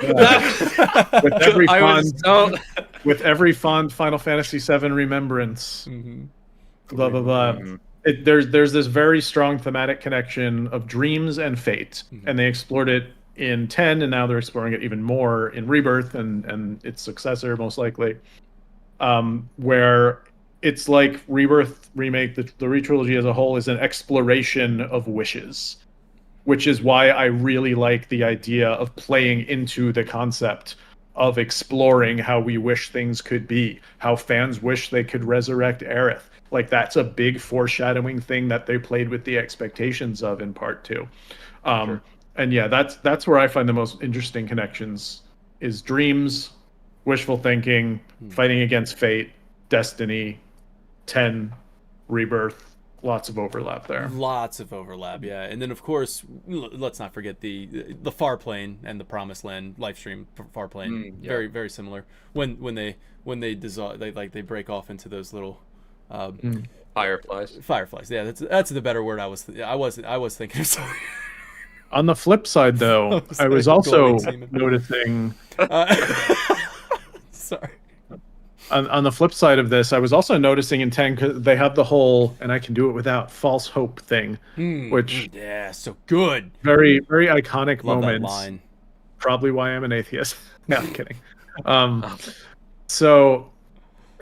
With every fond Final Fantasy VII remembrance, blah blah blah. There's this very strong thematic connection of dreams and fate, and they explored it in 10, and now they're exploring it even more in Rebirth and its successor, most likely, where it's like Rebirth, Remake, the re-trilogy as a whole is an exploration of wishes, which is why I really like the idea of playing into the concept of exploring how we wish things could be, how fans wish they could resurrect Aerith. Like, that's a big foreshadowing thing that they played with the expectations of in part 2. Sure. And yeah, that's where I find the most interesting connections is dreams, wishful thinking, fighting against fate, destiny, 10, Rebirth. Lots of overlap there. Lots of overlap, yeah. And then of course, let's not forget the Far Plane and the Promised Land live stream Far Plane. Very, very similar. When they dissolve, they break off into those little Fireflies. Fireflies. Yeah, that's the better word I was thinking of. Sorry. On the flip side, though, I was also noticing. Sorry. On the flip side of this, I was also noticing in 10 because they have the whole "and I can do it without false hope" thing, which so good. Very, very iconic Love moments. that line. Probably why I'm an atheist. No, I'm kidding. So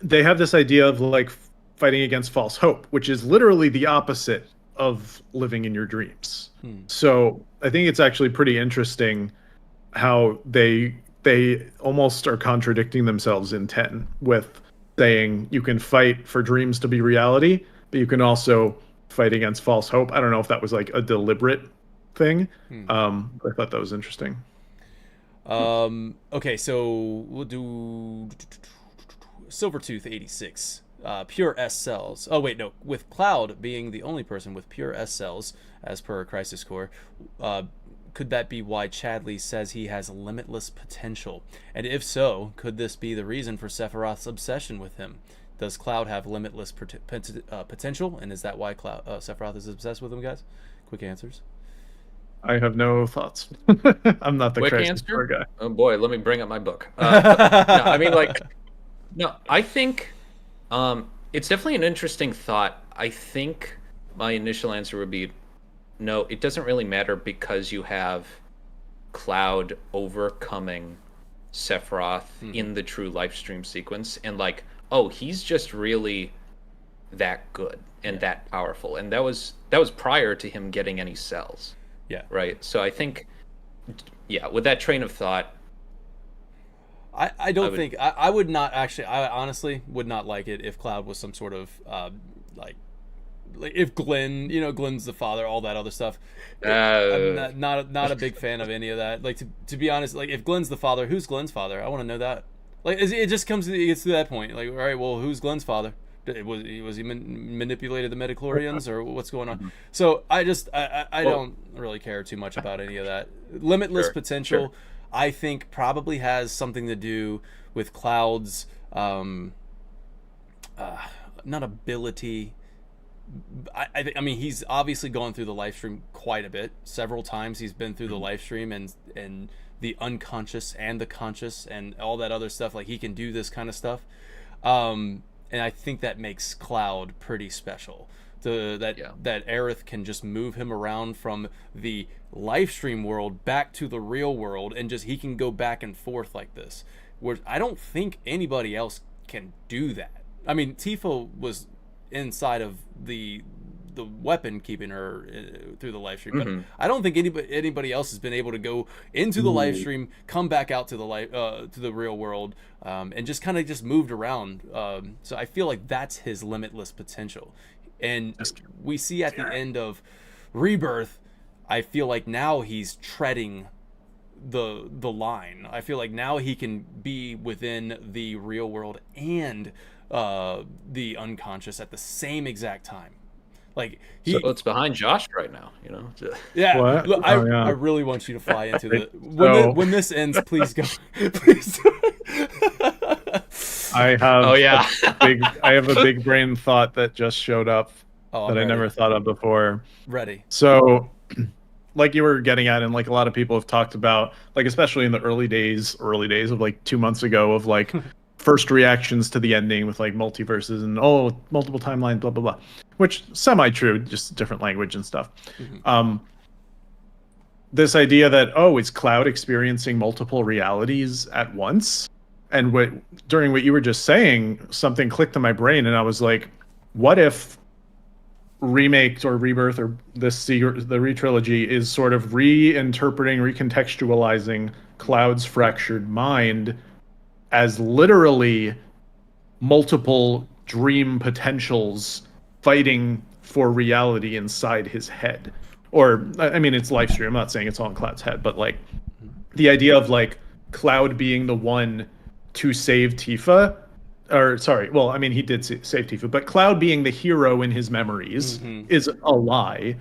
they have this idea of like fighting against false hope, which is literally the opposite of living in your dreams. So I think it's actually pretty interesting how they almost are contradicting themselves in 10 with saying you can fight for dreams to be reality, but you can also fight against false hope. I don't know if that was like a deliberate thing. I thought that was interesting. Okay, so we'll do Silvertooth 86. Pure S cells. Oh wait, no. With Cloud being the only person with pure S cells, as per Crisis Core, could that be why Chadley says he has limitless potential? And if so, could this be the reason for Sephiroth's obsession with him? Does Cloud have limitless potential, and is that why Sephiroth is obsessed with him, guys? Quick answers. I have no thoughts. I'm not the Crisis Core guy. Oh boy, let me bring up my book. I think it's definitely an interesting thought. I think my initial answer would be no, it doesn't really matter because you have Cloud overcoming Sephiroth in the true live stream sequence, and like, oh, he's just really that good and that powerful, and that was prior to him getting any cells. Yeah. Right. So I think, with that train of thought, I would not actually. I honestly would not like it if Cloud was some sort of like if Glenn's the father, all that other stuff. I'm not a big fan of any of that. Like to be honest, like if Glenn's the father, who's Glenn's father? I want to know that. Like it just gets to that point. Like, all right, well, who's Glenn's father? Was he manipulated the midichlorians or what's going on? So I don't really care too much about any of that. Limitless potential, I think, probably has something to do with Cloud's not ability. I mean, he's obviously gone through the live stream quite a bit. Several times he's been through the live stream and the unconscious and the conscious and all that other stuff. Like, he can do this kind of stuff. And I think that makes Cloud pretty special. That Aerith can just move him around from the live stream world back to the real world, and just he can go back and forth like this. Where I don't think anybody else can do that. I mean, Tifa was inside of the weapon keeping her through the live stream, but I don't think anybody else has been able to go into the live stream, come back out to the real world, and just kind of just moved around. So I feel like that's his limitless potential, and we see at the end of Rebirth, I feel like now he's treading the line. I feel like now he can be within the real world and the unconscious at the same exact time. Like So it's behind Josh right now, you know. yeah. What? Look, Oh, yeah. I really want you to fly into the So- when this ends. Please go. Please. I have Oh, yeah. I have a big brain thought that just showed up Oh, I'm that I ready. never thought of before. Ready. So, like you were getting at, and like a lot of people have talked about, like especially in the early days of like 2 months ago, of like first reactions to the ending with like multiverses and multiple timelines, blah blah blah, which semi-true, just different language and stuff. This idea that is Cloud experiencing multiple realities at once, and during what you were just saying, something clicked in my brain, and I was like, what if remakes or rebirth or the retrilogy is sort of reinterpreting, recontextualizing Cloud's fractured mind as literally multiple dream potentials fighting for reality inside his head. Or I mean, it's live stream. I'm not saying it's all in Cloud's head, but like the idea of like Cloud being the one to save Tifa, or sorry, well, I mean, he did save Tifa, but Cloud being the hero in his memories is a lie.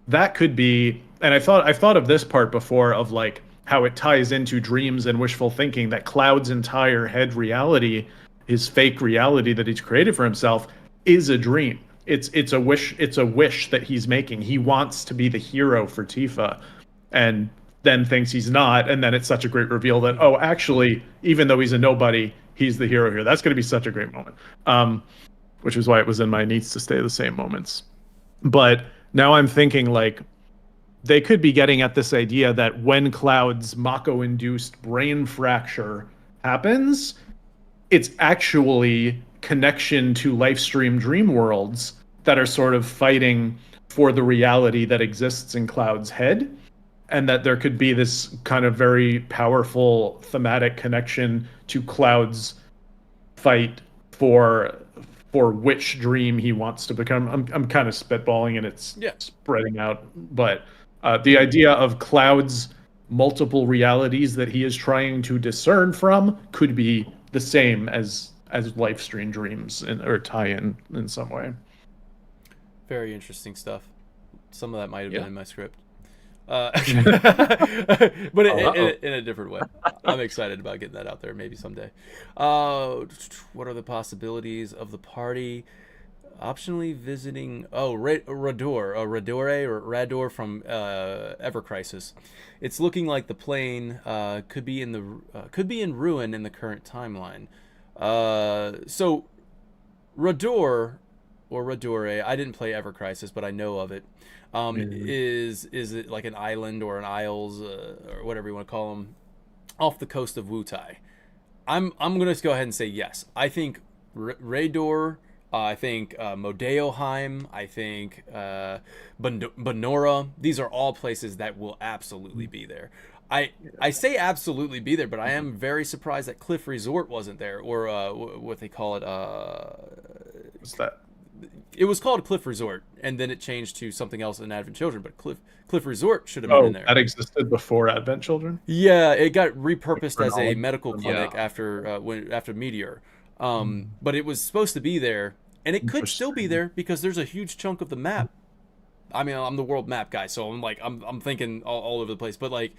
That could be, and I've thought of this part before, of like how it ties into dreams and wishful thinking, that Cloud's entire head reality, his fake reality that he's created for himself, is a dream. It's a wish that he's making. He wants to be the hero for Tifa, and then thinks he's not, and then it's such a great reveal that actually, even though he's a nobody, he's the hero here. That's going to be such a great moment, which is why it was in my needs to stay the same moments. But now I'm thinking like they could be getting at this idea that when Cloud's Mako-induced brain fracture happens, it's actually connection to Lifestream dream worlds that are sort of fighting for the reality that exists in Cloud's head, and that there could be this kind of very powerful thematic connection to Cloud's fight for which dream he wants to become. I'm kind of spitballing and it's spreading out, but the idea of Cloud's multiple realities that he is trying to discern from could be the same as Lifestream dreams, or tie in some way. Very interesting stuff. Some of that might have been in my script. But in a different way. I'm excited about getting that out there maybe someday. What are the possibilities of the party? Optionally visiting Rador from Ever Crisis. It's looking like the plane could be in ruin in the current timeline. So Rador or Radore, I didn't play Ever Crisis, but I know of it. Is it like an island or an isles or whatever you want to call them off the coast of Wutai? I'm gonna just go ahead and say yes. I think Rador. I think Modeoheim. I think Benora. These are all places that will absolutely be there. I say absolutely be there, but I am very surprised that Cliff Resort wasn't there, or what they call it. What's that? It was called Cliff Resort, and then it changed to something else in Advent Children. But Cliff Resort should have been in there. That existed before Advent Children. Yeah, it got repurposed as a medical clinic after Meteor. But it was supposed to be there, and it could still be there because there's a huge chunk of the map. I mean, I'm the world map guy, so I'm thinking all over the place. But like,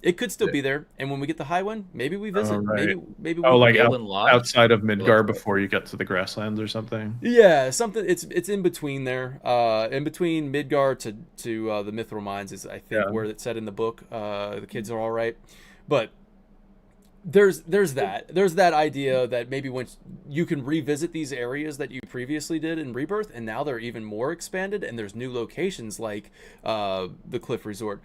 it could still be there, and when we get the high one, maybe we visit. Right. Maybe we like outside of Midgar before you get to the grasslands or something. Yeah, something. It's in between there. In between Midgar to the Mithril Mines is, I think, where it's said in the book. The kids are all right, but there's that idea that maybe once you can revisit these areas that you previously did in Rebirth, and now they're even more expanded, and there's new locations like the Cliff Resort.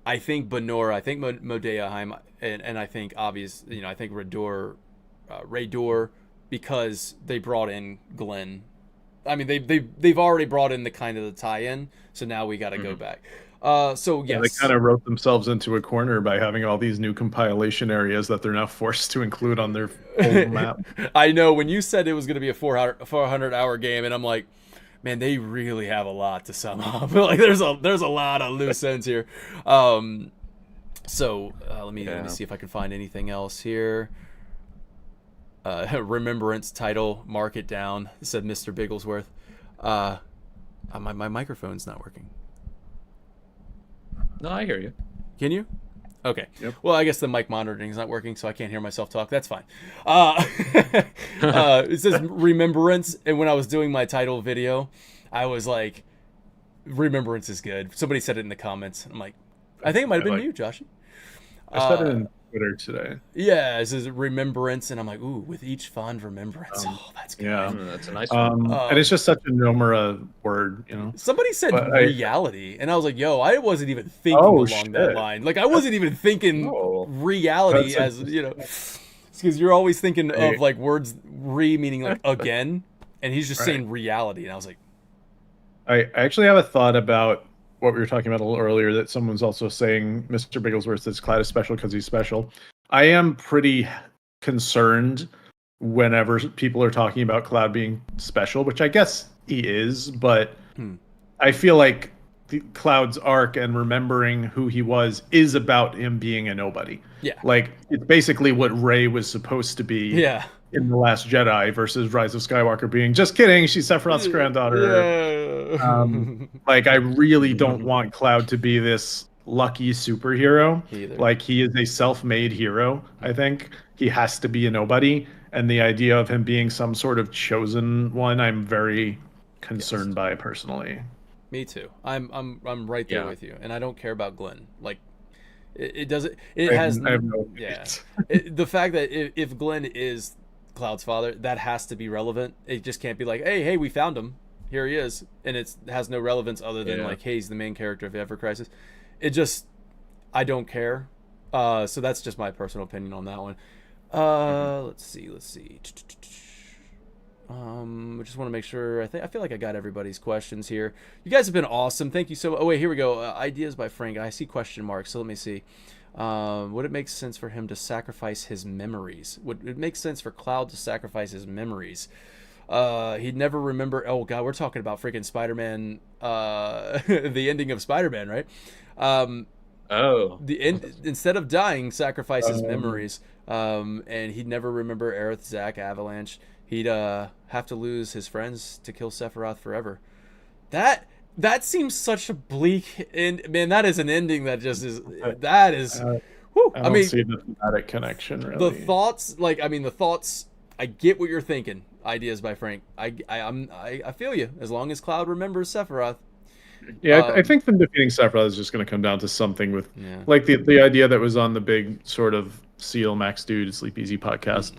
I think Benora, I think Modeaheim, and I think I think Rador, because they brought in Glenn. I mean, they've already brought in the kind of the tie-in, so now we got to go back. So yes, they kind of wrote themselves into a corner by having all these new compilation areas that they're now forced to include on their old map. I know when you said it was going to be a 400-hour game, and I'm like, man, they really have a lot to sum up. Like there's a lot of loose ends here. So let me see if I can find anything else here. Remembrance title, mark it down, said Mr. Bigglesworth. My microphone's not working. No, I hear you. Can you? Okay. Yep. Well, I guess the mic monitoring is not working, so I can't hear myself talk. That's fine. It says Remembrance, and when I was doing my title video, I was like, Remembrance is good. Somebody said it in the comments. I'm like, I think it might have been you, Joshy. I said it in Twitter today. Yeah, it says Remembrance, and I'm like, ooh, with each fond remembrance. That's good. Yeah. That's a nice one. And it's just such a Nomura word, Somebody said But reality, and I was like, yo, I wasn't even thinking along that shit. line. Like, I wasn't even thinking No. reality That's as, because you're always thinking of like words meaning like again, and he's just saying reality, and I was like, I actually have a thought about what we were talking about a little earlier, that someone's also saying Mr. Bigglesworth says Cloud is special because he's special. I am pretty concerned whenever people are talking about Cloud being special, which I guess he is, but I feel like Cloud's arc and remembering who he was is about him being a nobody. Yeah. Like, it's basically what Rey was supposed to be. Yeah. In The Last Jedi versus Rise of Skywalker being, just kidding, she's Sephiroth's granddaughter. Yeah. Like, I really don't want Cloud to be this lucky superhero. Either. Like, he is a self-made hero, I think. He has to be a nobody. And the idea of him being some sort of chosen one, I'm very concerned by personally. Me too. I'm right there with you, and I don't care about Glenn. Like, it doesn't. It has. I have no The fact that if Glenn is Cloud's father, that has to be relevant. It just can't be like, hey, we found him. Here he is, and it has no relevance other than like, hey, he's the main character of Ever Crisis. It just, I don't care. So that's just my personal opinion on that one. Let's see. I just want to make sure. I feel like I got everybody's questions here. You guys have been awesome. Thank you so much. Oh wait, here we go. Ideas by Frank. I see question marks. So let me see. Would it make sense for him to sacrifice his memories? Would it make sense for Cloud to sacrifice his memories? He'd never remember. Oh god, we're talking about freaking Spider-Man. The ending of Spider-Man, right? Instead of dying, sacrifice his memories. And he'd never remember Aerith, Zack, Avalanche. He'd have to lose his friends to kill Sephiroth forever. That seems such a bleak end. Man, that is an ending that just is. That is. I don't see the thematic connection really. The thoughts, I get what you're thinking. Ideas by Frank. I feel you. As long as Cloud remembers Sephiroth. Yeah, I think them defeating Sephiroth is just going to come down to something with, like the idea that was on the big sort of Seal Max Dude Sleep Easy podcast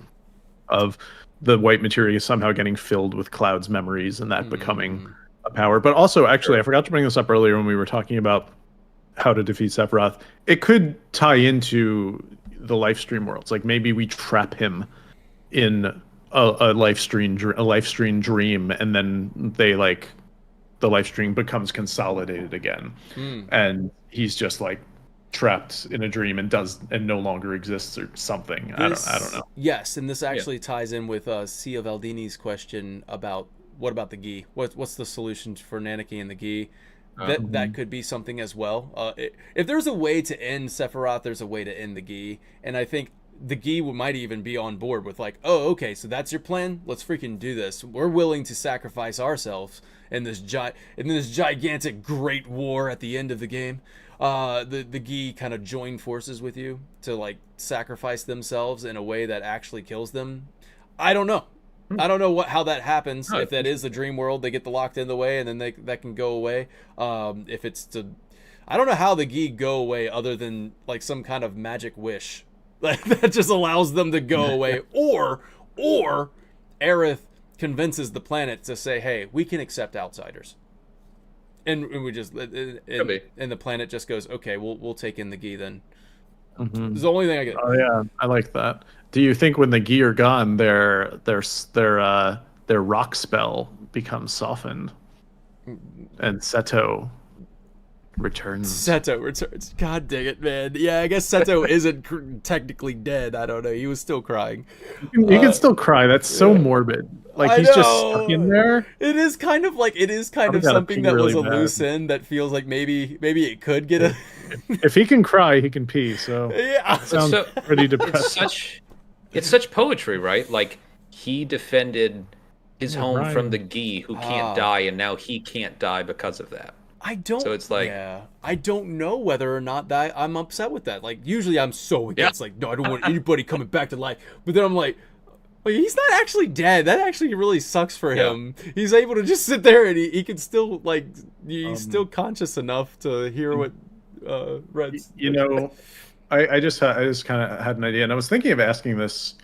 of the white materia somehow getting filled with Cloud's memories and that becoming a power. But also, actually, I forgot to bring this up earlier when we were talking about how to defeat Sephiroth. It could tie into the life stream worlds. Like maybe we trap him in a life stream dream, and then the life stream becomes consolidated again, and he's just like trapped in a dream and no longer exists or something. I don't know. Yes, and this actually ties in with Cia Valdini's question about what about the Gi? What's the solution for Nanaki and the Gi? That could be something as well. If there's a way to end Sephiroth, there's a way to end the Gi, and I think the Gi might even be on board with like, oh, okay, so that's your plan. Let's freaking do this. We're willing to sacrifice ourselves in this gigantic great war at the end of the game. The Gi kind of join forces with you to like sacrifice themselves in a way that actually kills them. I don't know. I don't know how that happens. If that is the dream world, they get locked in the way, and then that can go away. If it's I don't know how the Gi go away other than like some kind of magic wish that just allows them to go away, or Aerith convinces the planet to say, "Hey, we can accept outsiders," and we just and the planet just goes, "Okay, we'll take in the Gi then." It's the only thing I get. Oh yeah, I like that. Do you think when the Gi are gone, their rock spell becomes softened, and Seto returns? God dang it, man. Yeah, I guess Seto isn't technically dead. I don't know. He was still crying. You can still cry. That's so morbid. Like he's just stuck in there. It is kind of something that was a loose end that feels like maybe it could get a. If he can cry, he can pee. So yeah, sounds pretty depressing. It's such poetry, right? Like he defended his Yeah, home from Ryan. the Gi who can't die, and now he can't die because of that. So it's like, I don't know whether or not that I'm upset with that. Like, usually I'm so yeah, against, like, no, I don't want anybody coming back to life. But then I'm like, well, he's not actually dead. That actually really sucks for Yeah. him. He's able to just sit there and he can still, like, he's still conscious enough to hear what Red's. You know, I just kind of had an idea, and I was thinking of asking this.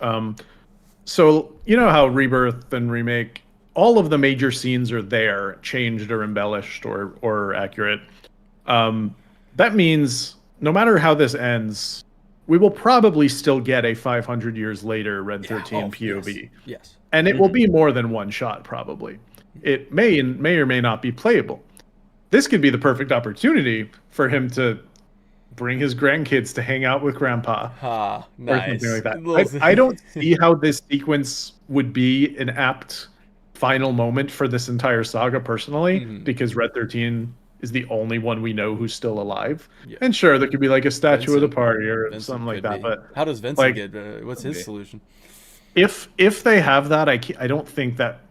So you know how Rebirth and Remake, all of the major scenes are there, changed or embellished or accurate. That means no matter how this ends, we will probably still get a 500 years later Red 13 POV. Yes. And it will be more than one shot, probably. It may or may not be playable. This could be the perfect opportunity for him to bring his grandkids to hang out with grandpa. Nice. Or something like that. I don't see how this sequence would be an apt final moment for this entire saga personally, because Red 13 is the only one we know who's still alive. Yeah. And sure, there could be like a statue of the party or something like that. But how does Vincent get? What's his solution? If they have that, I don't think that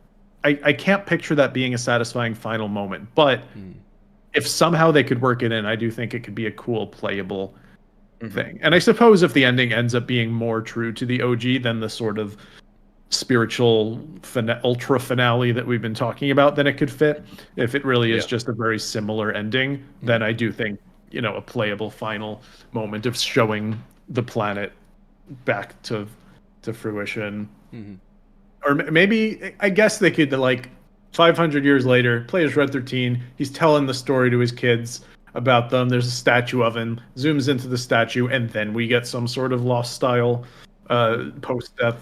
I can't picture that being a satisfying final moment. But if somehow they could work it in, I do think it could be a cool playable thing. And I suppose if the ending ends up being more true to the OG than the sort of spiritual ultra finale that we've been talking about, then it could fit. If it really is just a very similar ending, then I do think, a playable final moment of showing the planet back to fruition. Or maybe, I guess they could, like, 500 years later, play as Red 13. He's telling the story to his kids about them. There's a statue of him, zooms into the statue, and then we get some sort of Lost style post-death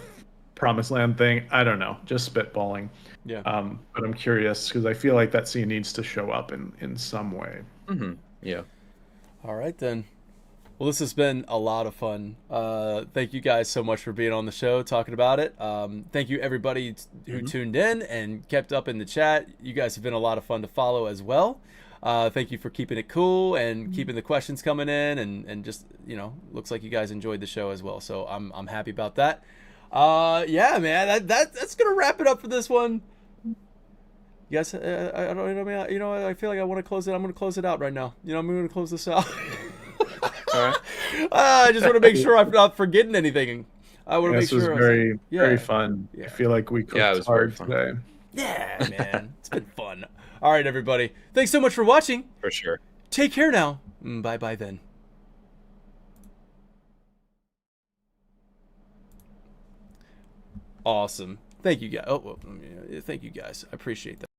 Promised Land thing. I don't know, just spitballing. Yeah. But I'm curious because I feel like that scene needs to show up in some way. Yeah. All right, then. Well, this has been a lot of fun. Thank you guys so much for being on the show, talking about it. Thank you, everybody who tuned in and kept up in the chat. You guys have been a lot of fun to follow as well. Thank you for keeping it cool and keeping the questions coming in, and just, looks like you guys enjoyed the show as well. So I'm happy about that. Yeah, man, that's gonna wrap it up for this one. You guys, I don't know. I feel like I want to close it. I'm gonna close it out right now. I'm gonna close this out. All right. I just want to make sure I'm not forgetting anything. I want to make sure. This was very fun. I feel like we cooked hard today. Yeah, man, it's been fun. All right, everybody. Thanks so much for watching. For sure. Take care now. Bye then. Awesome. Thank you guys. Thank you guys. I appreciate that.